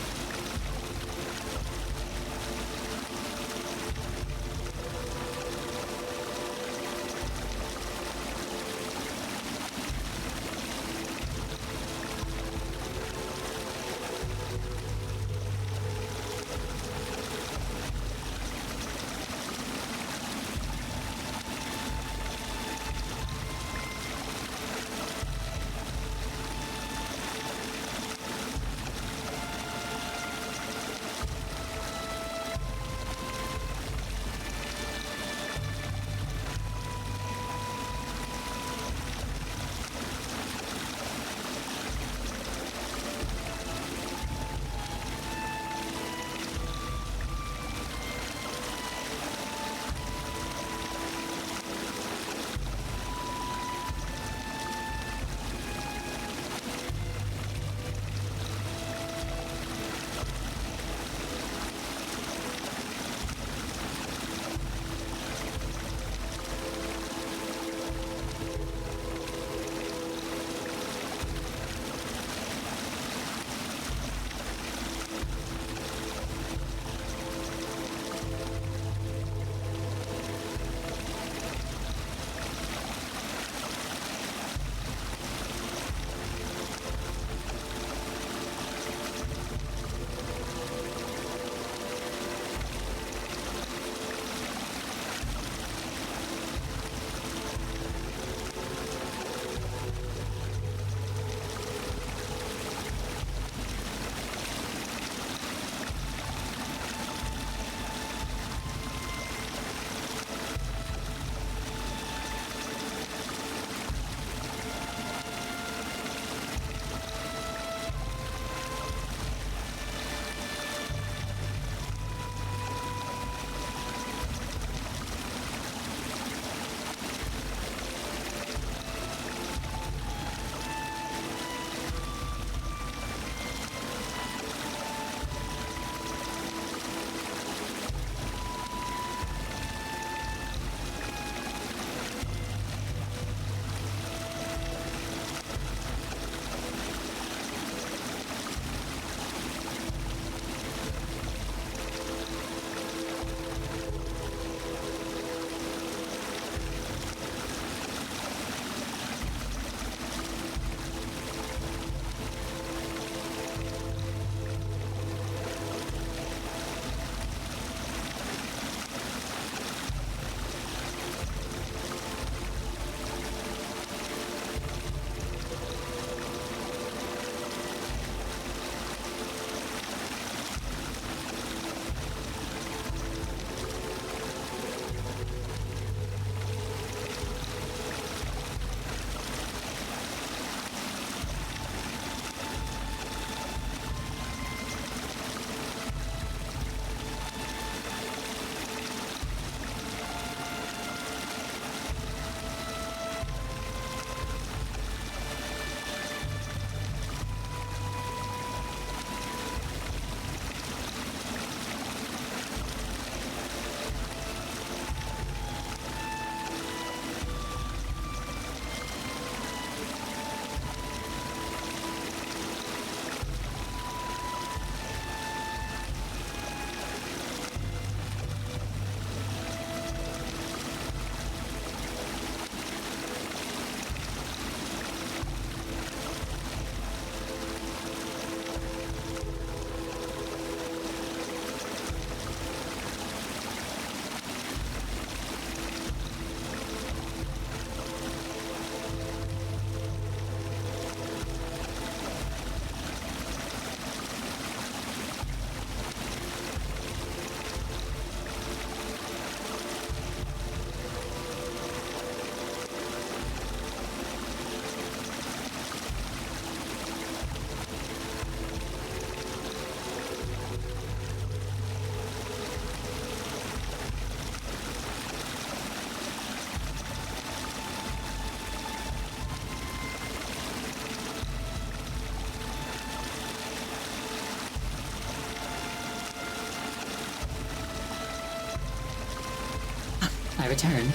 return.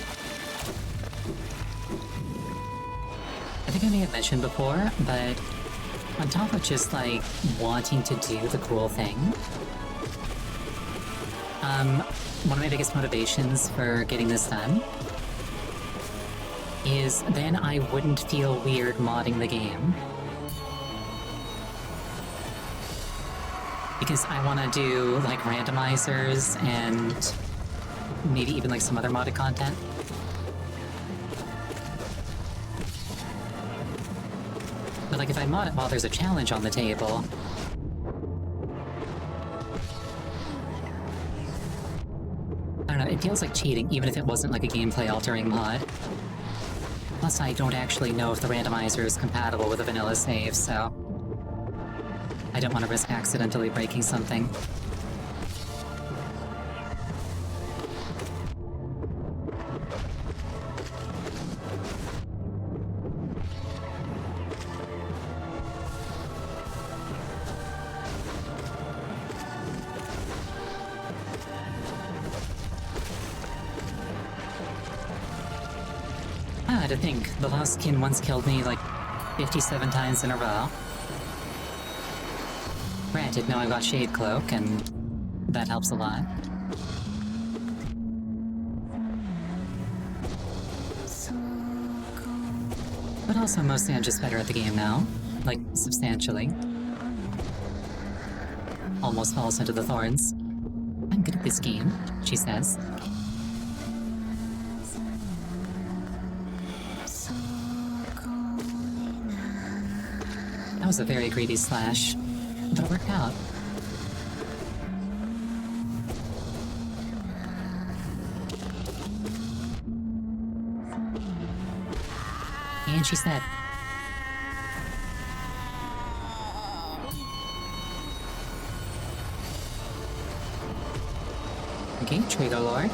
I think I may have mentioned before, but on top of just, like, wanting to do the cool thing, one of my biggest motivations for getting this done is then I wouldn't feel weird modding the game. Because I want to do, like, randomizers and maybe even, like, some other modded content. But, like, if I mod it while there's a challenge on the table... I don't know, it feels like cheating, even if it wasn't, like, a gameplay-altering mod. Plus, I don't actually know if the randomizer is compatible with a vanilla save, so... I don't want to risk accidentally breaking something. To think, the Lost Kin once killed me like 57 times in a row. Granted, now I've got Shade Cloak, and that helps a lot. But also, mostly I'm just better at the game now. Like, substantially. Almost falls into the thorns. I'm good at this game, she says. That was a very greedy slash, but it worked out. And she's dead. Okay, Trader Lord.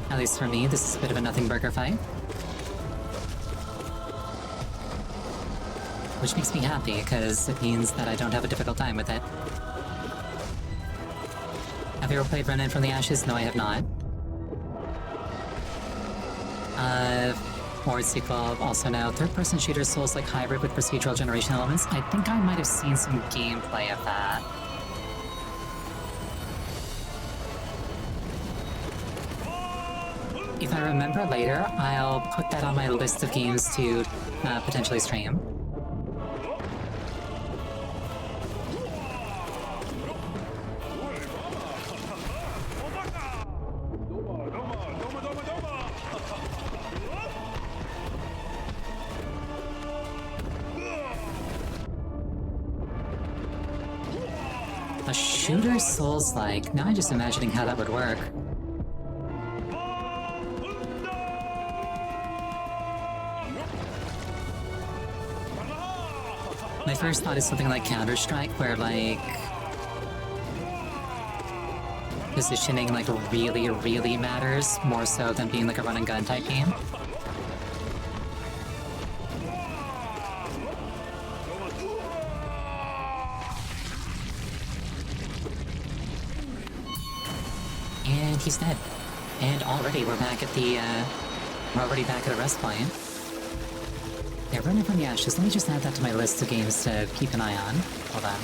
At least for me, this is a bit of a nothing burger fight. Which makes me happy, because it means that I don't have a difficult time with it. Have you ever played Run In From the Ashes? No, I have not. Or sequel, also now third-person shooter Souls-like hybrid with procedural generation elements. I think I might have seen some gameplay of that. If I remember later, I'll put that on my list of games to potentially stream. A shooter Souls-like. Now I'm just imagining how that would work. My first thought is something like Counter-Strike, where, like, positioning, like, really matters, more so than being, like, a run-and-gun type game. And he's dead. And already we're back at the, we're already back at a rest point. Yeah, Run In From the Ashes. Let me just add that to my list of games to keep an eye on. Hold on.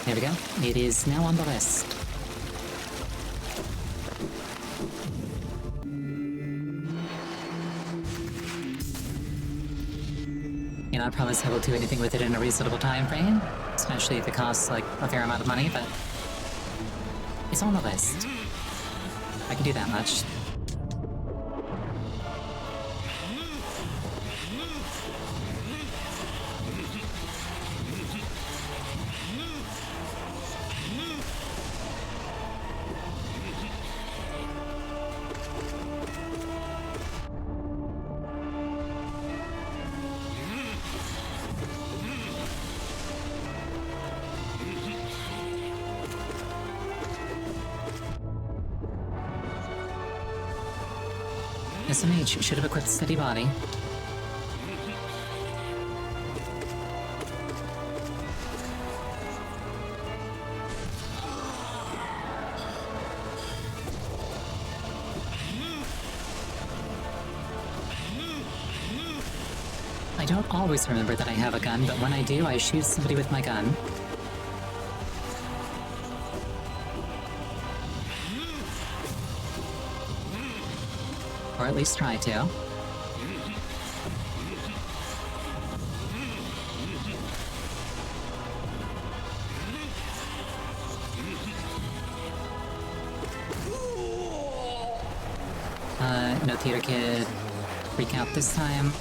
There we go. It is now on the list. You know, I promise I will do anything with it in a reasonable time frame, especially if it costs, like, a fair amount of money, but it's on the list. I can do that much. SMH should have equipped Steady Body. don't always remember that I have a gun, but when I do, I shoot somebody with my gun. Or at least try to. No theater kid. Freak out this time.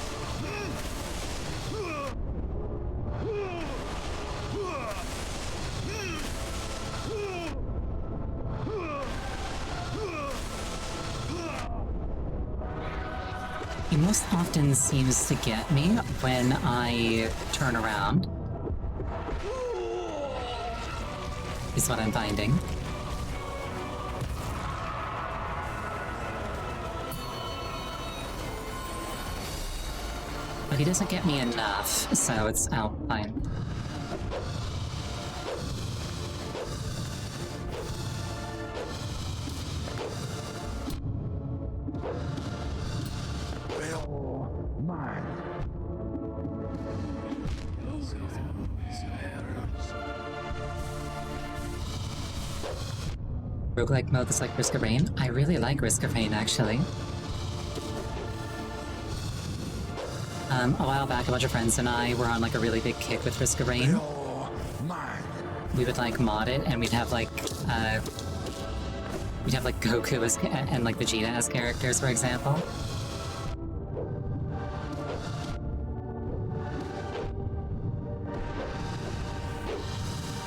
He most often seems to get me when I turn around. Is what I'm finding. But he doesn't get me enough, so it's out fine. Roguelike mode is like Risk of Rain. I really like Risk of Rain, actually. A while back, a bunch of friends and I were on like a really big kick with Risk of Rain. We would like mod it, and we'd have like Goku as and like Vegeta as characters, for example.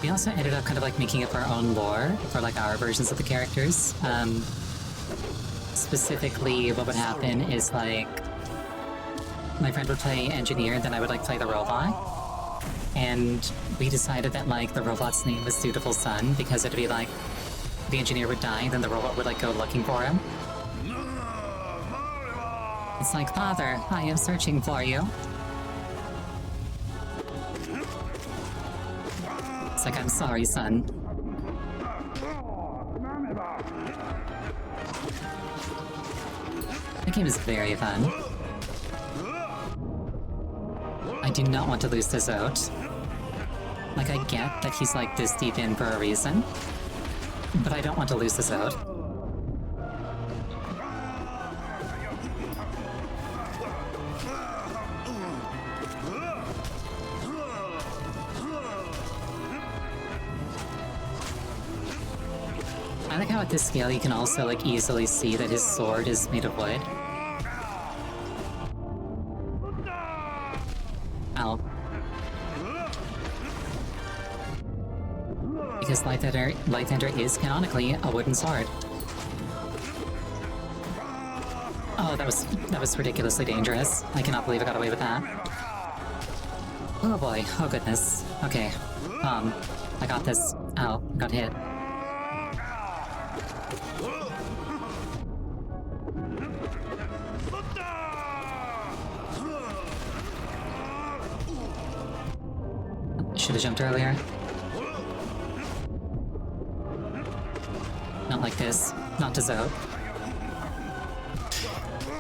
We also ended up kind of like making up our own lore for like our versions of the characters. Specifically, what would happen is like my friend would play engineer, then I would like play the robot. And we decided that like the robot's name was Dutiful Son because it'd be like the engineer would die, then the robot would like go looking for him. It's like, Father, I am searching for you. It's like, I'm sorry, son. The game is very fun. I do not want to lose to Zote. Like, I get that he's like this deep in for a reason, but I don't want to lose to Zote. I like how at this scale you can also like easily see that his sword is made of wood. Ow. Because Lighthander is canonically a wooden sword. Oh, that was ridiculously dangerous. I cannot believe I got away with that. Oh boy, oh goodness. Okay. I got this. Ow, I got hit. Should have jumped earlier. Not like this. Not to Zote.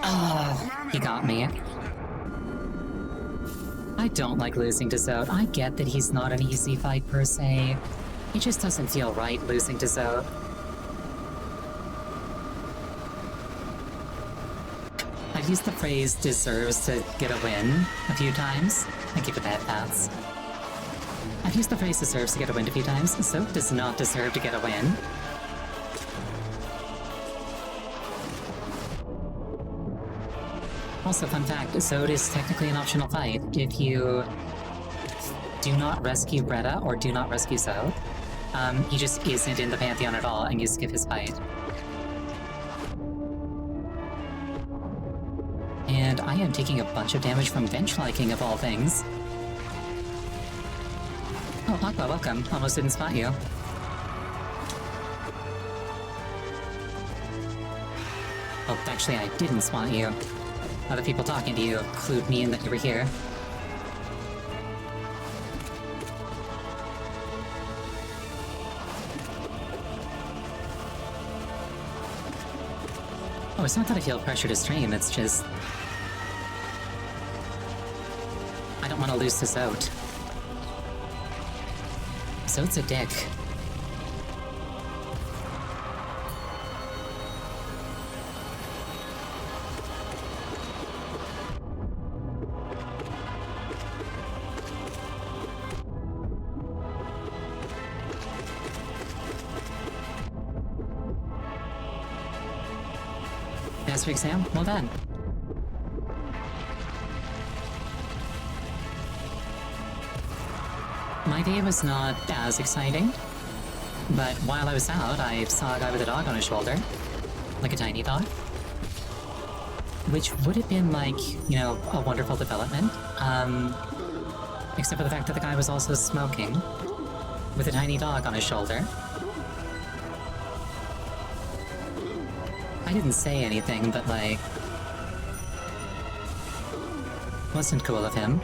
Oh, he got me. I don't like losing to Zote. I get that he's not an easy fight per se. It just doesn't feel right losing to Zote. I've used the phrase deserves to get a win a few times. Thank you for that, Pats. I've used the phrase deserves to get a win a few times. Zote does not deserve to get a win. Also, fun fact, Zote is technically an optional fight. If you do not rescue Bretta or do not rescue Zote, he just isn't in the Pantheon at all, and you skip his fight. And I am taking a bunch of damage from bench-liking of all things. Oh, Aqua, welcome. Almost didn't spot you. Well, actually, I didn't spot you. Other people talking to you clued me in that you were here. Oh, it's not that I feel pressure to stream, it's just... want to lose to Zote. Zote's a dick. Pass your exam? Well done. My day was not as exciting, but while I was out, I saw a guy with a dog on his shoulder. Like a tiny dog. Which would have been like, you know, a wonderful development. Except for the fact that the guy was also smoking with a tiny dog on his shoulder. I didn't say anything, but like... wasn't cool of him.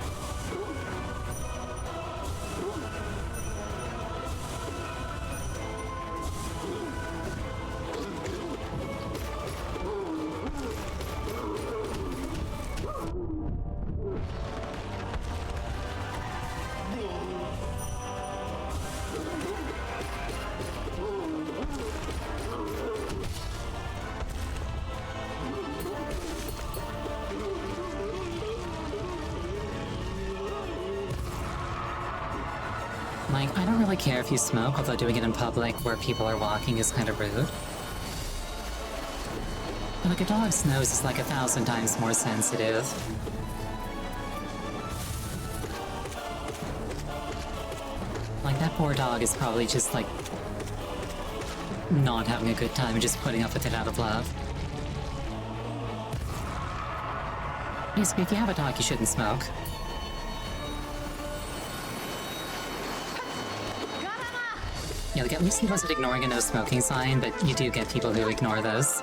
Like, I don't really care if you smoke, although doing it in public where people are walking is kind of rude. But like, a dog's nose is like 1,000 times more sensitive. Like, that poor dog is probably just like... not having a good time and just putting up with it out of love. Basically, if you have a dog, you shouldn't smoke. Yeah, like at least he wasn't ignoring a no smoking sign, but you do get people who ignore those.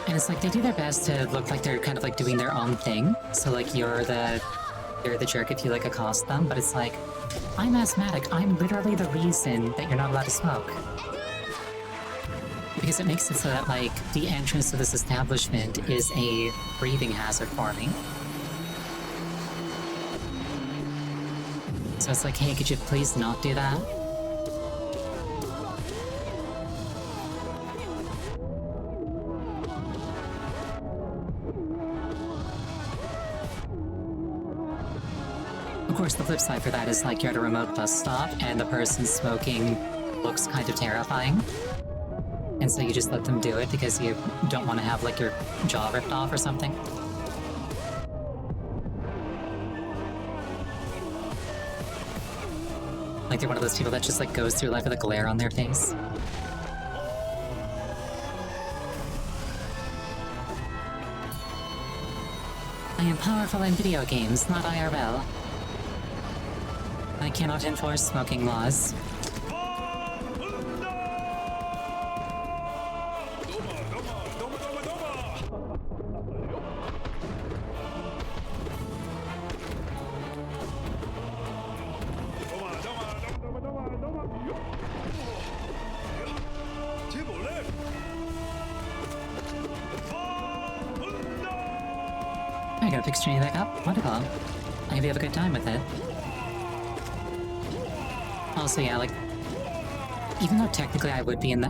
And it's like they do their best to look like they're kind of like doing their own thing. So like you're the jerk if you like accost them, but it's like, I'm asthmatic, I'm literally the reason that you're not allowed to smoke. Because it makes it so that, like, the entrance to this establishment is a breathing hazard for me. So it's like, hey, could you please not do that? Of course, the flip side for that is, like, you're at a remote bus stop and the person smoking looks kind of terrifying. And so you just let them do it because you don't want to have, like, your jaw ripped off or something. Like they're one of those people that just, like, goes through life with a glare on their face. I am powerful in video games, not IRL. I cannot enforce smoking laws. I gotta pick Trini back up. Wonderful. I hope you have a good time with it. Also, yeah, like, even though technically I would be in the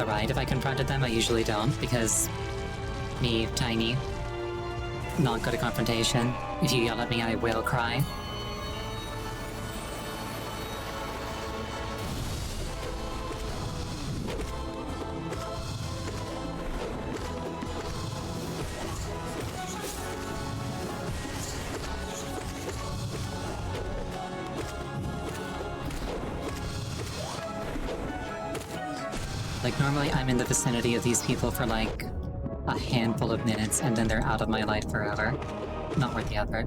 ride if I confronted them, I usually don't, because me, tiny, not good at confrontation. If you yell at me, I will cry. Like, normally I'm in the vicinity of these people for, like, a handful of minutes, and then they're out of my life forever. Not worth the effort.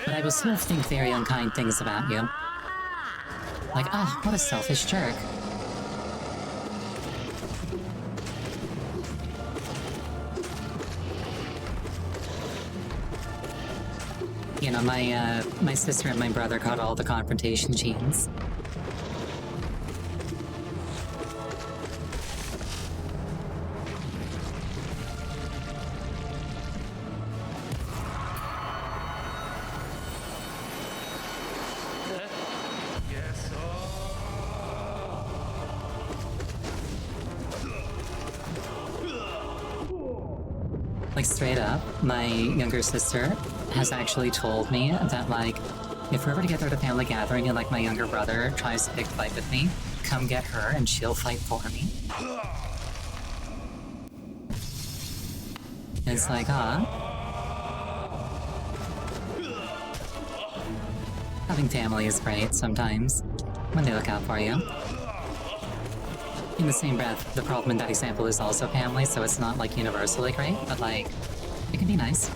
But I will still think very unkind things about you. Like, ah, what a selfish jerk. You know, my sister and my brother got all the confrontation genes. Yes. Like, straight up, my younger sister has actually told me that, like, if we're ever together at a family gathering and, like, my younger brother tries to pick a fight with me, come get her and she'll fight for me. And it's like, having family is great sometimes, when they look out for you. In the same breath, the problem in that example is also family, so it's not, like, universally great, but, like, it can be nice.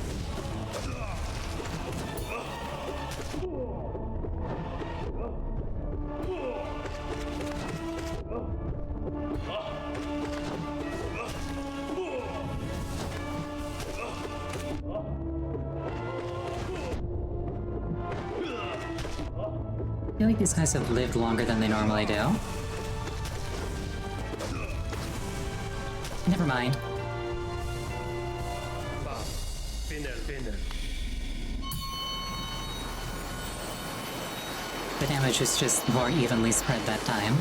I feel like these guys have lived longer than they normally do. Never mind. Finner. The damage is just more evenly spread that time.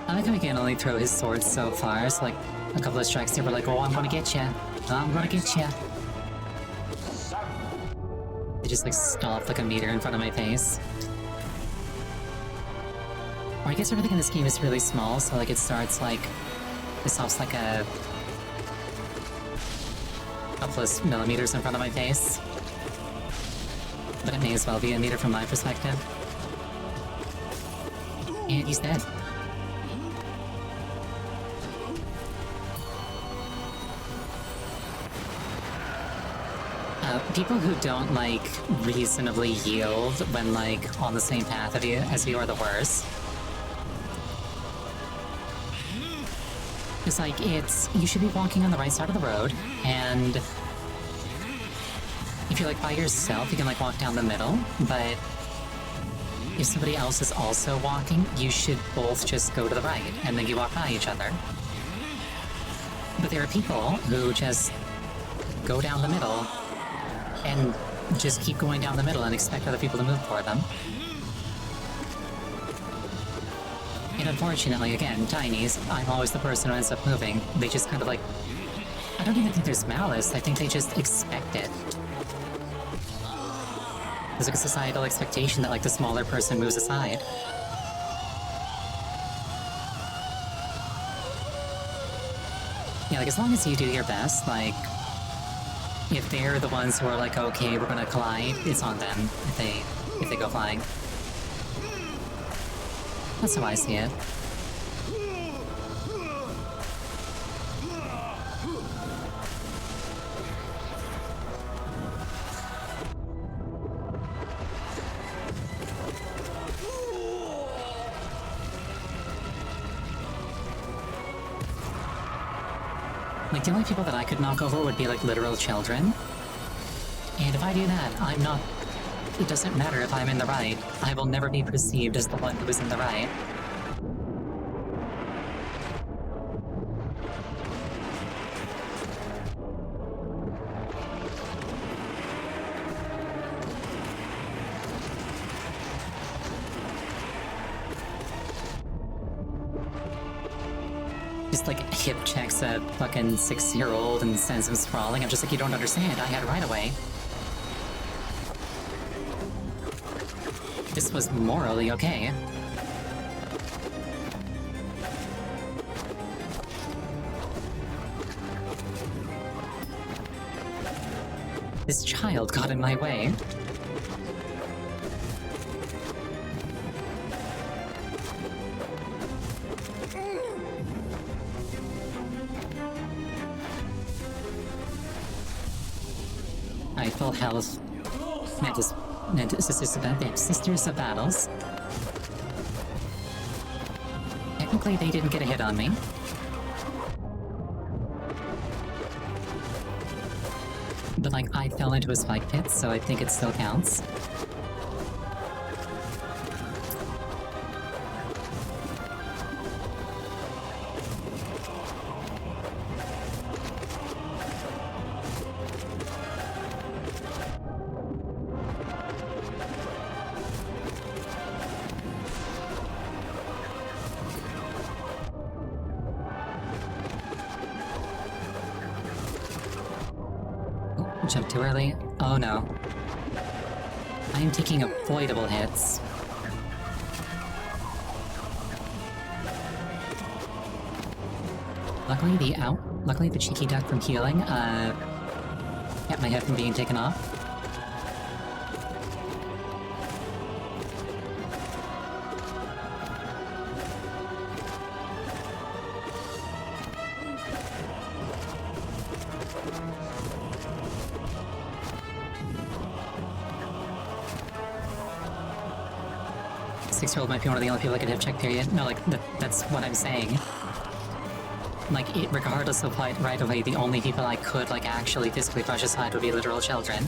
I like how he can only throw his sword so far, so like a couple of strikes there were like, oh, I'm gonna get ya. I'm gonna get ya. They just like stopped like a meter in front of my face. Or I guess everything in this game is really small, so like it starts like, it stops like a couple of millimeters in front of my face. But it may as well be a meter from my perspective. And he's dead. People who don't, like, reasonably yield when, like, on the same path as you are the worst. It's like, you should be walking on the right side of the road, and if you're, like, by yourself, you can, like, walk down the middle, but if somebody else is also walking, you should both just go to the right, and then you walk by each other. But there are people who just go down the middle and just keep going down the middle and expect other people to move for them. And unfortunately, again, tinies, I'm always the person who ends up moving. They just kind of like... I don't even think there's malice, I think they just expect it. There's like a societal expectation that like the smaller person moves aside. Yeah, like as long as you do your best, like... if they're the ones who are like, okay, we're gonna collide, it's on them if they go flying. That's how I see it. Like, the only people that I could knock over would be, like, literal children. And if I do that, I'm not... It doesn't matter if I'm in the right. I will never be perceived as the one who is in the right. Just like hip checks a fucking 6-year-old and sends him sprawling. I'm just like, you don't understand. I had right away. This was morally okay. This child got in my way. Alright, full health. Sisters of Battles. Technically, they didn't get a hit on me. But, like, I fell into a spike pit, so I think it still counts. Jump too early? Oh no. I am taking avoidable hits. Luckily the cheeky duck from healing, kept my head from being taken off. Six-year-old might be one of the only people that can hip check, period. No, like, that's what I'm saying. Like, regardless of right away, the only people I could, like, actually physically brush aside would be literal children.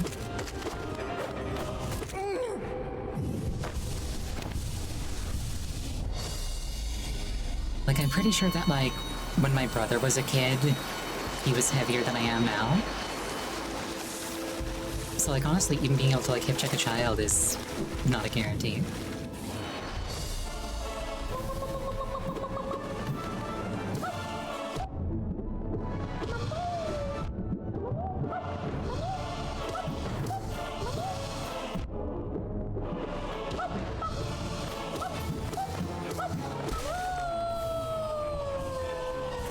Like, I'm pretty sure that, like, when my brother was a kid, he was heavier than I am now. So, like, honestly, even being able to, like, hip check a child is not a guarantee.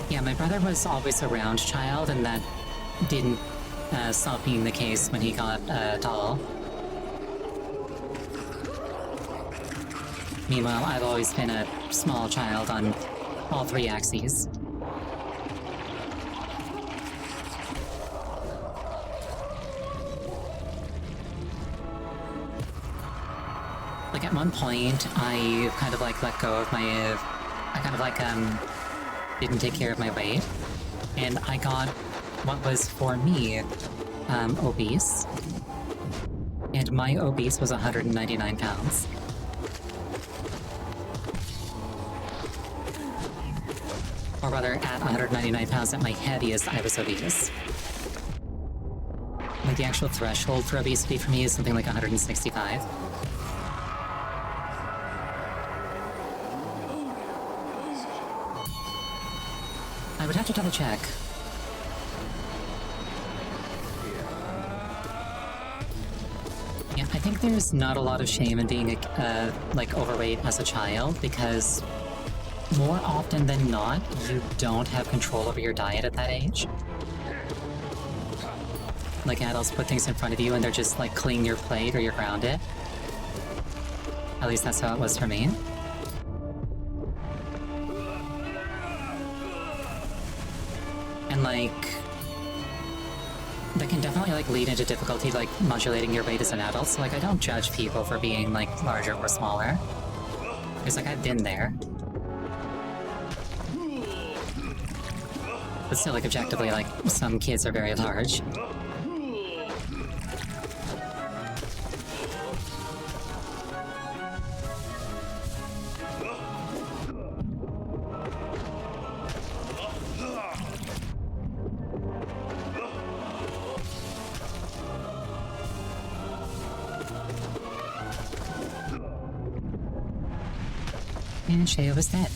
Yeah, my brother was always a round child, and that didn't stop being the case when he got tall. Meanwhile, I've always been a small child on all three axes. Like, at one point, I kind of, like, let go of my... I kind of, like, didn't take care of my weight, and I got what was, for me, obese. And my obese was 199 pounds. Or rather, at 199 pounds at my heaviest, I was obese. Like, the actual threshold for obesity for me is something like 165. I would have to double check. Yeah, I think there's not a lot of shame in being like overweight as a child, because more often than not, you don't have control over your diet at that age. Like, adults put things in front of you and they're just like, clean your plate or you're grounded. At least that's how it was for me. And like, that can definitely like lead into difficulty like modulating your weight as an adult. So like, I don't judge people for being like larger or smaller. Because like, I've been there. But still, like, objectively, like, some kids are very large. And Sheo was dead.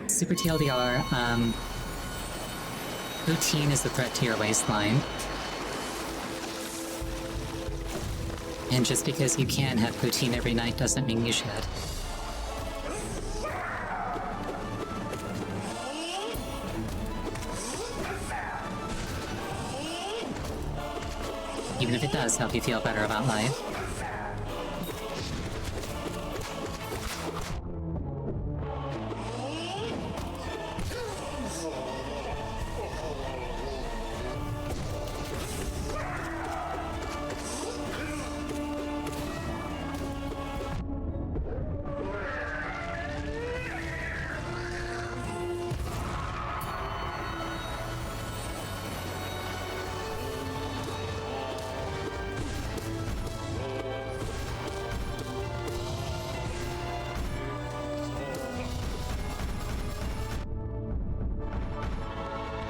Super TLDR, poutine is a threat to your waistline. And just because you can have poutine every night doesn't mean you should. Even if it does help you feel better about life.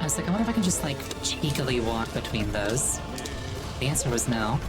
I was like, I wonder if I can just, like, cheekily walk between those. The answer was no.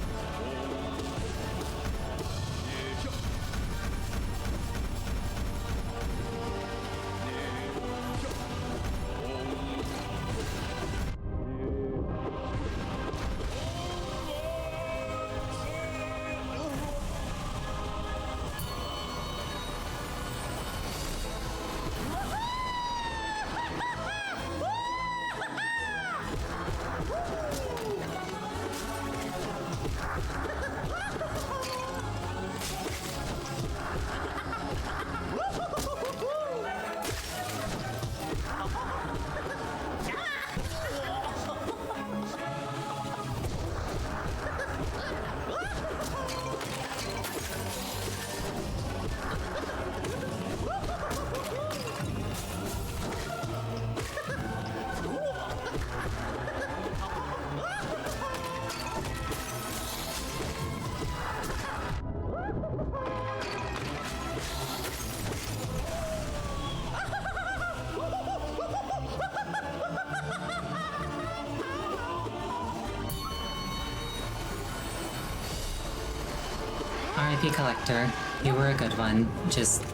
R.I.P. Collector, you were a good one, just...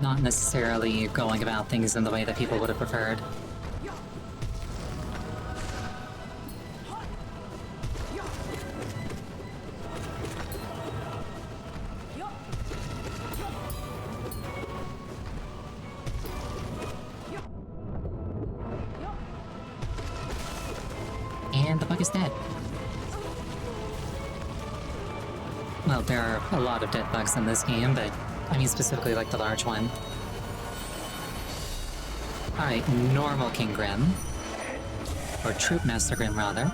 not necessarily going about things in the way that people would have preferred. And the bug is dead. Well, there are a lot of dead bugs in this game, but I mean specifically like the large one. Alright, normal King Grim. Or Troop Master Grim, rather.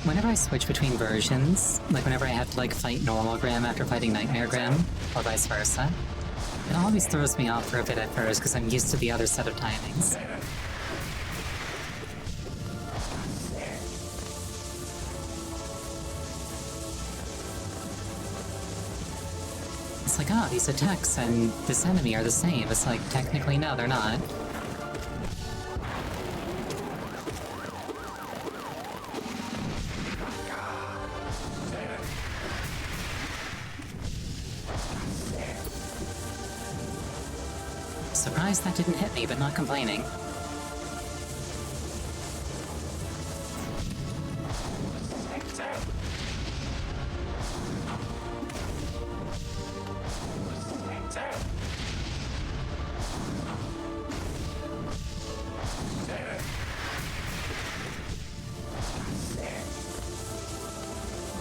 Whenever I switch between versions, like whenever I have to like fight normal Grim after fighting Nightmare Grim, or vice versa, it always throws me off for a bit at first because I'm used to the other set of timings. It's like, oh, these attacks and this enemy are the same. It's like, technically, no, they're not. Surprised that didn't hit me, but not complaining.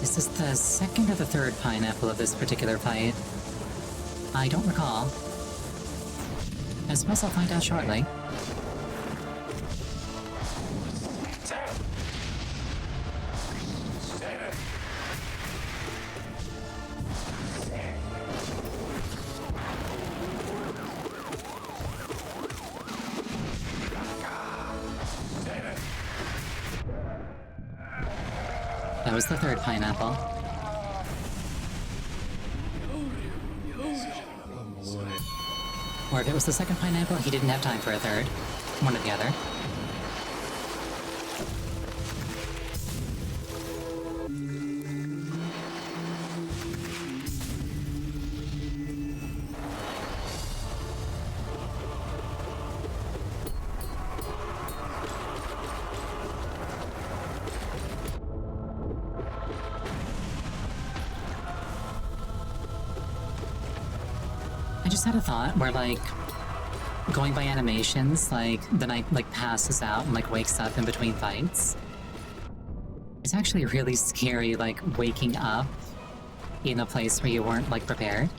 Is this the second or the third pineapple of this particular fight? I don't recall. I suppose I'll find out shortly. That was the third pineapple. Or if it was the second pineapple, he didn't have time for a third. One or the other. just had a thought where, like, going by animations, like, the knight, like, passes out and, like, wakes up in between fights. It's actually really scary, like, waking up in a place where you weren't, like, prepared.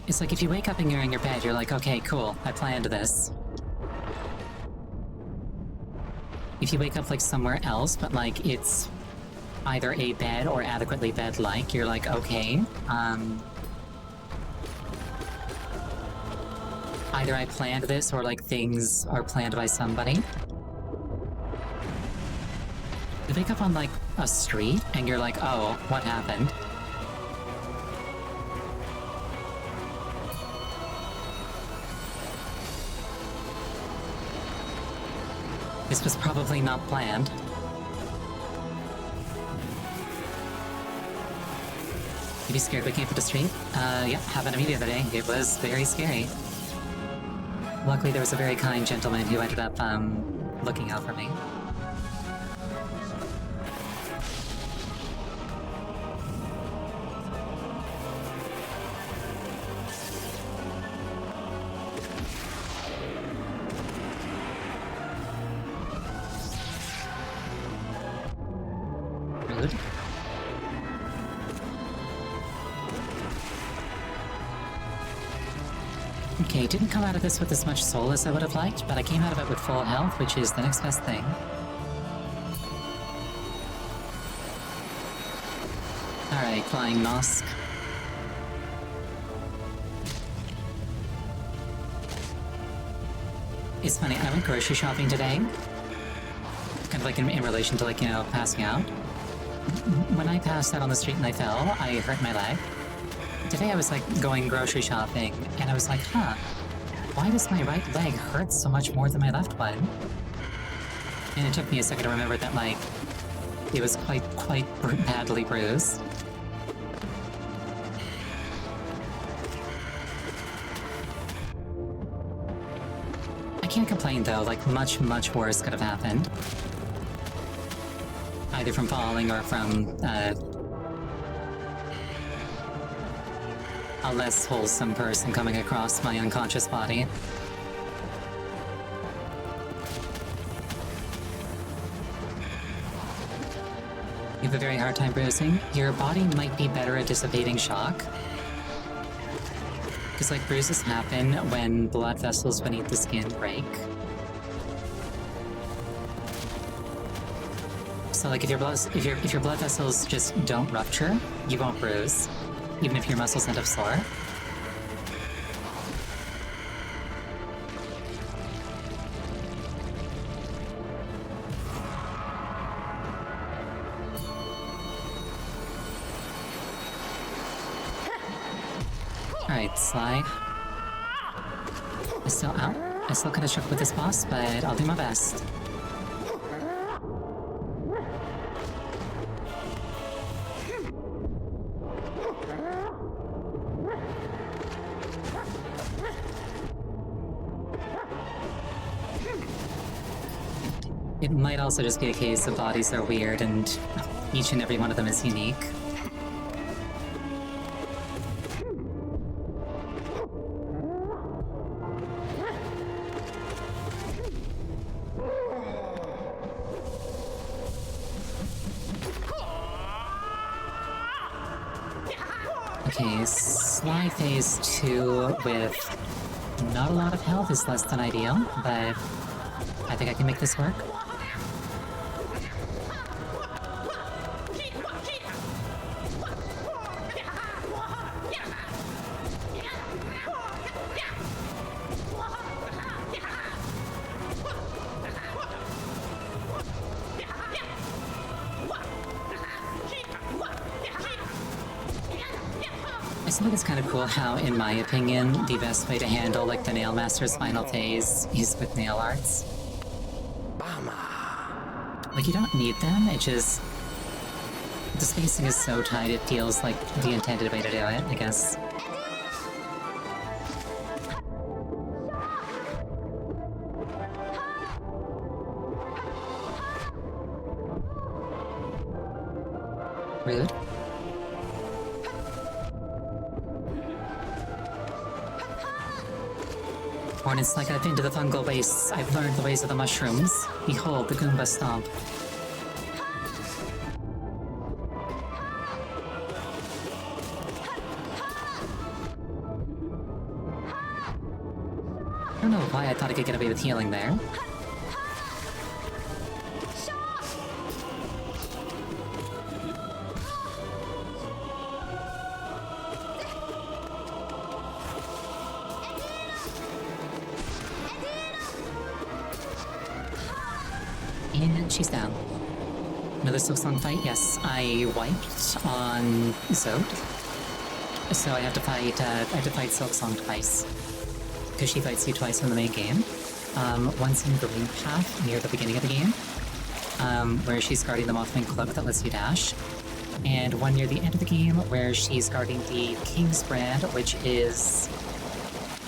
It's like if you wake up and you're in your bed, you're like, okay, cool, I planned this. If you wake up like somewhere else, but like it's either a bed or adequately bed-like, you're like, okay, either I planned this or like things are planned by somebody. You wake up on like a street and you're like, oh, what happened? This was probably not planned. You be scared waking up at the street? Yeah, happened to me the other day. It was very scary. Luckily, there was a very kind gentleman who ended up, looking out for me. Rude. Okay, didn't come out of this with as much soul as I would have liked, but I came out of it with full health, which is the next best thing. Alright, Flying Nosk. It's funny, I went grocery shopping today. Kind of like in relation to, like, you know, passing out. When I passed out on the street and I fell, I hurt my leg. Today I was, like, going grocery shopping, and I was like, huh, why does my right leg hurt so much more than my left one? And it took me a second to remember that, like, it was quite badly bruised. I can't complain though, like, much worse could have happened. Either from falling or from, a less wholesome person coming across my unconscious body. You have a very hard time bruising. Your body might be better at dissipating shock. Because, like, bruises happen when blood vessels beneath the skin break. So, like, if your blood vessels just don't rupture, you won't bruise, even if your muscles end up sore. Alright, Sly. I still kinda shook with this boss, but I'll do my best. It might also just be a case of bodies are weird and each and every one of them is unique. Okay, Sly Phase 2 with not a lot of health is less than ideal, but I think I can make this work. I still think it's kind of cool how, in my opinion, the best way to handle, like, the Nail Master's final phase is with nail arts. Like, you don't need them, it just... The spacing is so tight, it feels like the intended way to do it, I guess. Rude. Or it's like I've been to the fungal wastes, I've learned the ways of the mushrooms. Behold, the Goomba stomp. I don't know why I thought I could get away with healing there. And she's down. Another Silksong fight? Yes, I wiped on Zode. So I have to fight Silksong twice. Because she fights you twice in the main game. Once in Green Path near the beginning of the game, where she's guarding the Mothman Cloak that lets you dash. And one near the end of the game where she's guarding the King's Brand, which is,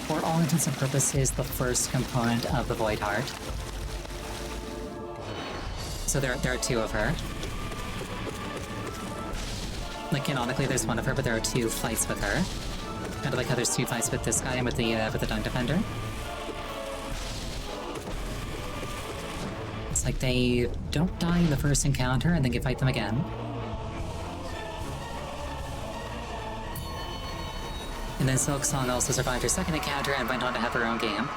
for all intents and purposes, the first component of the Void Heart. So there are two of her. Like, canonically there's one of her, but there are two fights with her. Kind of like how there's two fights with this guy and with the Dung Defender. It's like they don't die in the first encounter and then you fight them again. And then Silksong also survived her second encounter and went on to have her own game.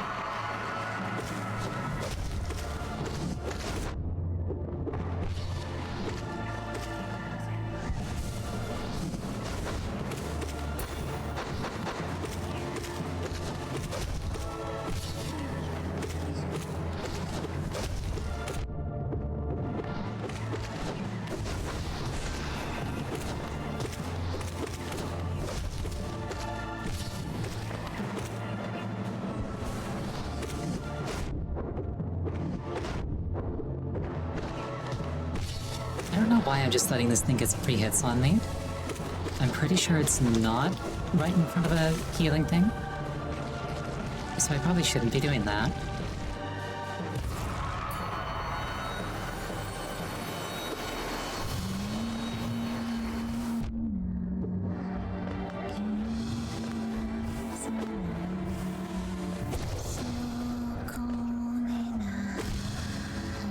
I don't know why I'm just letting this thing get pre-hits on me. I'm pretty sure it's not right in front of a healing thing. So I probably shouldn't be doing that.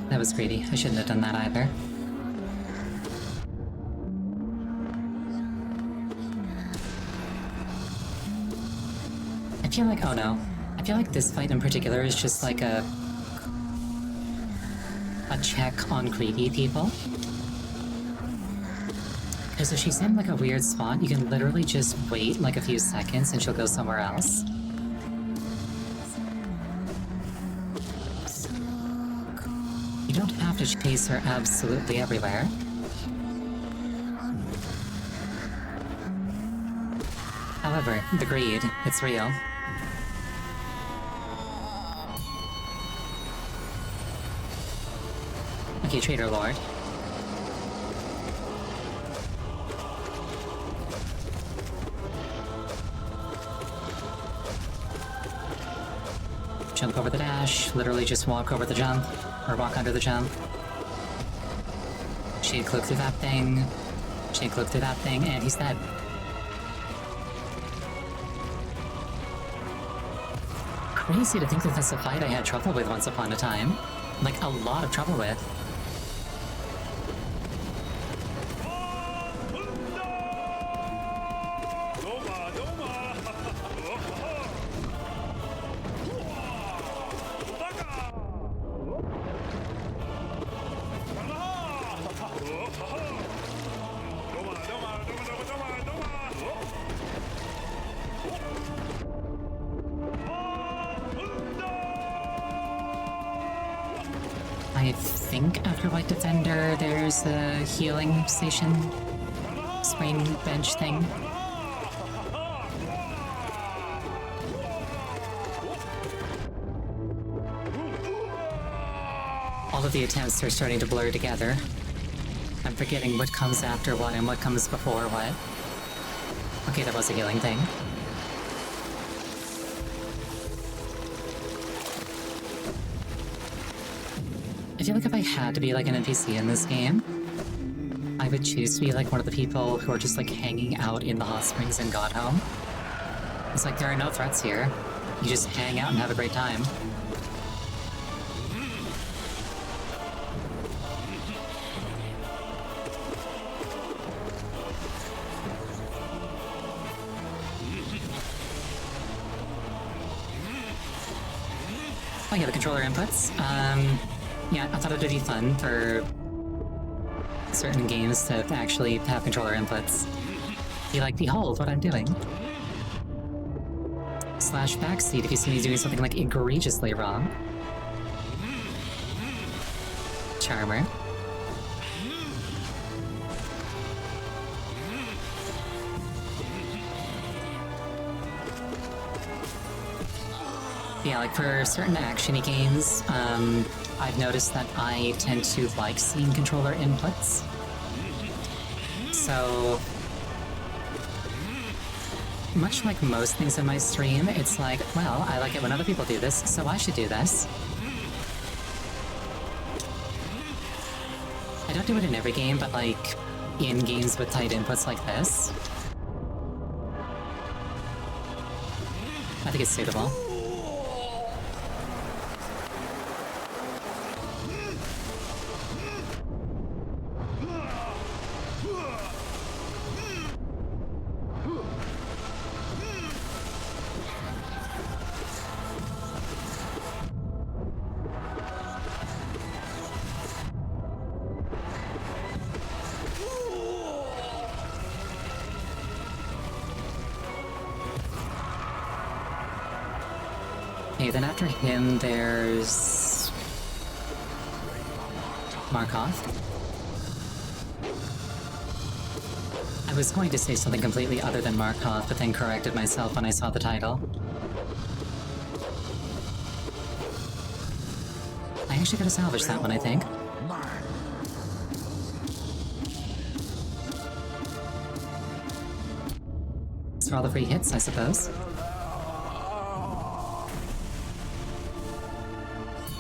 That was greedy. I shouldn't have done that either. I feel like, oh no. I feel like this fight in particular is just like a check on greedy people. Because if she's in like a weird spot, you can literally just wait like a few seconds and she'll go somewhere else. You don't have to chase her absolutely everywhere. However, the greed, it's real. Okay, Trader Lord. Jump over the dash, literally just walk over the jump, or walk under the jump. Shade Cloak through that thing, Shade Cloak through that thing, and he's dead. Crazy to think that that's a fight I had trouble with once upon a time. Like, a lot of trouble with. I think after White Defender, there's a healing station, sprain bench thing. All of the attempts are starting to blur together. I'm forgetting what comes after what and what comes before what. Okay, that was a healing thing. I feel like if I had to be like an NPC in this game, I would choose to be like one of the people who are just like hanging out in the hot springs in Godhome. It's like there are no threats here. You just hang out and have a great time. Oh yeah, the controller inputs. Yeah, I thought it would be fun for certain games to actually have controller inputs. Be like, behold what I'm doing. Slash backseat if you see me doing something like egregiously wrong. Charmer. Yeah, like for certain actiony games, I've noticed that I tend to like seeing controller inputs. So, much like most things in my stream, it's like, well, I like it when other people do this, so I should do this. I don't do it in every game, but like, in games with tight inputs like this, I think it's suitable. Okay, then after him, there's Markov. I was going to say something completely other than Markov, but then corrected myself when I saw the title. I actually gotta salvage that one, I think. It's for all the free hits, I suppose.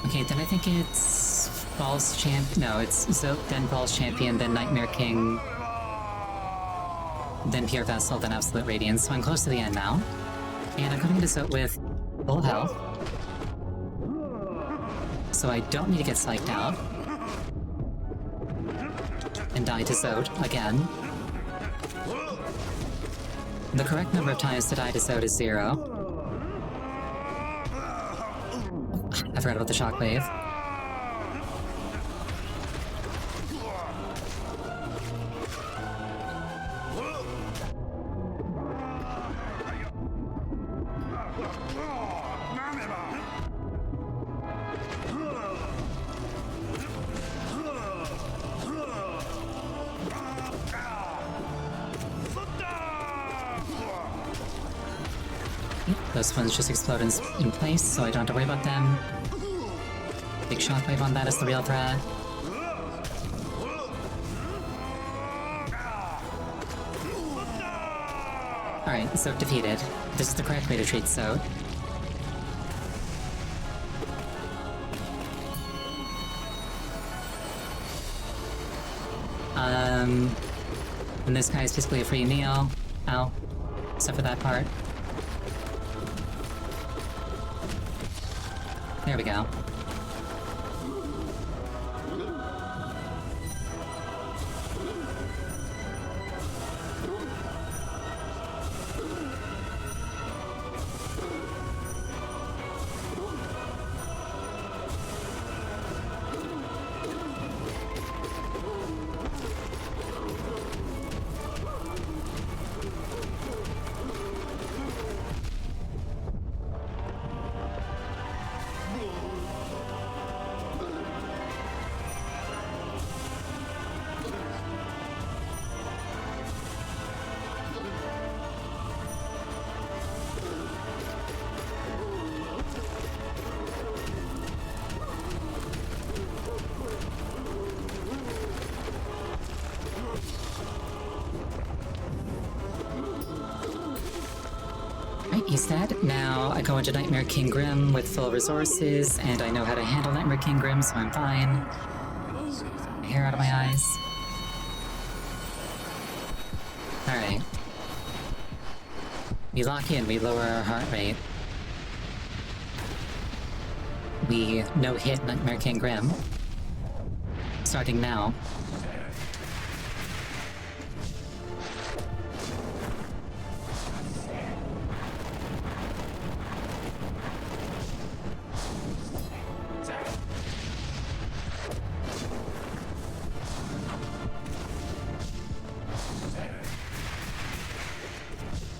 Okay, then I think it's False Champ. No, it's Zote, then False Champion, then Nightmare King, then Pure Vessel, then Absolute Radiance. So I'm close to the end now. And I'm coming to Zote with full health. So I don't need to get psyched out. And die to Zote again. The correct number of times to die to Zote is 0. I forgot about the shockwave. Those ones just explode in place, so I don't have to worry about them. Big shockwave on that is the real threat. Alright, Zote defeated. This is the correct way to treat Zote. And this guy is basically a free meal. Ow. Except for that part. There we go. Right, he's dead. Now I go into Nightmare King Grim with full resources, and I know how to handle Nightmare King Grim, so I'm fine. My hair out of my eyes. Alright. We lock in, we lower our heart rate. We no-hit Nightmare King Grim. Starting now.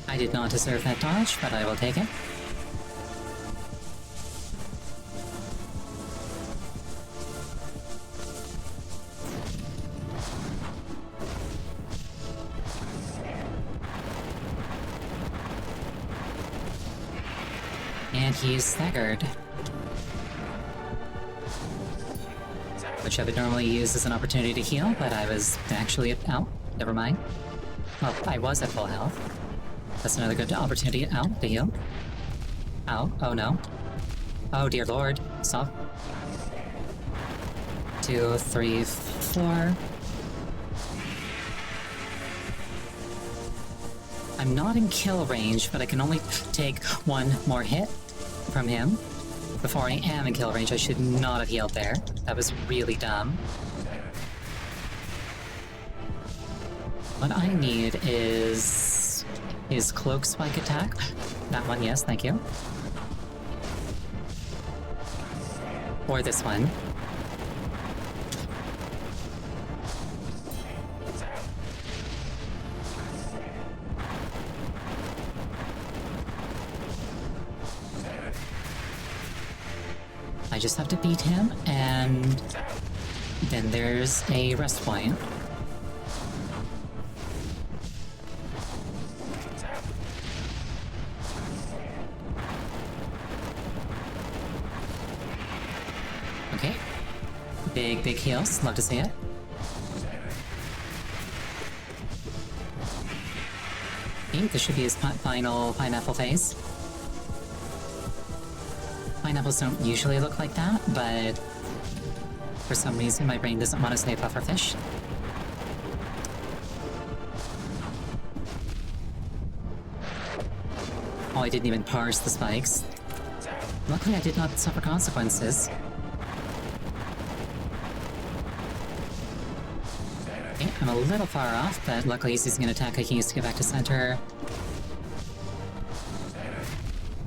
I did not deserve that dodge, but I will take it. And he's staggered. Which I would normally use as an opportunity to heal, but I was actually out. Never mind. Well, I was at full health. That's another good opportunity out to heal. Ow. Oh no. Oh dear lord. Stop. 2, 3, 4. I'm not in kill range, but I can only take one more hit from him before I am in kill range. I should not have healed there. That was really dumb. What I need is his cloak spike attack. That one, yes, thank you. Or this one. I just have to beat him, and then there's a rest point. Okay. Big heals. Love to see it. Okay, this should be his final pineapple phase. Pineapples don't usually look like that, but for some reason my brain doesn't want to say pufferfish. Oh, I didn't even parse the spikes. Luckily I did not suffer consequences. Okay, I'm a little far off, but luckily he's using an attack I can use to get back to center.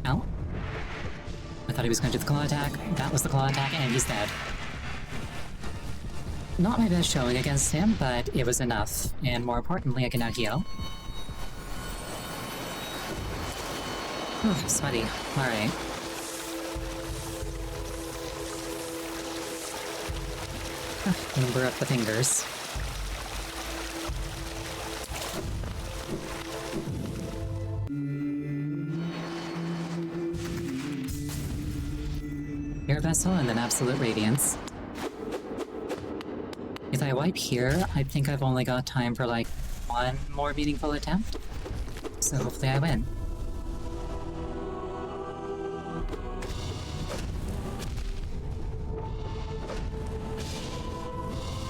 Ow. I thought he was going to do the claw attack. That was the claw attack, and he's dead. Not my best showing against him, but it was enough. And more importantly, I can now heal. Ooh, sweaty. Alright. Number up the fingers. Air Vessel and then Absolute Radiance. If I wipe here, I think I've only got time for like one more meaningful attempt. So hopefully I win.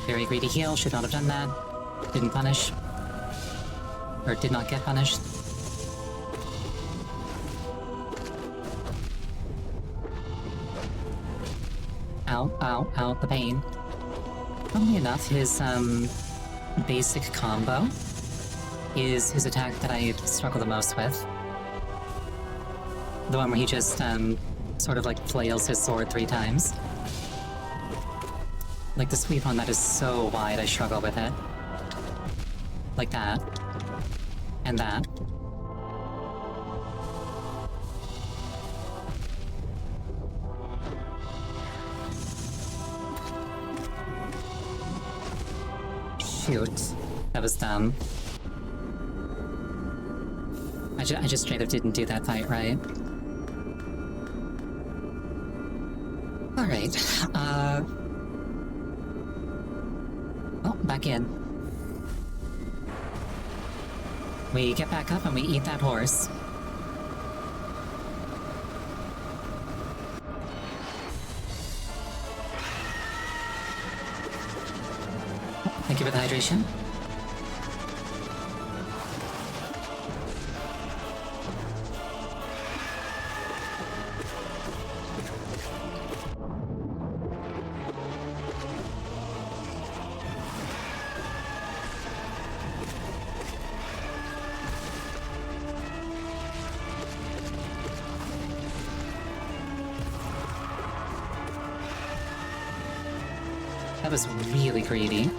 Very greedy heal, should not have done that. Didn't punish. Or did not get punished. Ow, ow, ow, the pain. Funnily enough, his, basic combo is his attack that I struggle the most with. The one where he just, sort of like flails his sword 3 times. Like the sweep on that is so wide, I struggle with it. Like that. And that. Shoot. That was dumb. I just straight up didn't do that fight right. Alright, oh, back in. We get back up and we eat that horse. Thank you for the hydration. That was really greedy.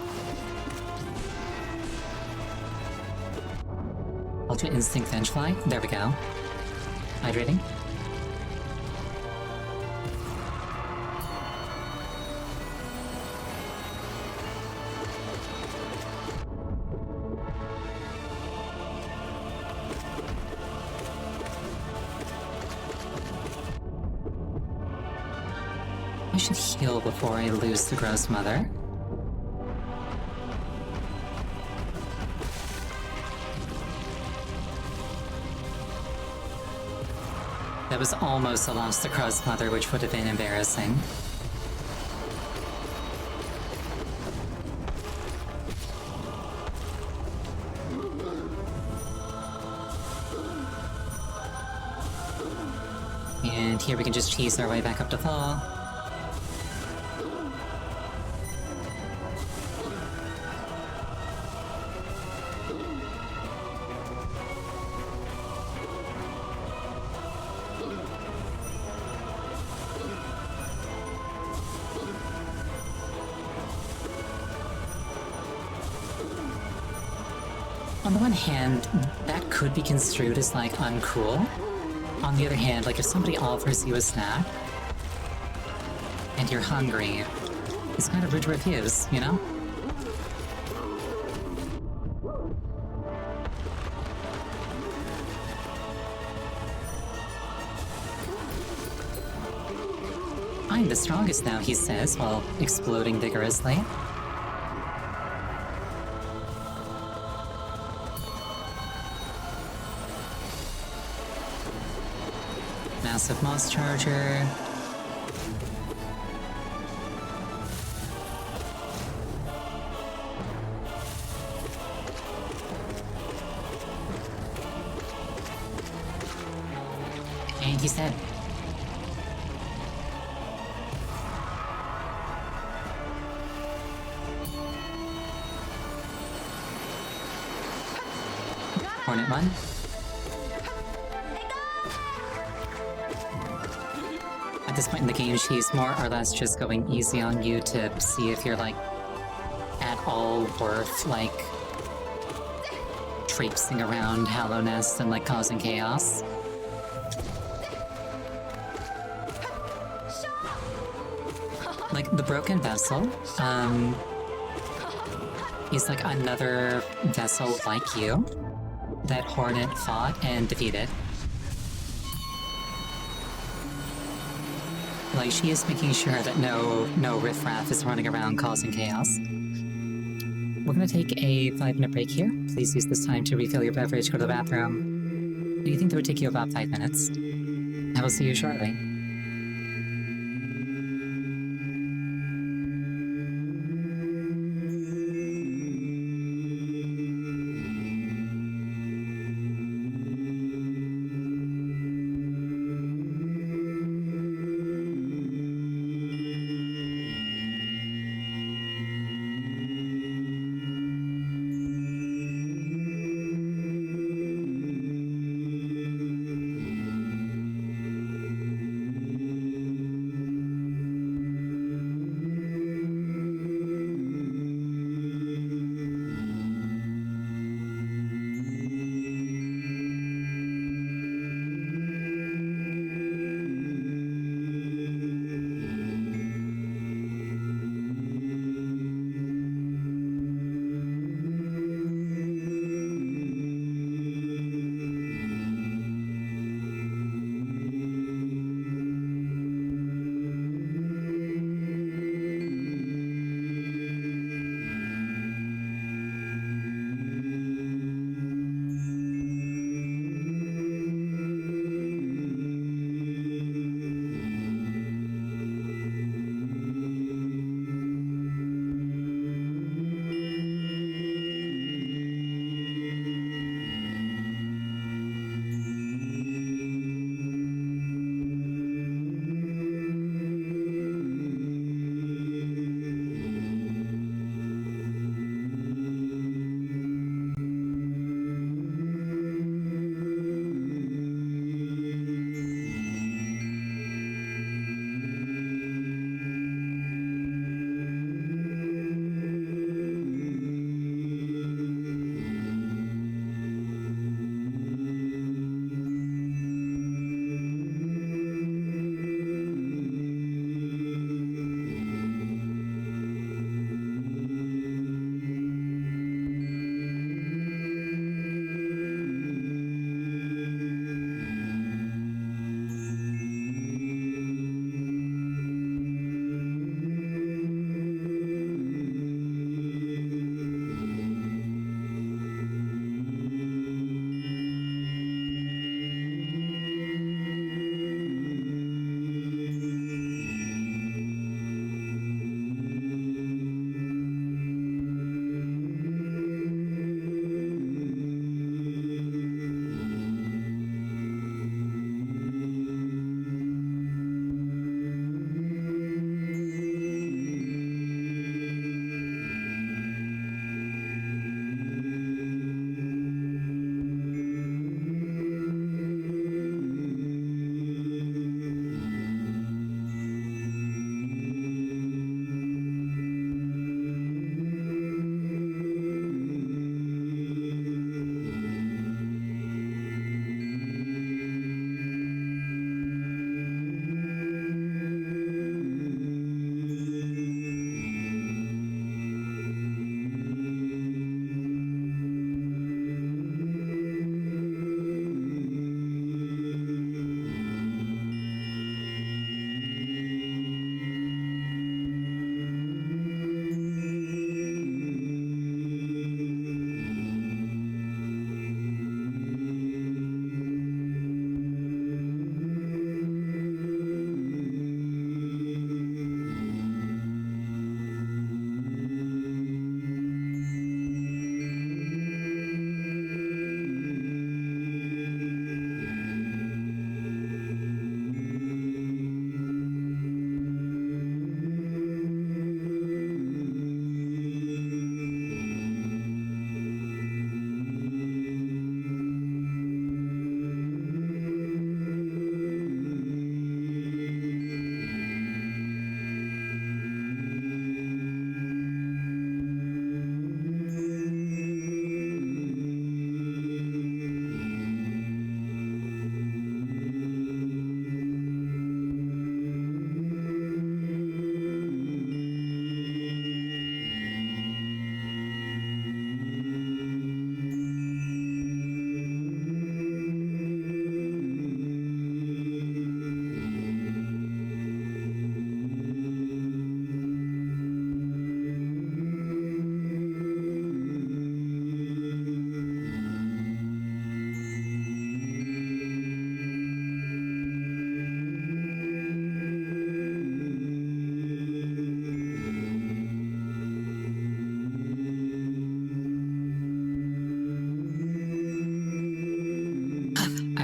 Ultra Instinct Vengefly. There we go. Hydrating. I should heal before I lose the Gross Mother. That was almost a loss to Gross Mother, which would have been embarrassing. And here we can just cheese our way back up to full. On the one hand, that could be construed as, like, uncool. On the other hand, like, if somebody offers you a snack, and you're hungry, it's kind of rude to refuse, you know? I'm the strongest now, he says, while exploding vigorously. Massive Moss Charger. And he's dead. Hornet 1. At this point in the game, she's more or less just going easy on you to see if you're, like, at all worth, like, traipsing around Hallownest and, like, causing chaos. Like, the Broken Vessel, is, like, another vessel like you that Hornet fought and defeated. Like, she is making sure that no riffraff is running around causing chaos. We're gonna take a 5-minute break here. Please use this time to refill your beverage, go to the bathroom. Do you think that would take you about 5 minutes? I will see you shortly.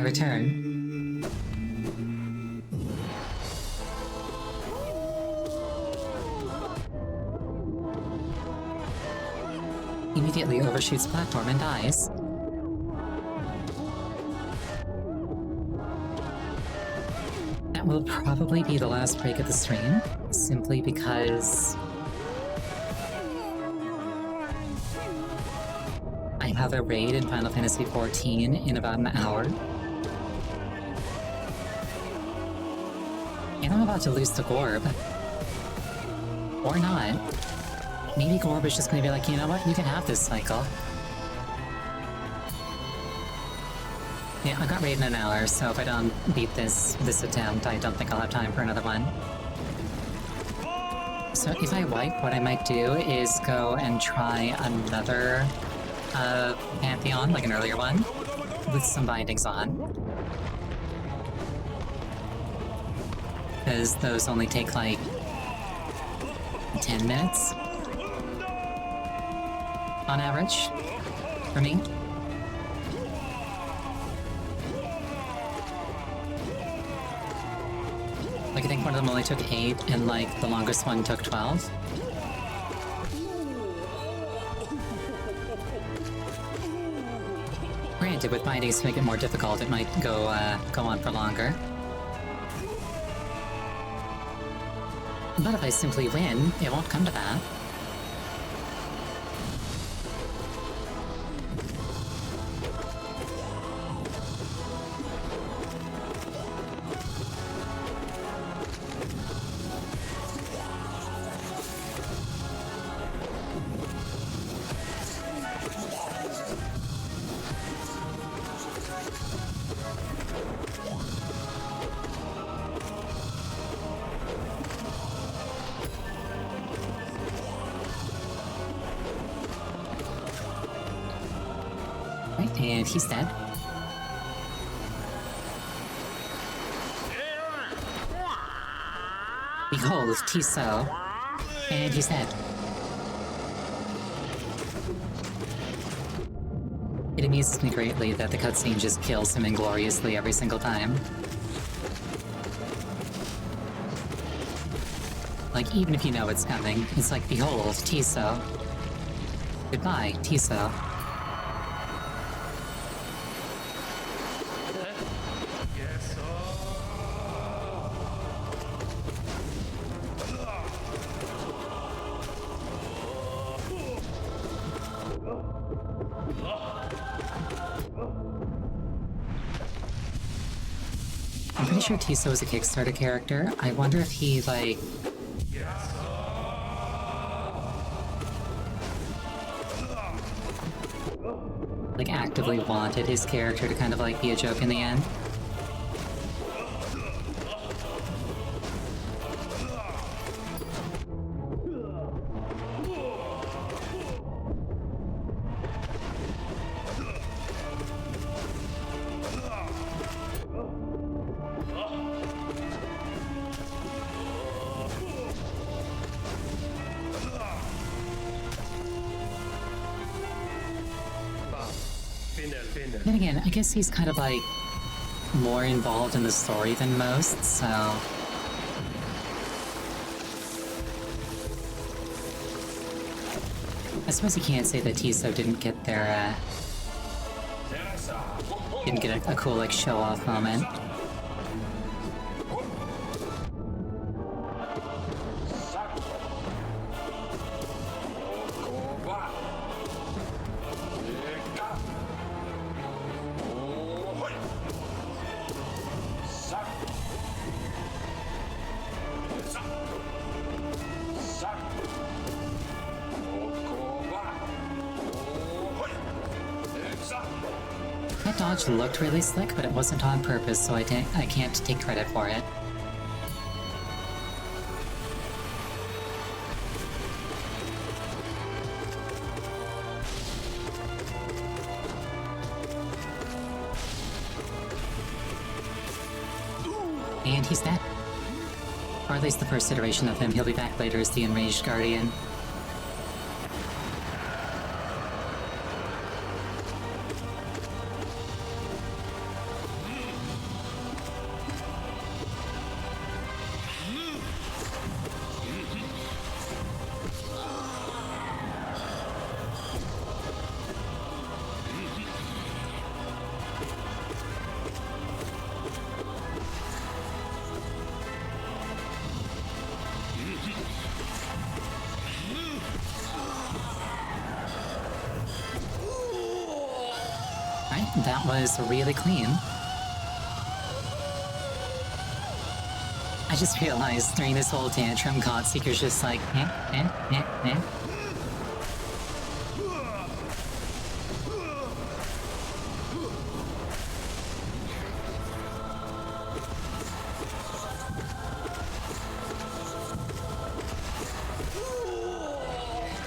return. Immediately overshoots platform and dies. That will probably be the last break of the stream, simply because I have a raid in Final Fantasy XIV in about an hour. And I'm about to lose to Gorb. Or not. Maybe Gorb is just gonna be like, you know what, you can have this cycle. Yeah, I got raid in an hour, so if I don't beat this attempt, I don't think I'll have time for another one. So if I wipe, what I might do is go and try another Pantheon, like an earlier one, with some bindings on. Because those only take like 10 minutes on average for me. Like I think one of them only took 8 and like the longest one took 12. Granted, with bindings to make it more difficult, it might go on for longer. But if I simply win, it won't come to that. Right, and he's dead. Behold, Tiso. And he's dead. It amuses me greatly that the cutscene just kills him ingloriously every single time. Like, even if you know it's coming, it's like, behold, Tiso. Goodbye, Tiso. Yes. I'm pretty sure Tiso is a Kickstarter character. I wonder if he, like... like, actively wanted his character to kind of, like, be a joke in the end. Then again, I guess he's kind of like more involved in the story than most, so... I suppose you can't say that Tiso didn't get their, didn't get a cool, like, show-off moment. That dodge looked really slick, but it wasn't on purpose, so I can't take credit for it. And he's dead. Or at least the first iteration of him. He'll be back later as the Enraged Guardian. That was really clean. I just realized during this whole tantrum, Godseeker's just like, eh.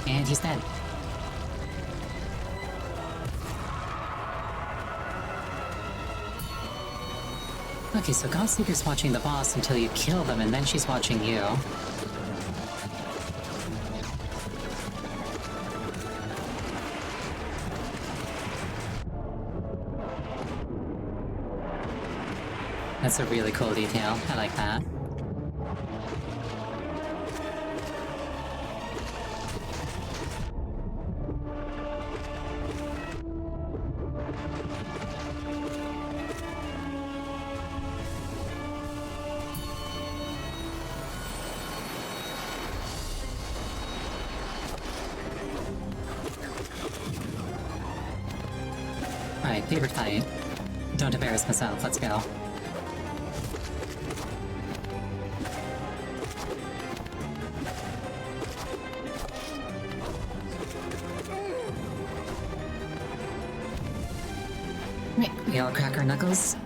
And he's dead. Okay, so Godseeker's watching the boss until you kill them, and then she's watching you. That's a really cool detail. I like that. Alright, favorite fight. Don't embarrass myself, let's go. Right, we all crack our knuckles.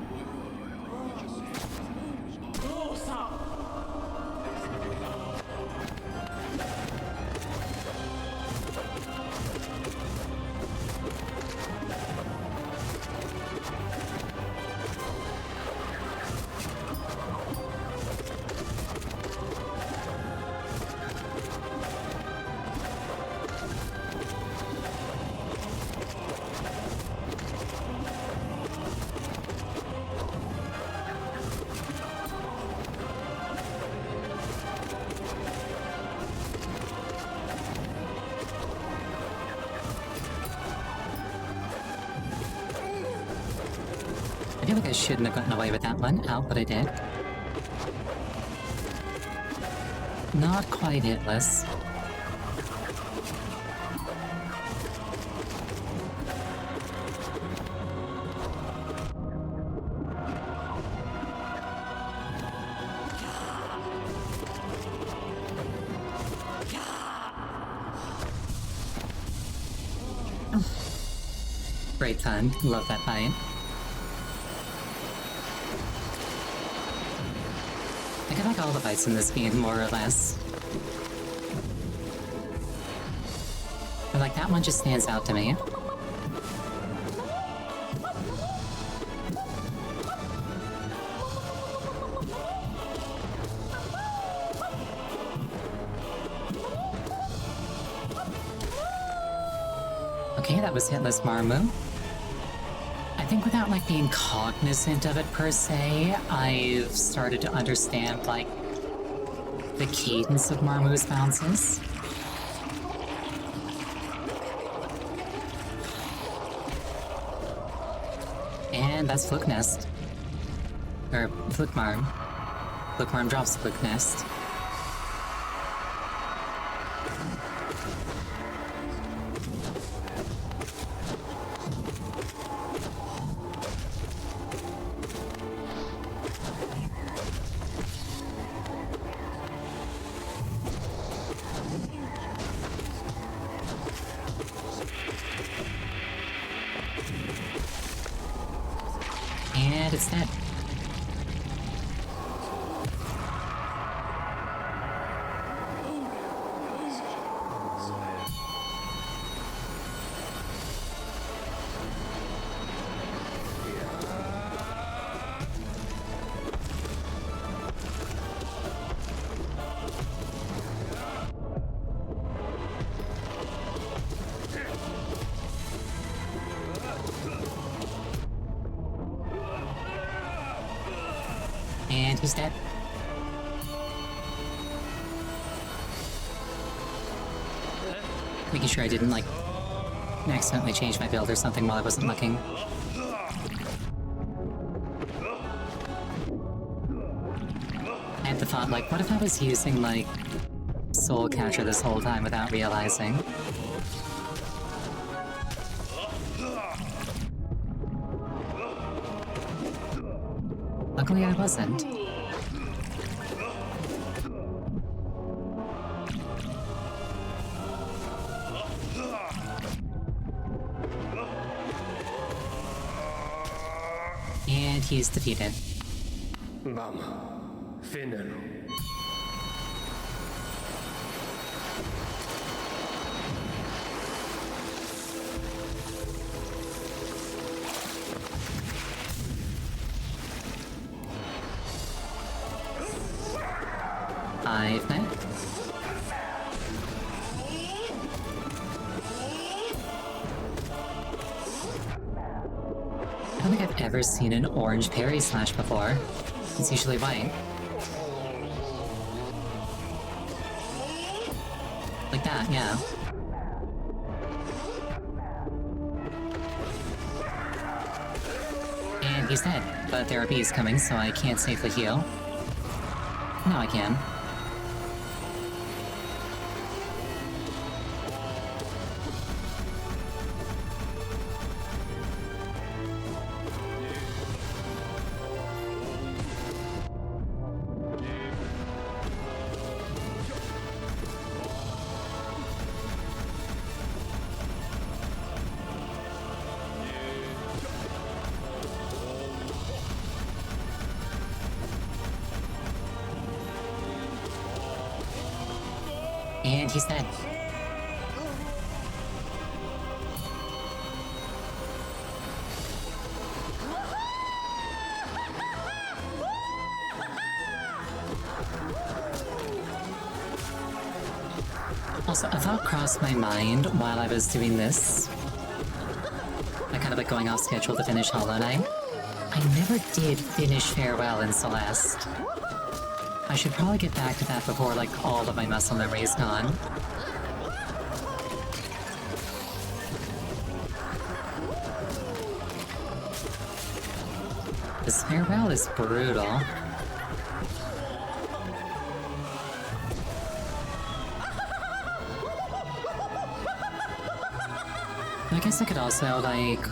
I feel like I shouldn't have gotten away with that one. Oh, but I did. Not quite hitless. Great fun. Love that fight. I like all the fights in this game, more or less. But like, that one just stands out to me. Okay, that was hitless Marmu. I think without like being cognizant of it per se, I've started to understand like the cadence of Marmu's bounces. And that's Fluke Nest. Or Fluke Marm. Fluke Marm drops Fluke Nest. And it's dead. And he's dead. Making sure I didn't, like, accidentally change my build or something while I wasn't looking. I had the thought, like, what if I was using, like, Soul Catcher this whole time without realizing? Luckily I wasn't. And he's defeated. Mam. Finnen. I've met. I don't think I've ever seen an orange parry slash before. It's usually white. Like that, yeah. And he's dead, but there are bees coming, so I can't safely heal. No, I can. And he's dead. Also, a thought crossed my mind while I was doing this. I kind of like going off schedule to finish Hollow Knight. I never did finish Farewell in Celeste. I should probably get back to that before, like, all of my muscle memory is gone. This Farewell is brutal. I guess I could also, like,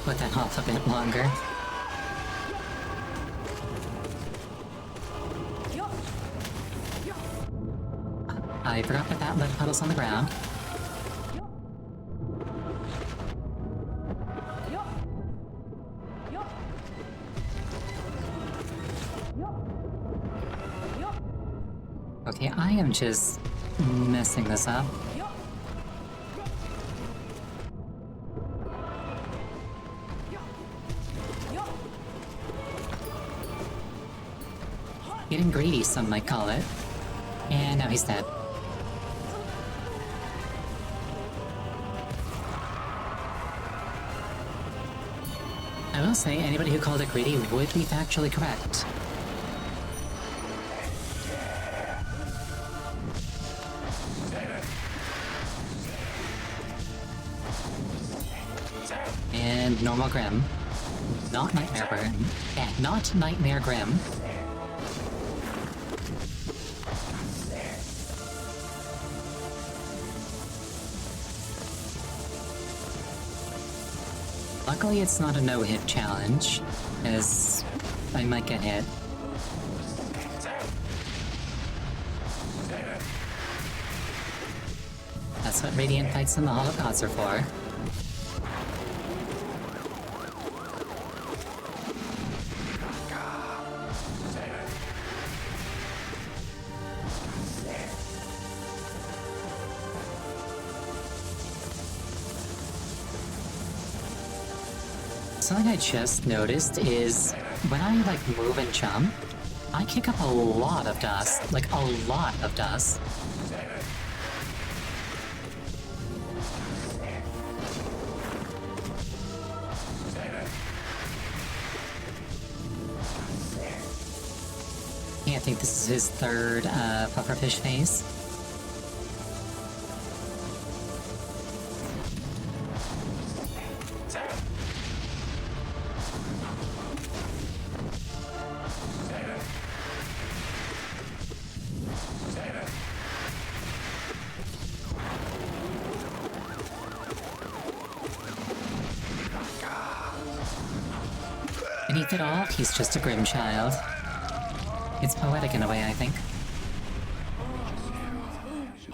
put that off a bit longer. I forgot that left puddle's on the ground. Okay, I am just messing this up. Getting greedy, some might call it. And now he's dead. I will say, anybody who called it greedy would be factually correct. And normal Grim. Not Nightmare Grim. Yeah, not Nightmare Grim. Luckily it's not a no-hit challenge, as I might get hit. That's what Radiant fights in the Hollow Gods are for. Something I just noticed is when I like move and jump, I kick up a lot of dust, like a lot of dust. Yeah, I think this is his third pufferfish phase. Beneath it all, he's just a grim child. It's poetic in a way, I think.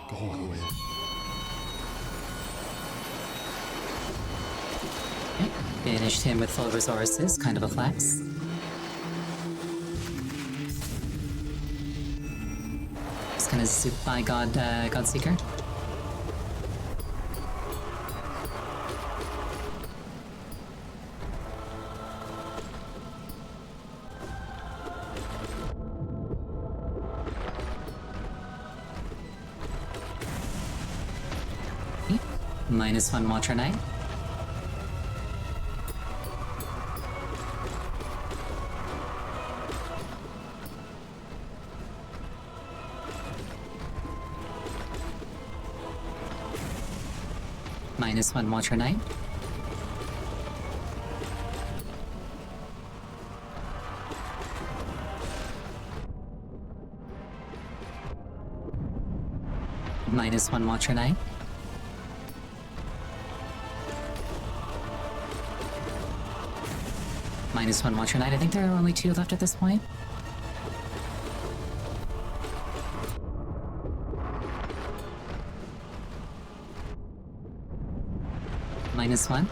Go away. Okay. Finished him with full resources, kind of a flex. Just gonna zoop by Godseeker. -1 Watcher Knight. -1 Watcher Knight. -1 Watcher Knight. -1 Watcher Knight. I think there are only 2 left at this point. -1.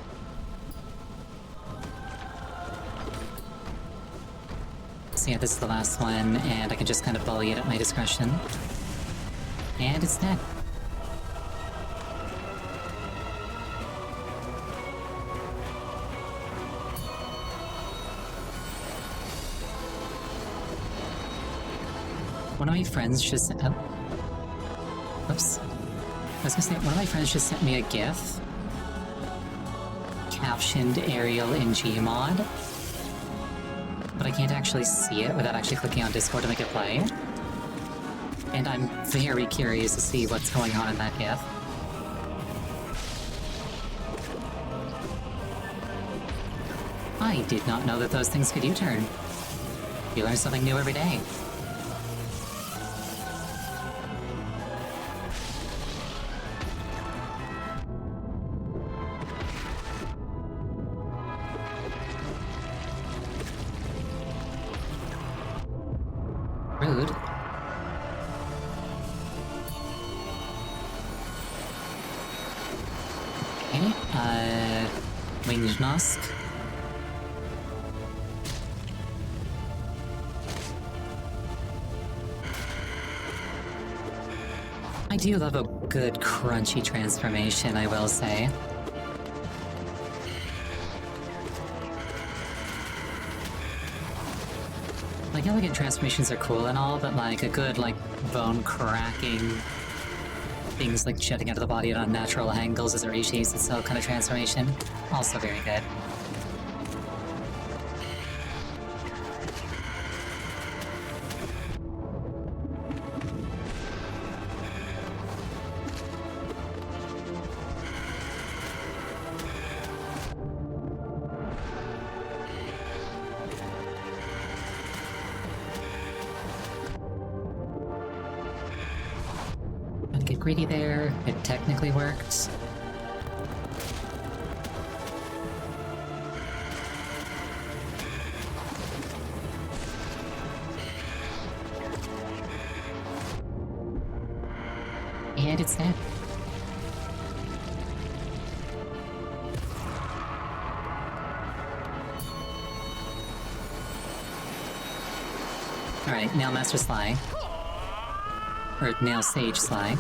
So yeah, this is the last one, and I can just kind of bully it at my discretion. And it's dead. One of my friends just sent... Oh. Oops. I was gonna say, one of my friends just sent me a GIF. Captioned Ariel in Gmod. But I can't actually see it without actually clicking on Discord to make it play. And I'm very curious to see what's going on in that GIF. I did not know that those things could U-turn. You learn something new every day. Rude. Okay, Winged Nosk. I do love a good crunchy transformation, I will say. Like, elegant transformations are cool and all, but like, a good, like, bone-cracking, things like jutting out of the body at unnatural angles as it reshapes itself kind of transformation, also very good. Get greedy there. It technically worked. And it's dead. Alright, now Master Sly. Or now Sage Sly.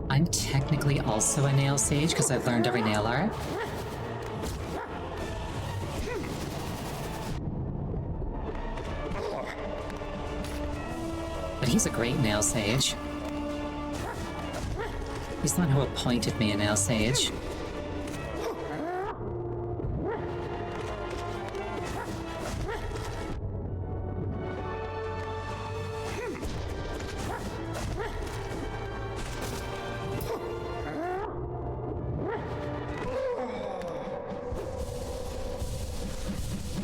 I'm technically also a nail sage because I've learned every nail art. But he's a great nail sage. He's the one who appointed me a nail sage.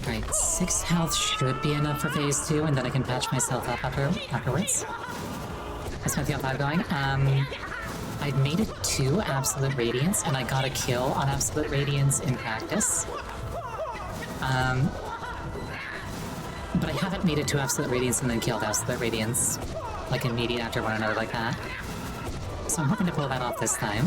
Alright, 6 health should be enough for phase 2, and then I can patch myself up afterwards. How's Pantheon 5 going? I'd made it to Absolute Radiance, and I got a kill on Absolute Radiance in practice. But I haven't made it to Absolute Radiance and then killed Absolute Radiance, like immediate after one another like that. So I'm hoping to pull that off this time.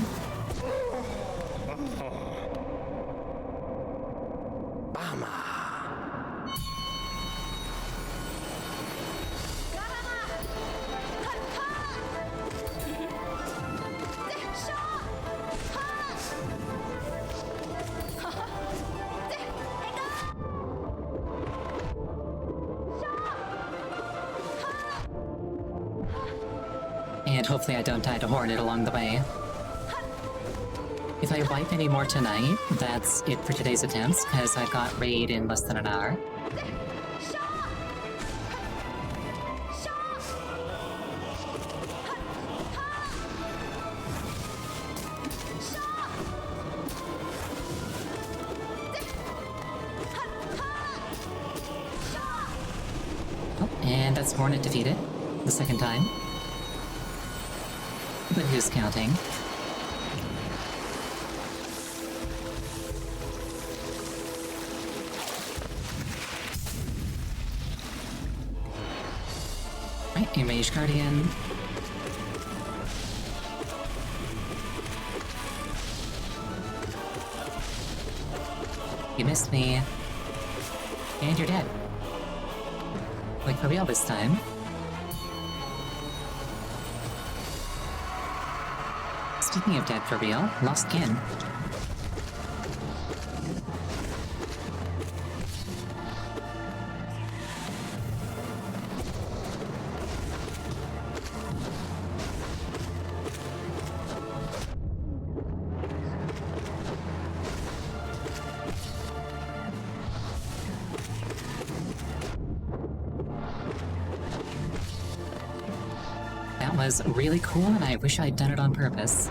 And hopefully I don't die to Hornet along the way. If I wipe any more tonight, that's it for today's attempts, because I've got raid in less than an hour. Oh, and that's Hornet defeated. The second time. But who's counting? Right, a Mage Guardian. You missed me. And you're dead. Like for real this time. Speaking of dead for real, lost kin. That was really cool, and I wish I'd done it on purpose.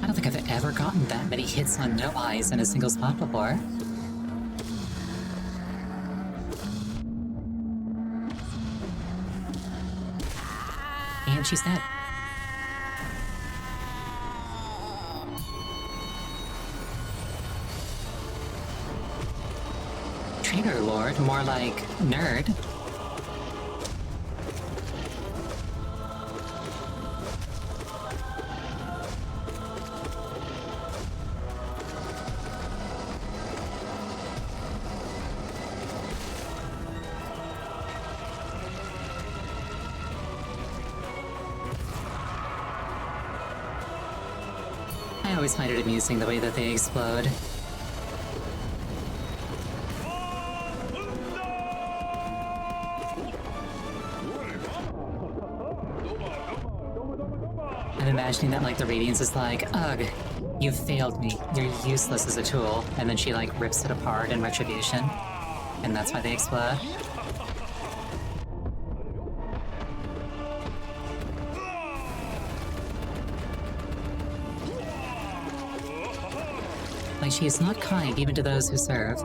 I don't think I've ever gotten that many hits on no eyes in a single spot before. And she's dead. Traitor Lord, more like nerd. I always find it amusing the way that they explode. I'm imagining that, like, the Radiance is like, ugh, you failed me, you're useless as a tool, and then she, like, rips it apart in retribution. And that's why they explode. Like, she is not kind even to those who serve.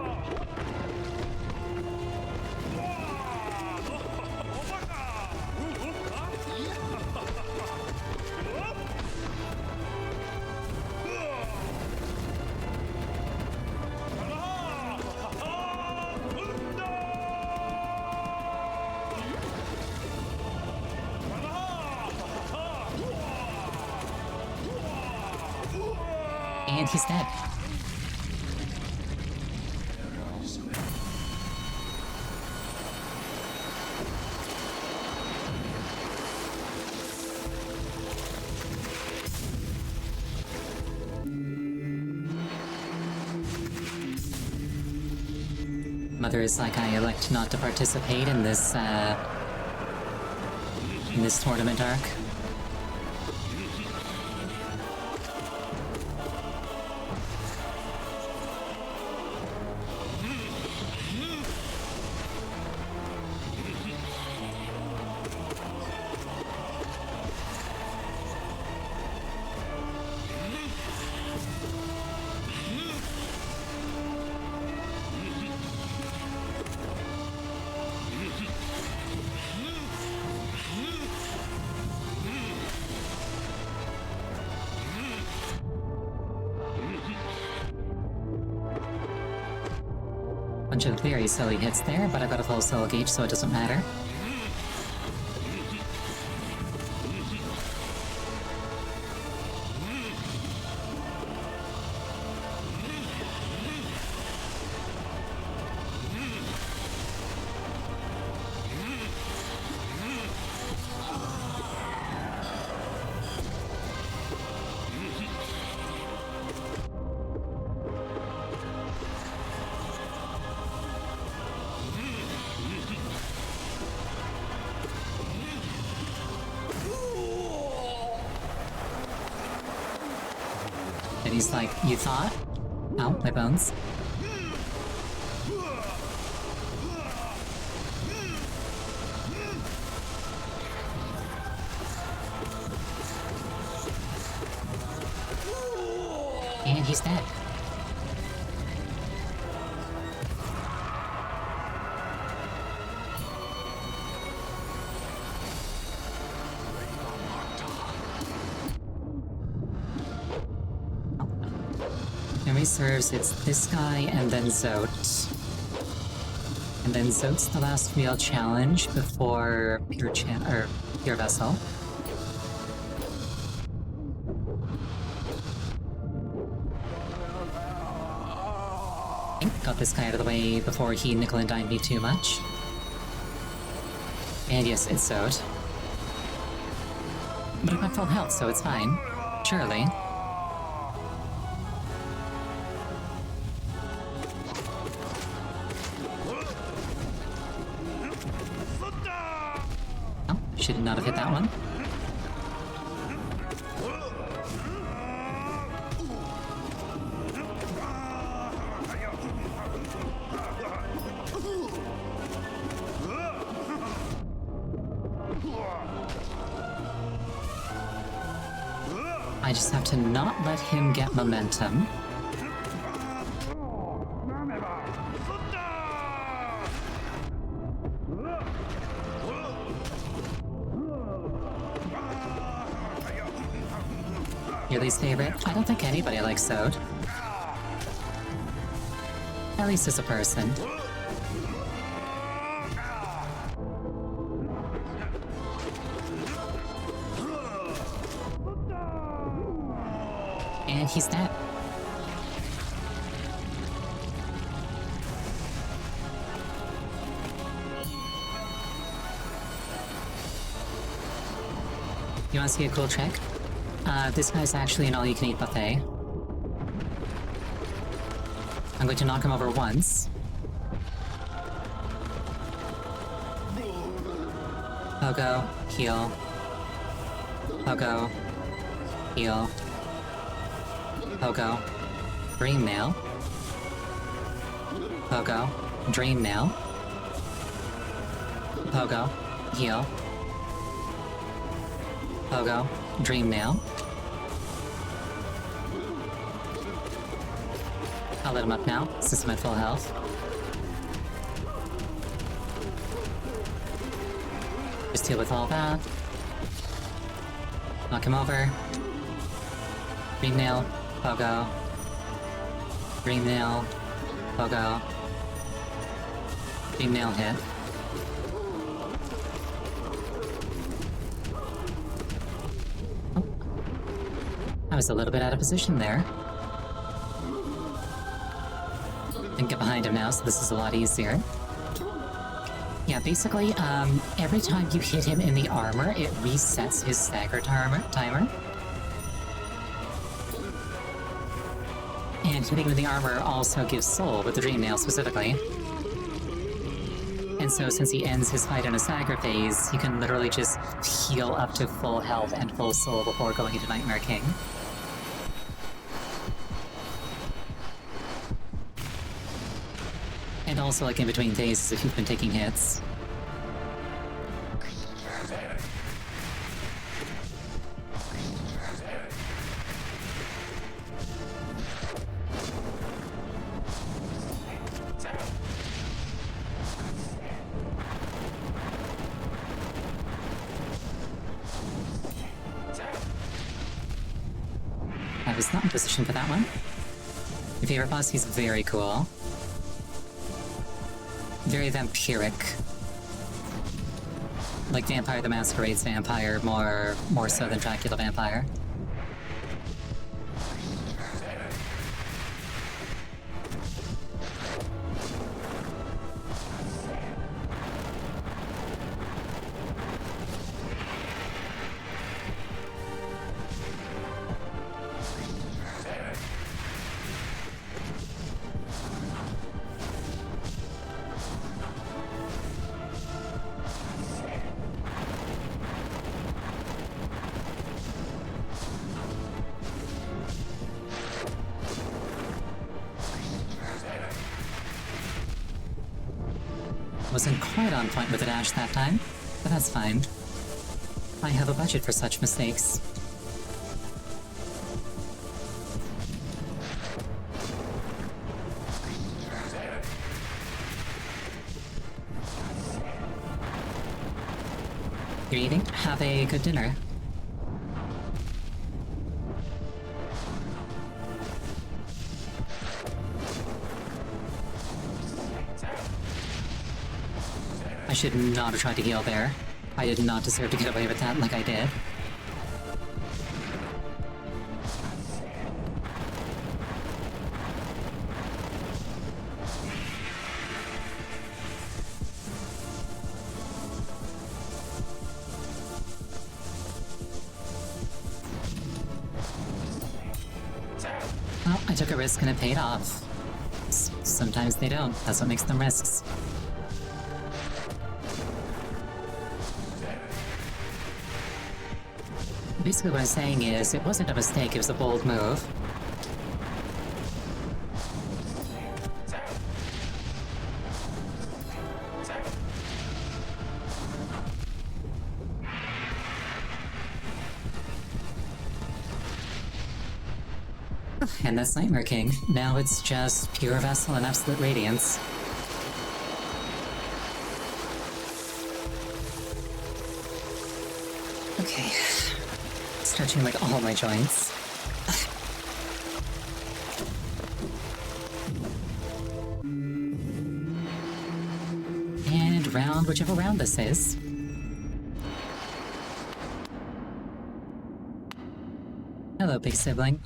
And he's dead. Mother is like, I elect not to participate in this tournament arc. Bunch of very silly hits there, but I've got a full soul gauge, so it doesn't matter. And he's like, you thought? Ow, my bones. And he's dead. Memory serves, it's this guy and then Zote. And then Zote's the last real challenge before Pure Vessel. Got this guy out of the way before he nickel and dimed me too much. And yes, it's Zote. But I'm at full health, so it's fine. Surely. Oh, she did not have hit that one. I just have to not let him get momentum. Your least favorite? I don't think anybody likes Zote. At least as a person. And he's dead. You wanna see a cool trick? This guy's actually an all-you-can-eat buffet. I'm going to knock him over once. Pogo, heal. Pogo, heal. Pogo, Dream Nail. Pogo, Dream Nail. Pogo, heal. Pogo, Dream Nail. I'll let him up now, since I'm at full health. Just deal with all that. Knock him over. Dream Nail, Pogo. Dream Nail, Pogo. Dream Nail hit. Oh. I was a little bit out of position there. Can get behind him now, so this is a lot easier. Yeah, basically, every time you hit him in the armor, it resets his stagger timer. And hitting with the armor also gives soul, with the Dream Nail specifically. And so since he ends his fight in a stagger phase, he can literally just heal up to full health and full soul before going into Nightmare King. And also, like, in between phases if you've been taking hits. I was not in position for that one. Your favorite boss? He's very cool. Very vampiric. Like Vampire the Masquerade's vampire, more so than Dracula Vampire. Wasn't quite on point with the dash that time, but that's fine. I have a budget for such mistakes. You're eating? Have a good dinner. I should not have tried to heal there. I did not deserve to get away with that like I did. Well, I took a risk and it paid off. Sometimes they don't. That's what makes them risks. Basically what I'm saying is, it wasn't a mistake, it was a bold move. And that's Nightmare King. Now it's just pure Vessel and Absolute Radiance. Okay. Stretching like all my joints. And round whichever round this is. Hello, big sibling.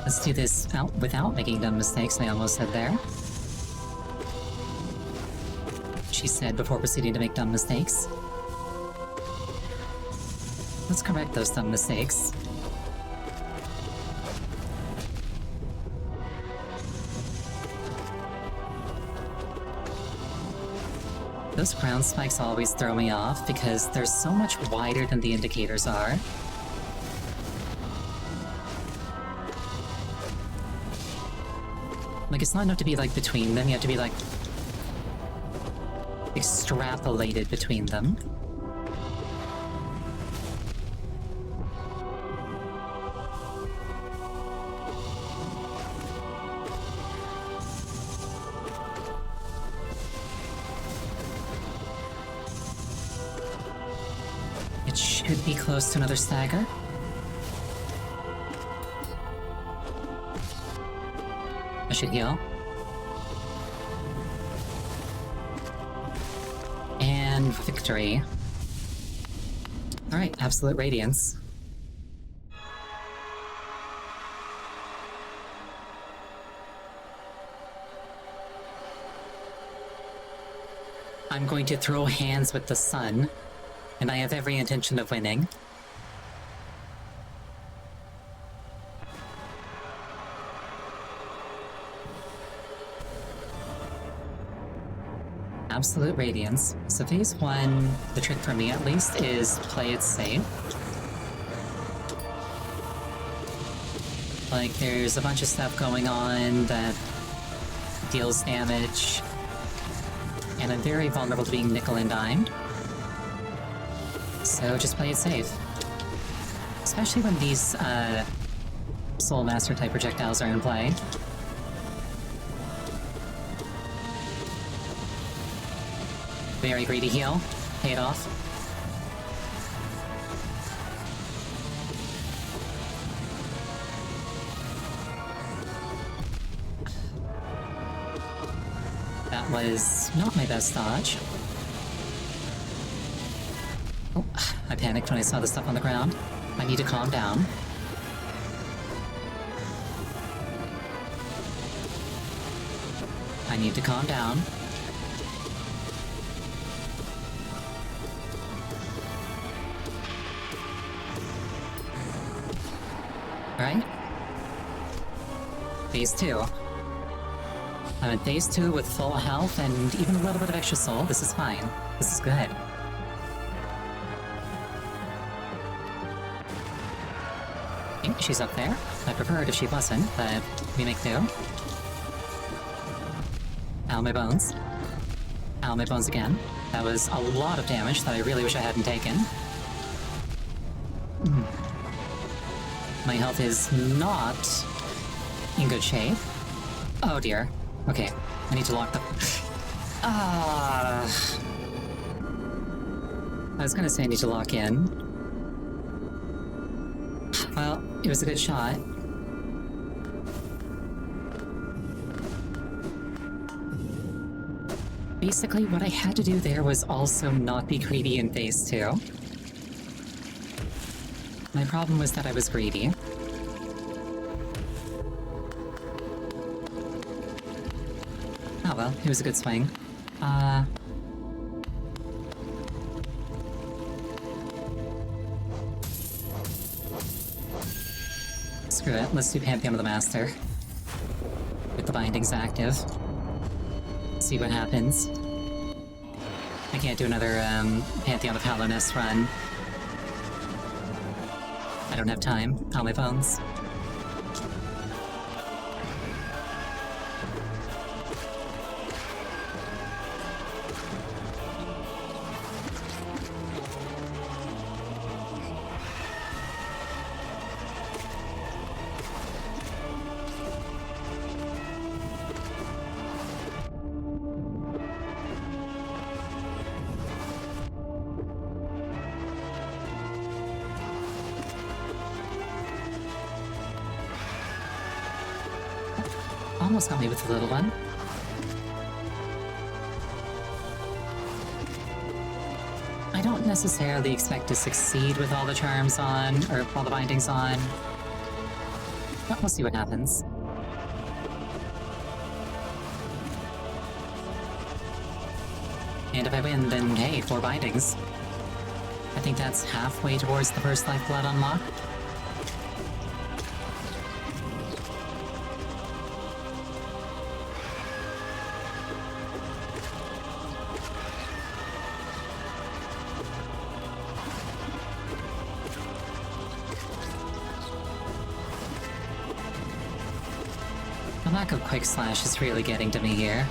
Let's do this out without making dumb mistakes, I almost said there. She said before proceeding to make dumb mistakes. Let's correct those dumb mistakes. Those ground spikes always throw me off because they're so much wider than the indicators are. Like, it's not enough to be, like, between them, you have to be, like, extrapolated between them. It should be close to another stagger. I should heal. And victory. Alright, Absolute Radiance. I'm going to throw hands with the sun, and I have every intention of winning. Absolute Radiance. So phase 1, the trick for me at least, is play it safe. Like, there's a bunch of stuff going on that deals damage, and I'm very vulnerable to being nickel and dimed. So just play it safe. Especially when these Soul Master type projectiles are in play. Very greedy heal. Paid off. That was not my best dodge. Oh, I panicked when I saw the stuff on the ground. I need to calm down. I need to calm down. Right? Phase 2. I'm in phase 2 with full health and even a little bit of extra soul. This is fine. This is good. Okay, she's up there. I prefer it if she wasn't, but we make do. Ow, my bones. Ow, my bones again. That was a lot of damage that I really wish I hadn't taken. My health is not in good shape. Oh dear. Okay, I need to lock the... I was gonna say I need to lock in. Well, it was a good shot. Basically, what I had to do there was also not be greedy in phase 2. My problem was that I was greedy. Oh well, it was a good swing. Screw it, let's do Pantheon of the Master. With the bindings active. See what happens. I can't do another, Pantheon of Hallownest run. I don't have time. All my phones. Almost got me with the little one. I don't necessarily expect to succeed with all the charms on, or all the bindings on. But we'll see what happens. And if I win, then hey, 4 bindings. I think that's halfway towards the first Lifeblood unlock. The lack of Quick Slash is really getting to me here.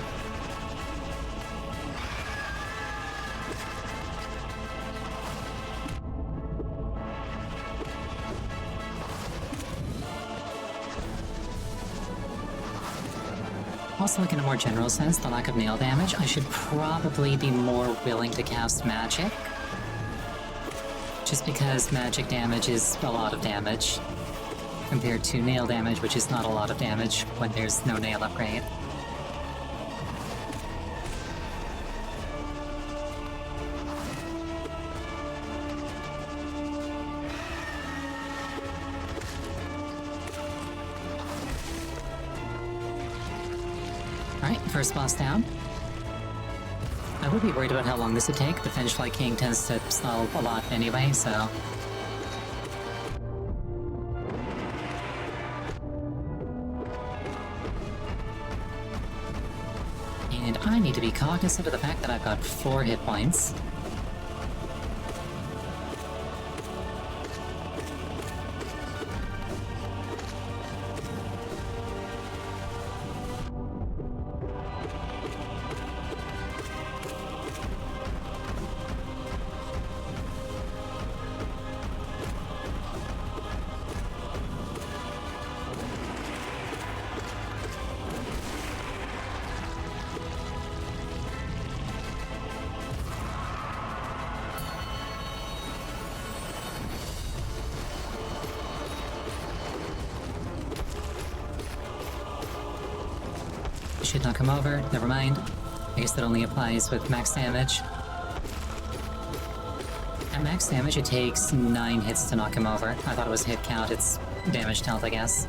Also, like in a more general sense, the lack of nail damage, I should probably be more willing to cast magic. Just because magic damage is a lot of damage, compared to nail damage, which is not a lot of damage when there's no nail upgrade. Alright, first boss down. I would be worried about how long this would take, but Finchfly King tends to stall a lot anyway, so... And I need to be cognizant of the fact that I've got 4 hit points. Should not come over, never mind. I guess that only applies with max damage. At max damage, it takes 9 hits to knock him over. I thought it was hit count, it's damage count, I guess.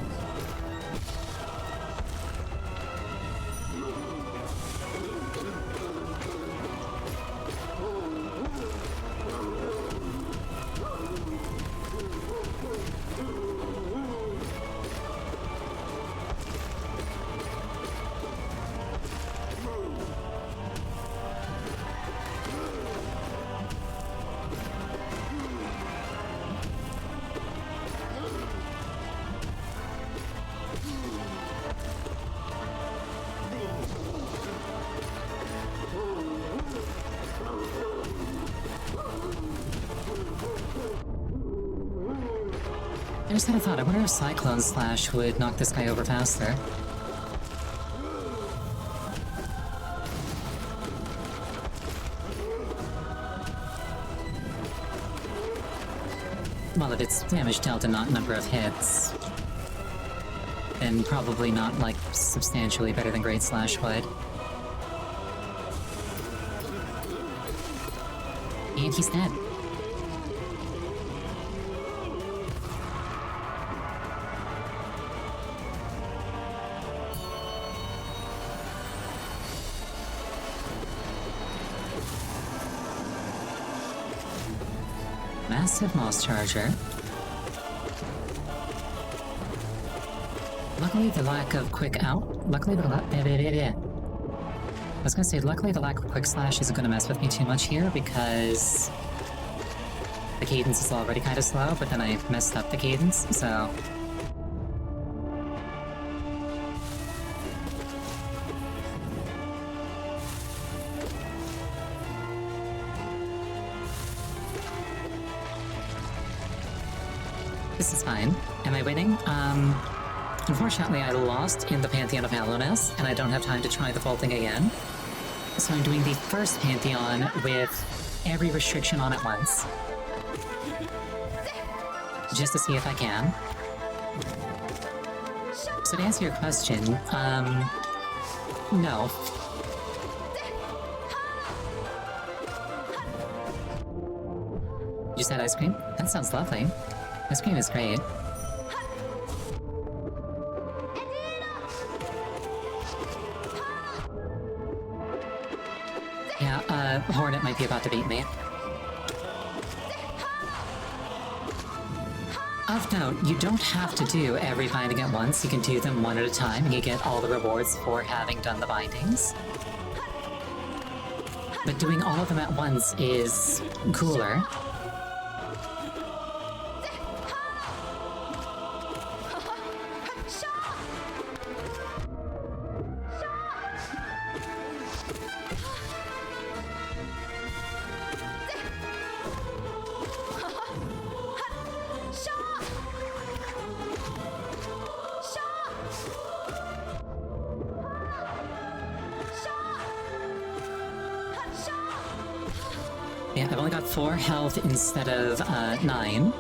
I just had a thought, I wonder if Cyclone Slash would knock this guy over faster. Well, if it's damage dealt and not number of hits, then probably not, like, substantially better than Great Slash would. And he's dead. Massive Moss Charger. Luckily, the lack of quick out. Luckily, the I was gonna say, luckily, the lack of quick slash isn't gonna mess with me too much here because the cadence is already kind of slow, but then I messed up the cadence, so. This is fine. Am I winning? Unfortunately, I lost in the Pantheon of Hallownest, and I don't have time to try the full thing again. So I'm doing the first Pantheon with every restriction on at once. Just to see if I can. So to answer your question, no. You said ice cream? That sounds lovely. Ice cream is great. Yeah, Hornet might be about to beat me. Of note, you don't have to do every binding at once. You can do them one at a time, and you get all the rewards for having done the bindings. But doing all of them at once is cooler. Yeah, I've only got 4 health instead of 9.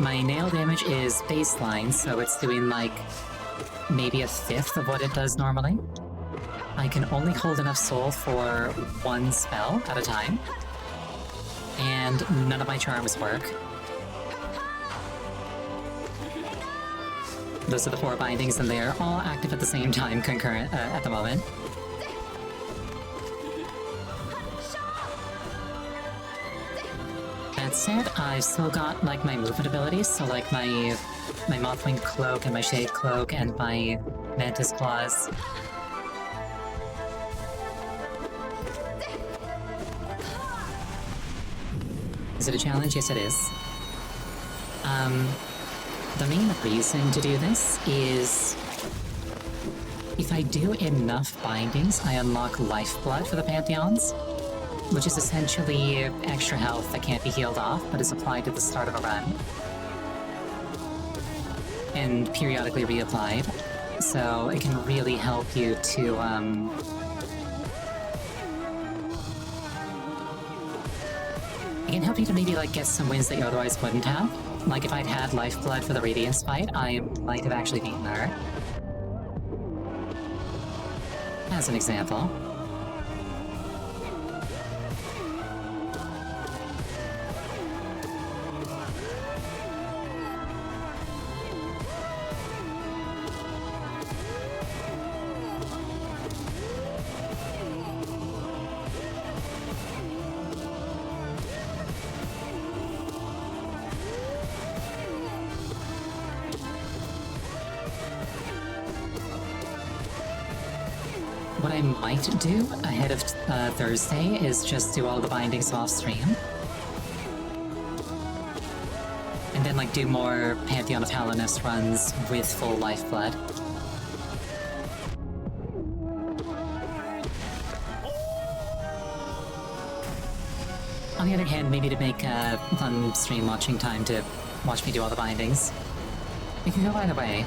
My nail damage is baseline, so it's doing like maybe a fifth of what it does normally. I can only hold enough soul for 1 spell at a time. And none of my charms work. Those are the 4 bindings, and they are all active at the same time, concurrent, at the moment. That said, I've still got like my movement abilities, so like my Mothwing Cloak and my Shade Cloak and my Mantis Claws. Is it a challenge? Yes, it is. The main reason to do this is if I do enough bindings, I unlock Lifeblood for the Pantheons, which is essentially extra health that can't be healed off, but is applied at the start of a run. And periodically reapplied, so it can really help you to, it can help you to maybe, like, get some wins that you otherwise wouldn't have. Like, if I'd had Lifeblood for the Radiance fight, I might have actually beaten her. As an example. What I might do ahead of Thursday is just do all the bindings off stream. And then like do more Pantheon of Hallownest runs with full Lifeblood. On the other hand, maybe to make fun stream watching time to watch me do all the bindings. It can go either way.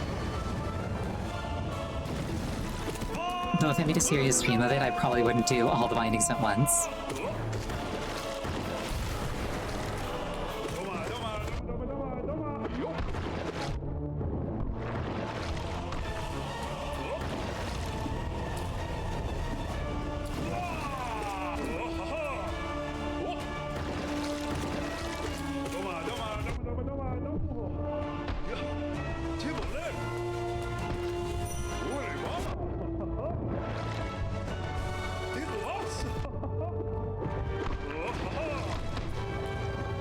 Though if I made a serious stream of it, I probably wouldn't do all the bindings at once.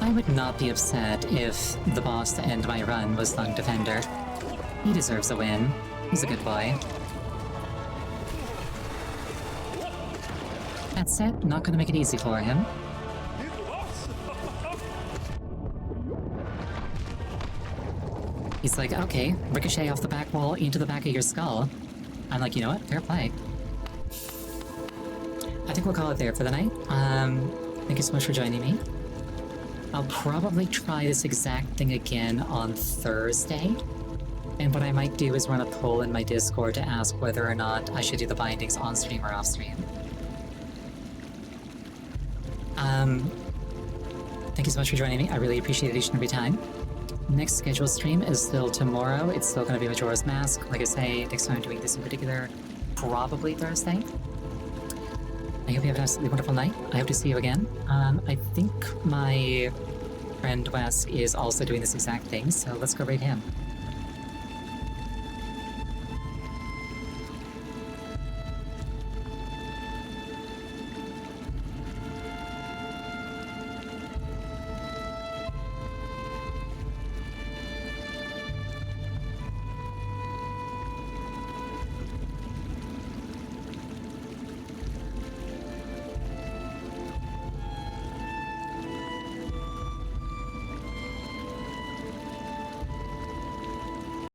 I would not be upset if the boss to end my run was Lung Defender. He deserves a win. He's a good boy. That said, not gonna make it easy for him. He's like, okay, ricochet off the back wall into the back of your skull. I'm like, you know what? Fair play. I think we'll call it there for the night. Thank you so much for joining me. I'll probably try this exact thing again on Thursday. And what I might do is run a poll in my Discord to ask whether or not I should do the bindings on stream or off stream. Thank you so much for joining me. I really appreciate it each and every time. Next scheduled stream is still tomorrow. It's still going to be Majora's Mask. Like I say, next time I'm doing this in particular, probably Thursday. I hope you have an absolutely wonderful night. I hope to see you again. I think my friend Wesk is also doing this exact thing, so let's go raid him.